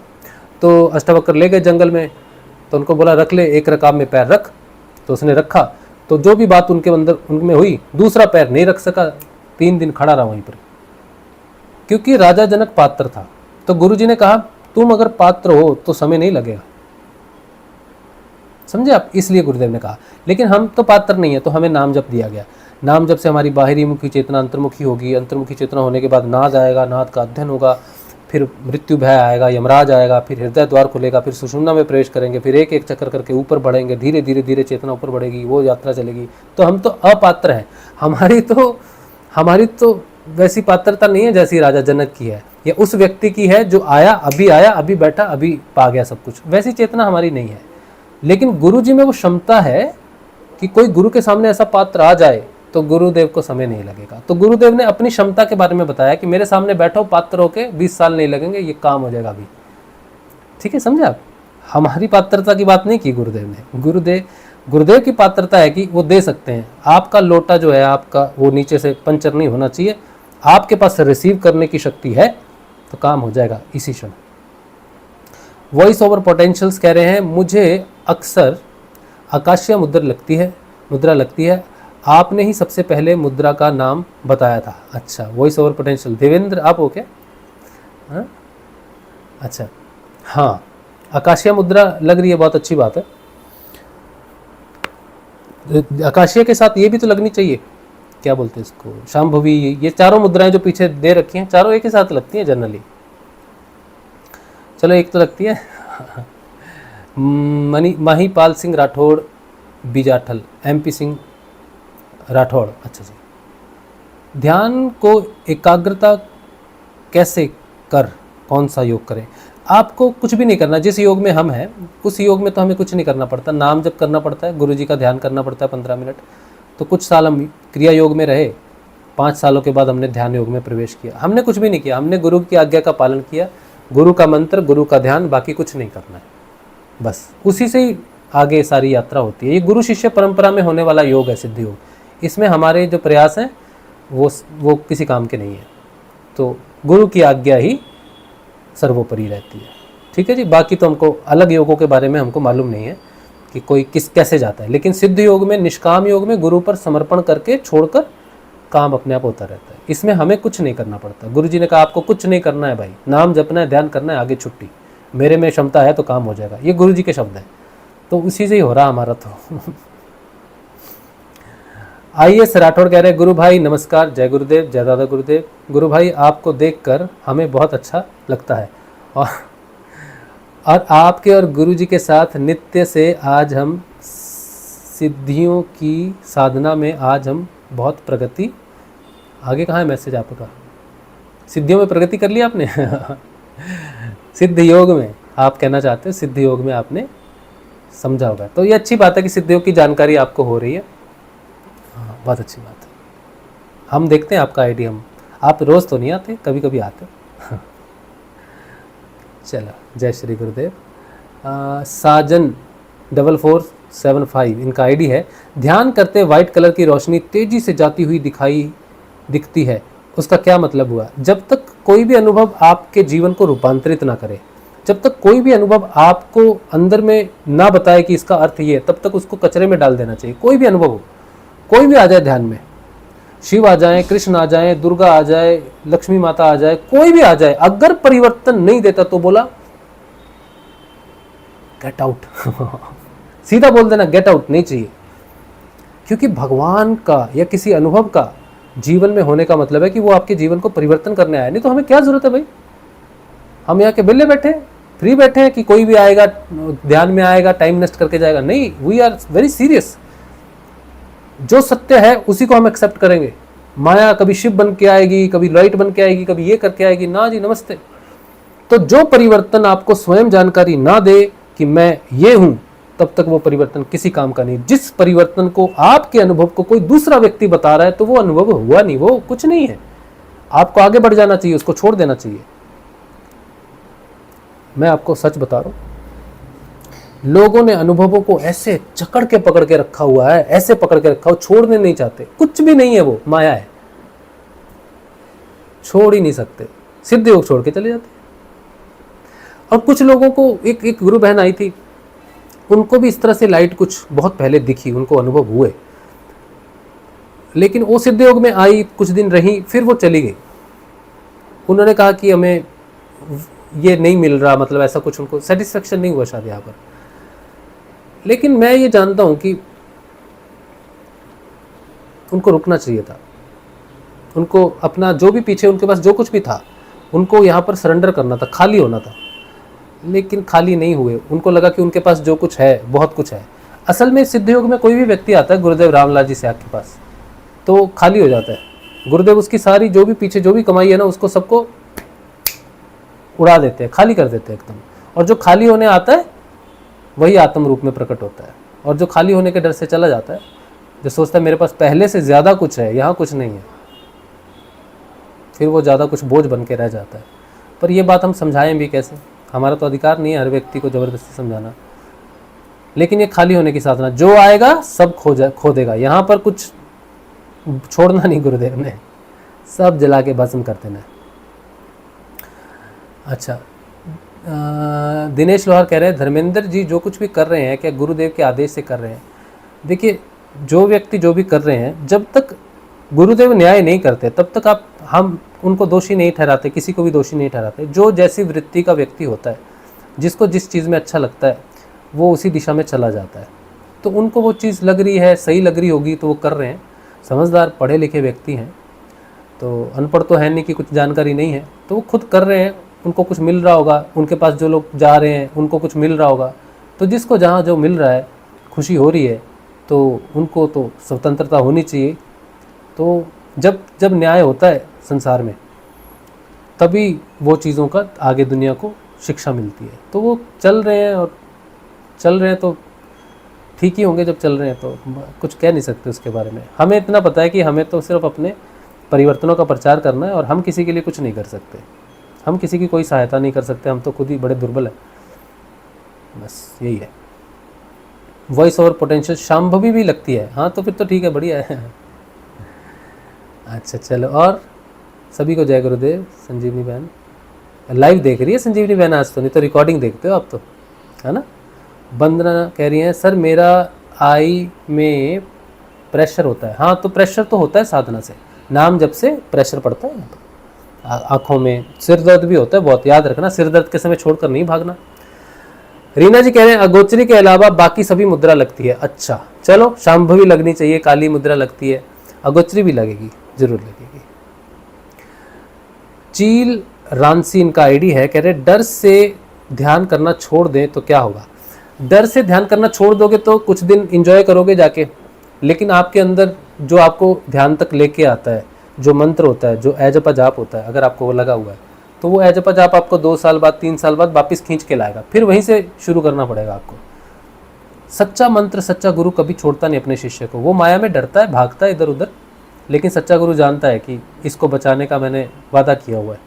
तो अष्टावक्र ले गए जंगल में, तो उनको बोला रख ले, एक रकाब में पैर रख। तो उसने रखा, तो जो भी बात उनके अंदर उनमें हुई, दूसरा पैर नहीं रख सका, 3 दिन खड़ा रहा वहीं पर, क्योंकि राजा जनक पात्र था। तो गुरु जी ने कहा तुम अगर पात्र हो तो समय नहीं लगेगा, समझे आप? इसलिए गुरुदेव ने कहा। लेकिन हम तो पात्र नहीं है, तो हमें नाम जप दिया गया। नाम जप से हमारी बाहरी मुखी चेतना अंतर्मुखी होगी। अंतर्मुखी चेतना होने के बाद नाद आएगा, नाद का अध्ययन होगा, फिर मृत्यु भय आएगा, यमराज आएगा, फिर हृदय द्वार खुलेगा, फिर सुषुम्ना में प्रवेश करेंगे, फिर एक एक चक्कर करके ऊपर बढ़ेंगे, धीरे धीरे धीरे चेतना ऊपर बढ़ेगी, वो यात्रा चलेगी। तो हम तो अपात्र हैं। हमारी तो वैसी पात्रता नहीं है जैसी राजा जनक की है, या उस व्यक्ति की है जो आया, अभी बैठा, अभी पा गया सब कुछ। वैसी चेतना हमारी नहीं है। लेकिन गुरु जी में वो क्षमता है कि कोई गुरु के सामने ऐसा पात्र आ जाए तो गुरुदेव को समय नहीं लगेगा। तो गुरुदेव ने अपनी क्षमता के बारे में बताया कि मेरे सामने बैठो पात्र होके, 20 साल नहीं लगेंगे, ये काम हो जाएगा अभी। ठीक है, समझे आप? हमारी पात्रता की बात नहीं की गुरुदेव ने। गुरुदेव की पात्रता है कि वो दे सकते हैं। आपका लोटा जो है आपका, वो नीचे से पंचर नहीं होना चाहिए। आपके पास रिसीव करने की शक्ति है तो काम हो जाएगा इसी क्षण। वॉइस ओवर पोटेंशियल्स कह रहे हैं मुझे अक्सर आकाशीय मुद्रा लगती है। आपने ही सबसे पहले मुद्रा का नाम बताया था। अच्छा, वॉइस ओवर पोटेंशियल देवेंद्र आप हो क्या? हाँ अच्छा, हाँ आकाशीय मुद्रा लग रही है, बहुत अच्छी बात है। आकाशीय के साथ ये भी तो लगनी चाहिए, क्या बोलते हैं इसको, शांभवी। ये चारों मुद्राएं जो पीछे दे रखी हैं, चारों एक ही साथ लगती हैं जनरली। चलो एक तो लगती है। माहीपाल सिंह राठौड़ बीजाठल, MP सिंह राठौड़। अच्छा जी। ध्यान को एकाग्रता कैसे कर, कौन सा योग करें? आपको कुछ भी नहीं करना। जिस योग में हम हैं उस योग में तो हमें कुछ नहीं करना पड़ता। नाम जप करना पड़ता है, गुरुजी का ध्यान करना पड़ता है 15 मिनट। तो कुछ साल हम क्रिया योग में रहे, 5 सालों के बाद हमने ध्यान योग में प्रवेश किया। हमने कुछ भी नहीं किया, हमने गुरु की आज्ञा का पालन किया, गुरु का मंत्र, गुरु का ध्यान, बाकी कुछ नहीं करना है। बस उसी से ही आगे सारी यात्रा होती है। ये गुरु शिष्य परंपरा में होने वाला योग है, सिद्ध योग। इसमें हमारे जो प्रयास हैं वो किसी काम के नहीं है। तो गुरु की आज्ञा ही सर्वोपरि रहती है। ठीक है जी। बाकी तो हमको अलग योगों के बारे में हमको मालूम नहीं है कि कोई कैसे जाता है। लेकिन सिद्ध योग में, निष्काम योग में गुरु पर समर्पण करके छोड़कर काम अपने आप होता रहता है। इसमें हमें कुछ नहीं करना पड़ता। गुरु जी ने कहा आपको कुछ नहीं करना है भाई, नाम जपना है, ध्यान करना है, आगे छुट्टी, मेरे में क्षमता है तो काम हो जाएगा। ये गुरु जी के शब्द हैं। तो उसी से ही हो रहा हमारा तो। IS राठौड़ कह रहे हैं गुरु भाई नमस्कार, जय गुरुदेव, जय दादा गुरुदेव। गुरु भाई आपको देखकर हमें बहुत अच्छा लगता है और आपके और गुरु जी के साथ नित्य से आज हम सिद्धियों की साधना में आज हम बहुत प्रगति। आगे कहाँ है मैसेज आपका? सिद्धियों में प्रगति कर लिया आपने? सिद्ध योग में आप कहना चाहते हो, सिद्ध योग में आपने समझा होगा। तो ये अच्छी बात है कि सिद्ध योग की जानकारी आपको हो रही है। हाँ, बहुत अच्छी बात है। हम देखते हैं आपका आईडी। आप रोज़ तो नहीं आते, कभी कभी आते। चलो, जय श्री गुरुदेव। साजन 4475 इनका आईडी है। ध्यान करते वाइट कलर की रोशनी तेजी से जाती हुई दिखती है, उसका क्या मतलब हुआ? जब तक कोई भी अनुभव आपके जीवन को रूपांतरित ना करे, जब तक कोई भी अनुभव आपको अंदर में ना बताए कि इसका अर्थ ये है, तब तक उसको कचरे में डाल देना चाहिए। कोई भी अनुभव हो, कोई भी आ जाए ध्यान में, शिव आ जाए, कृष्ण आ जाए, दुर्गा आ जाए, लक्ष्मी माता आ जाए, कोई भी आ जाए, अगर परिवर्तन नहीं देता तो बोला गेट आउट। सीधा बोल देना गेट आउट, नहीं चाहिए। क्योंकि भगवान का या किसी अनुभव का जीवन में होने का मतलब है कि वो आपके जीवन को परिवर्तन करने आया, नहीं तो हमें क्या जरूरत है भाई। हम यहाँ के बिल्ले बैठे, फ्री बैठे हैं कि कोई भी आएगा, ध्यान में आएगा, टाइम नष्ट करके जाएगा। नहीं, वी आर वेरी सीरियस। जो सत्य है उसी को हम एक्सेप्ट करेंगे। माया कभी शिव बन के आएगी, कभी लाइट बन के आएगी, कभी ये करके आएगी, ना जी नमस्ते। तो जो परिवर्तन आपको स्वयं जानकारी ना दे कि मैं ये हूं, तब तक वो परिवर्तन किसी काम का नहीं। जिस परिवर्तन को आपके अनुभव को कोई दूसरा व्यक्ति बता रहा है तो वो अनुभव हुआ नहीं, वो कुछ नहीं है। आपको आगे बढ़ जाना चाहिए, उसको छोड़ देना चाहिए। मैं आपको सच बता रहा हूं, लोगों ने अनुभवों को ऐसे जकड़ के पकड़ के रखा हुआ है, ऐसे पकड़ के रखा हो, छोड़ने नहीं चाहते। कुछ भी नहीं है, वो माया है, छोड़ ही नहीं सकते, सिद्ध योग छोड़ के चले जाते। और कुछ लोगों को, एक गुरु बहन आई थी, उनको भी इस तरह से लाइट कुछ बहुत पहले दिखी, उनको अनुभव हुए, लेकिन वो सिद्ध योग में आई, कुछ दिन रही, फिर वो चली गई। उन्होंने कहा कि हमें ये नहीं मिल रहा, मतलब ऐसा कुछ उनको सेटिस्फेक्शन नहीं हुआ शायद यहाँ पर। लेकिन मैं ये जानता हूँ कि उनको रुकना चाहिए था, उनको अपना जो भी पीछे उनके पास जो कुछ भी था उनको यहाँ पर सरेंडर करना था, खाली होना था। लेकिन खाली नहीं हुए, उनको लगा कि उनके पास जो कुछ है, बहुत कुछ है। असल में सिद्ध योग में कोई भी व्यक्ति आता है गुरुदेव रामलाल जी से के पास, तो खाली हो जाता है। गुरुदेव उसकी सारी जो भी पीछे जो भी कमाई है ना, उसको सबको उड़ा देते हैं, खाली कर देते हैं एकदम। और जो खाली होने आता है वही आत्म रूप में प्रकट होता है। और जो खाली होने के डर से चला जाता है, जो सोचता है मेरे पास पहले से ज़्यादा कुछ है, यहाँ कुछ नहीं है, फिर वो ज़्यादा कुछ बोझ बन के रह जाता है। पर ये बात हम समझाएं भी कैसे? हमारा तो अधिकार नहीं है हर व्यक्ति को ज़बरदस्ती समझाना। लेकिन ये खाली होने की साधना, जो आएगा सब खो देगा। यहाँ पर कुछ छोड़ना नहीं गुरुदेव ने, सब जला के भस्म कर देना है। अच्छा, दिनेश लोहार कह रहे हैं धर्मेंद्र जी जो कुछ भी कर रहे हैं क्या गुरुदेव के आदेश से कर रहे हैं? देखिए, जो व्यक्ति जो भी कर रहे हैं, जब तक गुरुदेव न्याय नहीं करते तब तक हम उनको दोषी नहीं ठहराते, किसी को भी दोषी नहीं ठहराते। जो जैसी वृत्ति का व्यक्ति होता है, जिसको जिस चीज़ में अच्छा लगता है वो उसी दिशा में चला जाता है। तो उनको वो चीज़ लग रही है, सही लग रही होगी तो वो कर रहे हैं। समझदार पढ़े लिखे व्यक्ति हैं, तो अनपढ़ तो है नहीं कि कुछ जानकारी नहीं है, तो वो खुद कर रहे हैं। उनको कुछ मिल रहा होगा, उनके पास जो लोग जा रहे हैं उनको कुछ मिल रहा होगा। तो जिसको जहाँ जो मिल रहा है, खुशी हो रही है, तो उनको तो स्वतंत्रता होनी चाहिए। तो जब न्याय होता है संसार में, तभी वो चीज़ों का आगे दुनिया को शिक्षा मिलती है। तो वो चल रहे हैं, और चल रहे हैं तो ठीक ही होंगे। जब चल रहे हैं तो कुछ कह नहीं सकते उसके बारे में। हमें इतना पता है कि हमें तो सिर्फ अपने परिवर्तनों का प्रचार करना है, और हम किसी के लिए कुछ नहीं कर सकते, हम किसी की कोई सहायता नहीं कर सकते। हम तो खुद ही बड़े दुर्बल हैं, बस यही है। वॉइस ओवर पोटेंशियल शांभवी भी लगती है, हाँ तो फिर तो ठीक है, बढ़िया है। अच्छा चलो, और सभी को जय गुरुदेव। संजीवनी बहन लाइव देख रही है, संजीवनी बहन आज तो, नहीं तो रिकॉर्डिंग देखते हो आप तो, है ना। वंदना कह रही हैं सर मेरा आई में प्रेशर होता है। हाँ तो प्रेशर तो होता है साधना से, नाम जब से प्रेशर पड़ता है आँखों में। सिर दर्द भी होता है बहुत, याद रखना, सिर दर्द के समय छोड़कर नहीं भागना। रीना जी कह रहे हैं अगोचरी के अलावा बाकी सभी मुद्रा लगती है। अच्छा चलो, शांभवी लगनी चाहिए, काली मुद्रा लगती है, अगोचरी भी लगेगी, जरूर लगेगी। चील रांसी इनका आईडी है, कह रहे डर से ध्यान करना छोड़ दें तो क्या होगा? डर से ध्यान करना छोड़ दोगे तो कुछ दिन एंजॉय करोगे जाके, लेकिन आपके अंदर जो आपको ध्यान तक लेके आता है, जो मंत्र होता है, जो ऐजपा जाप होता है, अगर आपको वो लगा हुआ है तो वो ऐजपा जाप आपको 2 साल बाद 3 साल बाद वापस खींच के लाएगा, फिर वहीं से शुरू करना पड़ेगा आपको। सच्चा मंत्र, सच्चा गुरु कभी छोड़ता नहीं अपने शिष्य को। वो माया में डरता है, भागता है इधर उधर, लेकिन सच्चा गुरु जानता है कि इसको बचाने का मैंने वादा किया हुआ है,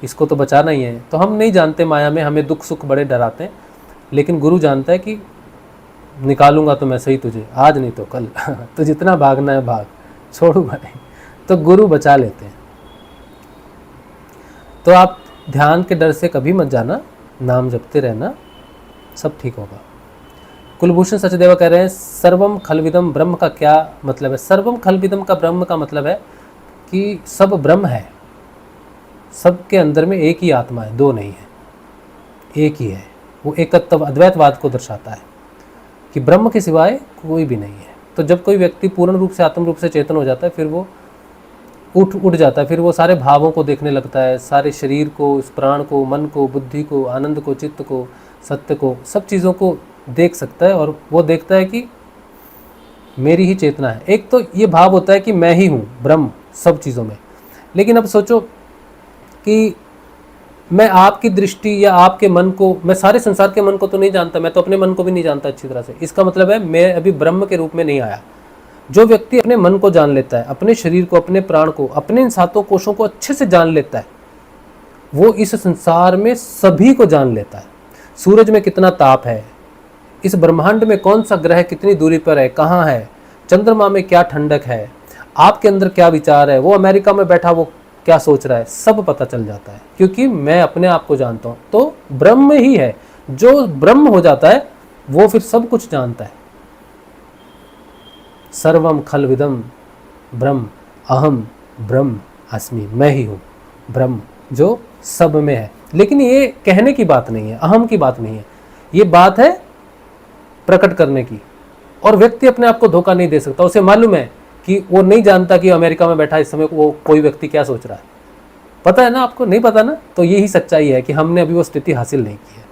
इसको तो बचाना ही है। तो हम नहीं जानते माया में, हमें दुख सुख बड़े डराते हैं, लेकिन गुरु जानता है कि निकालूंगा तो मैं सही तुझे, आज नहीं तो कल। तो जितना भागना है भाग, छोड़ूंगा नहीं। तो गुरु बचा लेते हैं। तो आप ध्यान के डर से कभी मत जाना, नाम जपते रहना, सब ठीक होगा। कुलभूषण सचदेवा कह रहे हैं सर्वम खलविदम ब्रह्म का क्या मतलब है। सर्वम खलविदम का ब्रह्म का मतलब है कि सब ब्रह्म है, सबके अंदर में एक ही आत्मा है, दो नहीं है, एक ही है। वो एकत्व अद्वैतवाद को दर्शाता है कि ब्रह्म के सिवाय कोई भी नहीं है। तो जब कोई व्यक्ति पूर्ण रूप से आत्म रूप से चेतन हो जाता है, फिर वो उठ जाता है, फिर वो सारे भावों को देखने लगता है, सारे शरीर को, इस प्राण को, मन को, बुद्धि को, आनंद को, चित्त को, सत्य को, सब चीज़ों को देख सकता है। और वो देखता है कि मेरी ही चेतना है। एक तो ये भाव होता है कि मैं ही हूँ ब्रह्म सब चीज़ों में। लेकिन अब सोचो कि मैं आपकी दृष्टि या आपके मन को, मैं सारे संसार के मन को तो नहीं जानता, मैं तो अपने मन को भी नहीं जानता अच्छी तरह से। इसका मतलब है मैं अभी ब्रह्म के रूप में नहीं आया। जो व्यक्ति अपने मन को जान लेता है, अपने शरीर को, अपने प्राण को, अपने इन सातों कोशों को अच्छे से जान लेता है, वो इस संसार में सभी को जान लेता है। सूरज में कितना ताप है, इस ब्रह्मांड में कौन सा ग्रह कितनी दूरी पर है, कहाँ है, चंद्रमा में क्या ठंडक है, आपके अंदर क्या विचार है, वो अमेरिका में बैठा वो क्या सोच रहा है, सब पता चल जाता है, क्योंकि मैं अपने आप को जानता हूँ। तो ब्रह्म ही है, जो ब्रह्म हो जाता है वो फिर सब कुछ जानता है। सर्वम खलविदम ब्रह्म अहम ब्रह्म अस्मि, मैं ही हूँ ब्रह्म जो सब में है। लेकिन ये कहने की बात नहीं है, अहम की बात नहीं है, ये बात है प्रकट करने की। और व्यक्ति अपने आप को धोखा नहीं दे सकता। उसे मालूम है कि वो नहीं जानता कि अमेरिका में बैठा इस समय वो कोई व्यक्ति क्या सोच रहा है। पता है ना आपको? नहीं पता ना? तो यही सच्चाई है कि हमने अभी वो स्थिति हासिल नहीं की है।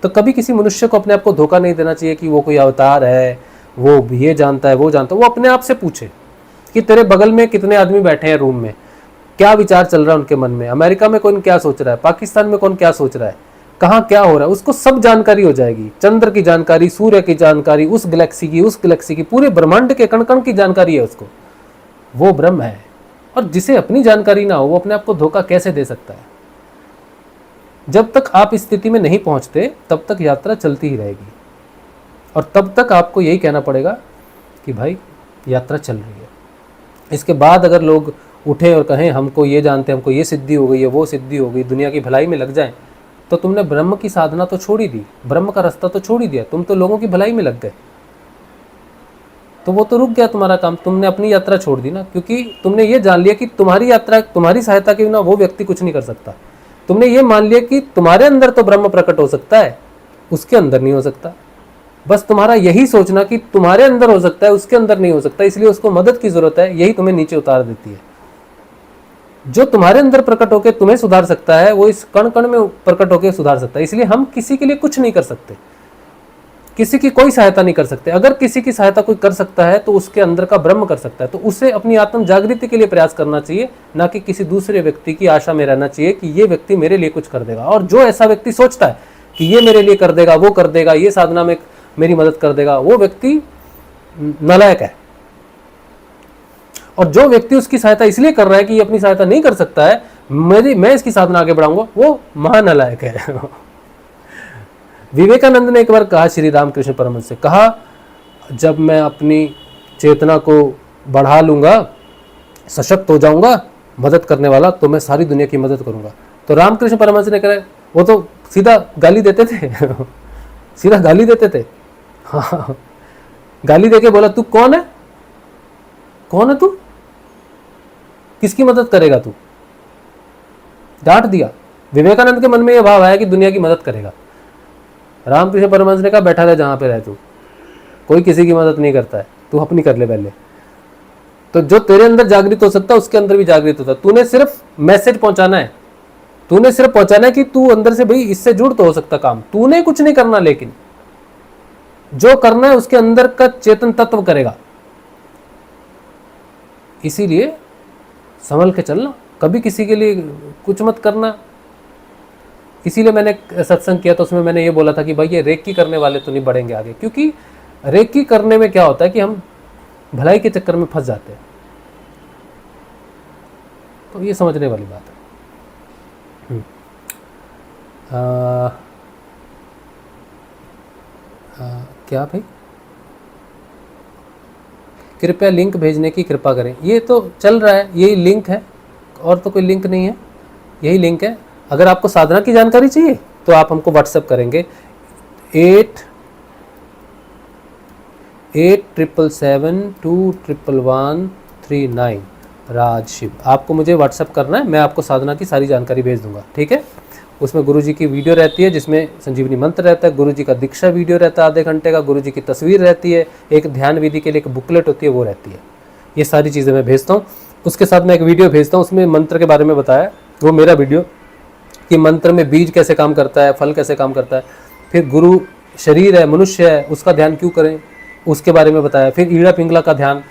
तो कभी किसी मनुष्य को अपने आप को धोखा नहीं देना चाहिए कि वो कोई अवतार है, वो ये जानता है, वो जानता है। वो अपने आप से पूछे कि तेरे बगल में कितने आदमी बैठे हैं रूम में, क्या विचार चल रहा है उनके मन में, अमेरिका में कौन क्या सोच रहा है, पाकिस्तान में कौन क्या सोच रहा है, कहाँ क्या हो रहा है, उसको सब जानकारी हो जाएगी। चंद्र की जानकारी, सूर्य की जानकारी, उस गैलेक्सी की, उस गैलेक्सी की, पूरे ब्रह्मांड के कण कण की जानकारी है उसको। वो ब्रह्म है। और जिसे अपनी जानकारी ना हो वो अपने आप को धोखा कैसे दे सकता है? जब तक आप इस स्थिति में नहीं पहुंचते तब तक यात्रा चलती ही रहेगी। और तब तक आपको यही कहना पड़ेगा कि भाई यात्रा चल रही है। इसके बाद अगर लोग उठे और कहें हमको ये जानते हैं, हमको ये सिद्धि हो गई है, वो सिद्धि हो गई, दुनिया की भलाई में लग जाएं, तो तुमने ब्रह्म की साधना तो छोड़ ही दी, ब्रह्म का रास्ता तो छोड़ ही दिया, तुम तो लोगों की भलाई में लग गए। तो वो तो रुक गया तुम्हारा काम, तुमने अपनी यात्रा छोड़ दी ना, क्योंकि तुमने ये जान लिया कि तुम्हारी यात्रा, तुम्हारी सहायता के बिना वो व्यक्ति कुछ नहीं कर सकता। तुमने ये मान लिया कि तुम्हारे अंदर तो ब्रह्म प्रकट हो सकता है, उसके अंदर नहीं हो सकता। बस तुम्हारा यही सोचना कि तुम्हारे अंदर हो सकता है, उसके अंदर नहीं हो सकता, इसलिए उसको मदद की जरूरत है, यही तुम्हें नीचे उतार देती है। जो तुम्हारे अंदर प्रकट होकर तुम्हें सुधार सकता है वो इस कण कण में प्रकट होकर सुधार सकता है। इसलिए हम किसी के लिए कुछ नहीं कर सकते, किसी की कोई सहायता नहीं कर सकते। अगर किसी की सहायता कोई कर सकता है तो उसके अंदर का ब्रह्म कर सकता है। तो उसे अपनी आत्म जागृति के लिए प्रयास करना चाहिए, ना कि किसी दूसरे व्यक्ति की आशा में रहना चाहिए कि ये व्यक्ति मेरे लिए कुछ कर देगा। और जो ऐसा व्यक्ति सोचता है कि ये मेरे लिए कर देगा, वो कर देगा, ये साधना में मेरी मदद कर देगा, वो व्यक्ति नालायक है। और जो व्यक्ति उसकी सहायता इसलिए कर रहा है कि ये अपनी सहायता नहीं कर सकता है, मैं इसकी साधना आगे बढ़ाऊंगा, वो महानालायक है। विवेकानंद ने एक बार कहा, श्री रामकृष्ण परमहंस से कहा, जब मैं अपनी चेतना को बढ़ा लूंगा, सशक्त हो जाऊंगा, मदद करने वाला, तो मैं सारी दुनिया की मदद करूंगा। तो रामकृष्ण परमहंस ने कहा, वो तो सीधा गाली देते थे। सीधा गाली देते थे। हाँ, गाली देके बोला तू कौन है, कौन है तू, किसकी मदद करेगा तू, डांट दिया। विवेकानंद के मन में यह भाव आया कि दुनिया की मदद करेगा। रामकृष्ण परमहंस ने कहा बैठा रहे जहां पे रहे, तू कोई किसी की मदद नहीं करता है, तू अपनी कर ले पहले। तो जो तेरे अंदर जागृत हो सकता है उसके अंदर भी जागृत होता है। तूने सिर्फ मैसेज पहुंचाना है, तूने सिर्फ पहुंचाना है कि तू अंदर से भाई इससे जुड़ तो हो सकता काम, तूने कुछ नहीं करना, लेकिन जो करना है उसके अंदर का चेतन तत्व करेगा। इसीलिए संभल के चलना, कभी किसी के लिए कुछ मत करना। इसीलिए मैंने सत्संग किया तो उसमें मैंने ये बोला था कि भाई ये रेकी करने वाले तो नहीं बढ़ेंगे आगे, क्योंकि रेकी करने में क्या होता है कि हम भलाई के चक्कर में फंस जाते हैं। तो ये समझने वाली बात है। क्या भाई, कृपया लिंक भेजने की कृपा करें। ये तो चल रहा है, यही लिंक है, और तो कोई लिंक नहीं है, यही लिंक है। अगर आपको साधना की जानकारी चाहिए तो आप हमको व्हाट्सएप करेंगे 8777211139 राज शिव। आपको मुझे व्हाट्सअप करना है, मैं आपको साधना की सारी जानकारी भेज दूंगा, ठीक है। उसमें गुरुजी की वीडियो रहती है जिसमें संजीवनी मंत्र रहता है, गुरुजी का दीक्षा वीडियो रहता है आधे घंटे का, गुरुजी की तस्वीर रहती है, एक ध्यान विधि के लिए एक बुकलेट होती है वो रहती है। ये सारी चीज़ें मैं भेजता हूँ। उसके साथ मैं एक वीडियो भेजता हूँ, उसमें मंत्र के बारे में बताया, वो मेरा वीडियो, कि मंत्र में बीज कैसे काम करता है, फल कैसे काम करता है, फिर गुरु शरीर है, मनुष्य है, उसका ध्यान क्यों करें उसके बारे में बताया, फिर ईड़ा पिंगला का ध्यान,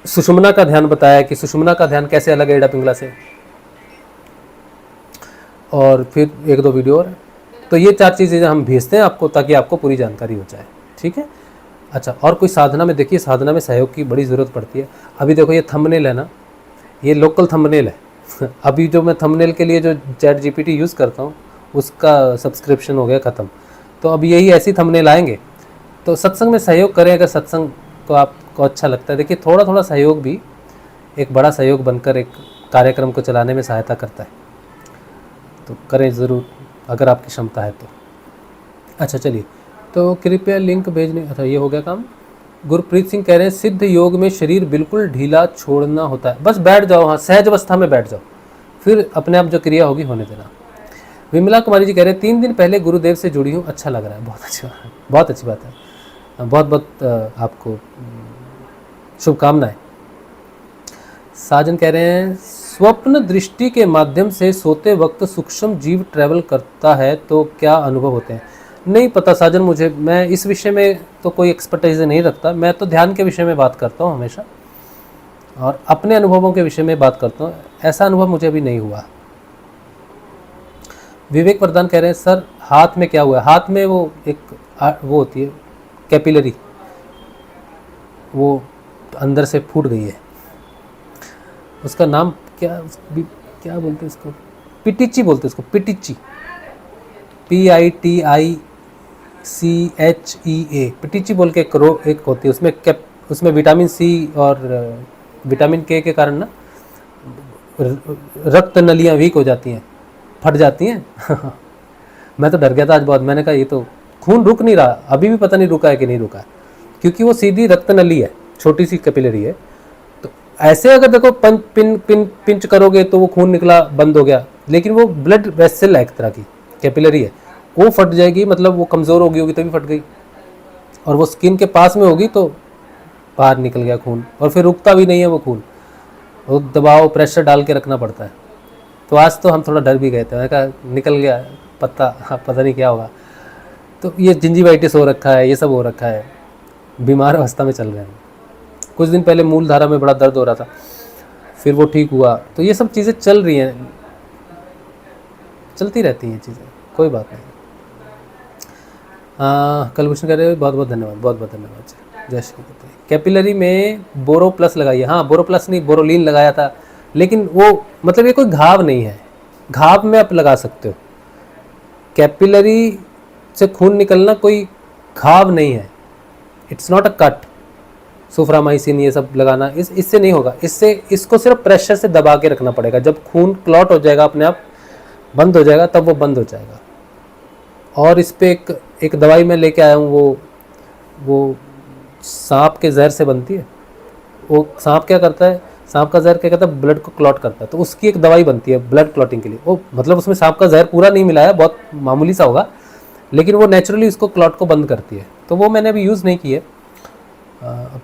सुषुम्ना का ध्यान बताया कि सुषुम्ना का ध्यान कैसे अलग है ईड़ा पिंगला से, और फिर एक दो वीडियो और। तो ये 4 चीज़ें हम भेजते हैं आपको ताकि आपको पूरी जानकारी हो जाए, ठीक है। अच्छा, और कोई साधना में, देखिए साधना में सहयोग की बड़ी ज़रूरत पड़ती है। अभी देखो ये थंबनेल है ना, ये लोकल थंबनेल है अभी जो मैं थंबनेल के लिए जो चैट जीपीटी यूज़ करता हूँ उसका सब्सक्रिप्शन हो गया ख़त्म, तो अब यही ऐसी थंबनेल आएंगे। तो सत्संग में सहयोग करें, अगर सत्संग को आपको अच्छा लगता है। देखिए थोड़ा थोड़ा सहयोग भी एक बड़ा सहयोग बनकर एक कार्यक्रम को चलाने में सहायता करता है, तो करें ज़रूर अगर आपकी क्षमता है तो। अच्छा चलिए, तो कृपया लिंक भेजने, अच्छा ये हो गया काम। गुरप्रीत सिंह कह रहे हैं सिद्ध योग में शरीर बिल्कुल ढीला छोड़ना होता है, बस बैठ जाओ, हाँ सहज अवस्था में बैठ जाओ, फिर अपने आप जो क्रिया होगी होने देना। विमला कुमारी जी कह रहे हैं 3 दिन पहले गुरुदेव से जुड़ी हूँ, अच्छा लग रहा है, बहुत अच्छी बात है, बहुत अच्छी बात है, बहुत बहुत आपको शुभकामनाएं। साजन कह रहे हैं स्वप्न दृष्टि के माध्यम से सोते वक्त सूक्ष्म जीव ट्रैवल करता है तो क्या अनुभव होते हैं? नहीं पता साजन मुझे, मैं इस विषय में तो कोई एक्सपर्टाइज नहीं रखता, मैं तो ध्यान के विषय में बात करता हूँ हमेशा, और अपने अनुभवों के विषय में बात करता हूँ, ऐसा अनुभव मुझे अभी नहीं हुआ। विवेक प्रधान कह रहे हैं सर हाथ में क्या हुआ है? हाथ में वो एक वो होती है कैपिलरी, वो अंदर से फूट गई है, उसका नाम क्या बोलते हैं इसको, पिटिची बोलते हैं इसको, पिटिची, PITICHEA, पिटिची बोल के एक होती है, उसमें विटामिन सी और विटामिन के कारण ना रक्त नलियाँ वीक हो जाती हैं, फट जाती हैं मैं तो डर गया था आज बहुत, मैंने कहा ये तो खून रुक नहीं रहा, अभी भी पता नहीं रुका है कि नहीं रुका है, क्योंकि वो सीधी रक्त नली है, छोटी सी कैपिलरी है। तो ऐसे अगर देखो पिंच करोगे तो वो खून निकला बंद हो गया, लेकिन वो ब्लड वेसल है, एक तरह की कैपिलरी है, वो फट जाएगी, मतलब वो कमज़ोर होगी तभी फट गई, और वो स्किन के पास में होगी तो बाहर निकल गया खून, और फिर रुकता भी नहीं है वो खून, वो दबाव प्रेशर डाल के रखना पड़ता है। तो आज तो हम थोड़ा डर भी गए थे, मैंने कहा निकल गया पता नहीं क्या होगा। तो ये जिंजिवाइटिस हो रखा है, ये सब हो रखा है, बीमार अवस्था में चल रहे हैं। कुछ दिन पहले मूलधारा में बड़ा दर्द हो रहा था, फिर वो ठीक हुआ, तो ये सब चीज़ें चल रही हैं, चलती रहती हैं चीज़ें, कोई बात नहीं। कलभूषण कह रहे हैं बहुत बहुत धन्यवाद, बहुत बहुत धन्यवाद, जय श्री कृष्ण। कैपिलरी में बोरो प्लस लगाइए, हाँ बोरो प्लस नहीं, बोरोलीन लगाया था, लेकिन वो मतलब ये कोई घाव नहीं है, घाव में आप लगा सकते हो, कैपिलरी से खून निकलना कोई घाव नहीं है, इट्स नॉट अ कट। सुफ्रामाइसिन ये सब लगाना इससे नहीं होगा, इसको सिर्फ प्रेशर से दबा के रखना पड़ेगा, जब खून क्लॉट हो जाएगा अपने आप बंद हो जाएगा तब वो बंद हो जाएगा। और इस पे एक दवाई मैं लेके आया हूँ, वो सांप के जहर से बनती है, वो सांप क्या करता है, सांप का जहर क्या करता है, ब्लड को क्लॉट करता है, तो उसकी एक दवाई बनती है ब्लड क्लॉटिंग के लिए, वो मतलब उसमें सांप का जहर पूरा नहीं मिलाया, बहुत मामूली सा होगा, लेकिन वो नेचुरली उसको क्लॉट को बंद करती है, तो वो मैंने अभी यूज़ नहीं की है,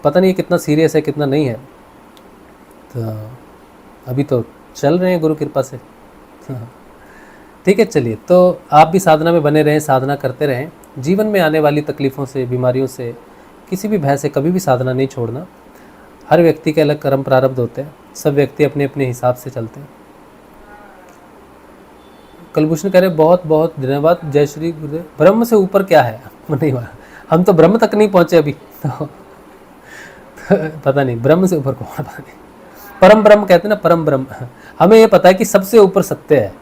पता नहीं कितना सीरियस है कितना नहीं है, तो अभी तो चल रहे हैं गुरु कृपा से ठीक है। चलिए, तो आप भी साधना में बने रहें, साधना करते रहें, जीवन में आने वाली तकलीफ़ों से, बीमारियों से, किसी भी भय से कभी भी साधना नहीं छोड़ना। हर व्यक्ति के अलग कर्म प्रारब्ध होते हैं, सब व्यक्ति अपने अपने हिसाब से चलते हैं। कलभूषण कह रहे बहुत बहुत धन्यवाद, जय श्री गुरुदेव। ब्रह्म से ऊपर क्या है नहीं, हम तो ब्रह्म तक नहीं पहुँचे अभी तो पता नहीं ब्रह्म से ऊपर कौन, पता नहीं। परम ब्रह्म कहते हैं ना, परम ब्रह्म, हमें ये पता है कि सबसे ऊपर सत्य है,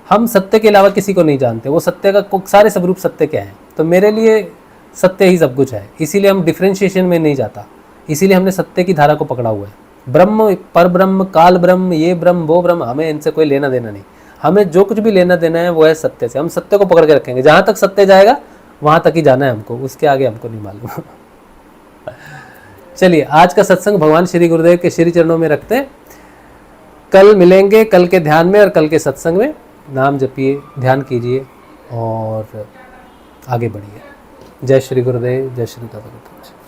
हम सत्य के अलावा किसी को नहीं जानते, वो सत्य का सारे स्वरूप सत्य क्या है, तो मेरे लिए सत्य ही सब कुछ है, इसीलिए हम डिफ्रेंशिएशन में नहीं जाता, इसीलिए हमने सत्य की धारा को पकड़ा हुआ है। ब्रह्म, पर ब्रह्म, काल ब्रह्म, ये ब्रह्म, वो ब्रह्म, हमें इनसे कोई लेना देना नहीं, हमें जो कुछ भी लेना देना है वो है सत्य से, हम सत्य को पकड़ के रखेंगे, जहाँ तक सत्य जाएगा वहाँ तक ही जाना है हमको, उसके आगे हमको नहीं मालूम चलिए आज का सत्संग भगवान श्री गुरुदेव के श्री चरणों में रखते हैं। कल मिलेंगे, कल के ध्यान में और कल के सत्संग में। नाम जपिए, ध्यान कीजिए और आगे बढ़िए। जय श्री गुरुदेव, जय श्री दादा गुरुदेव।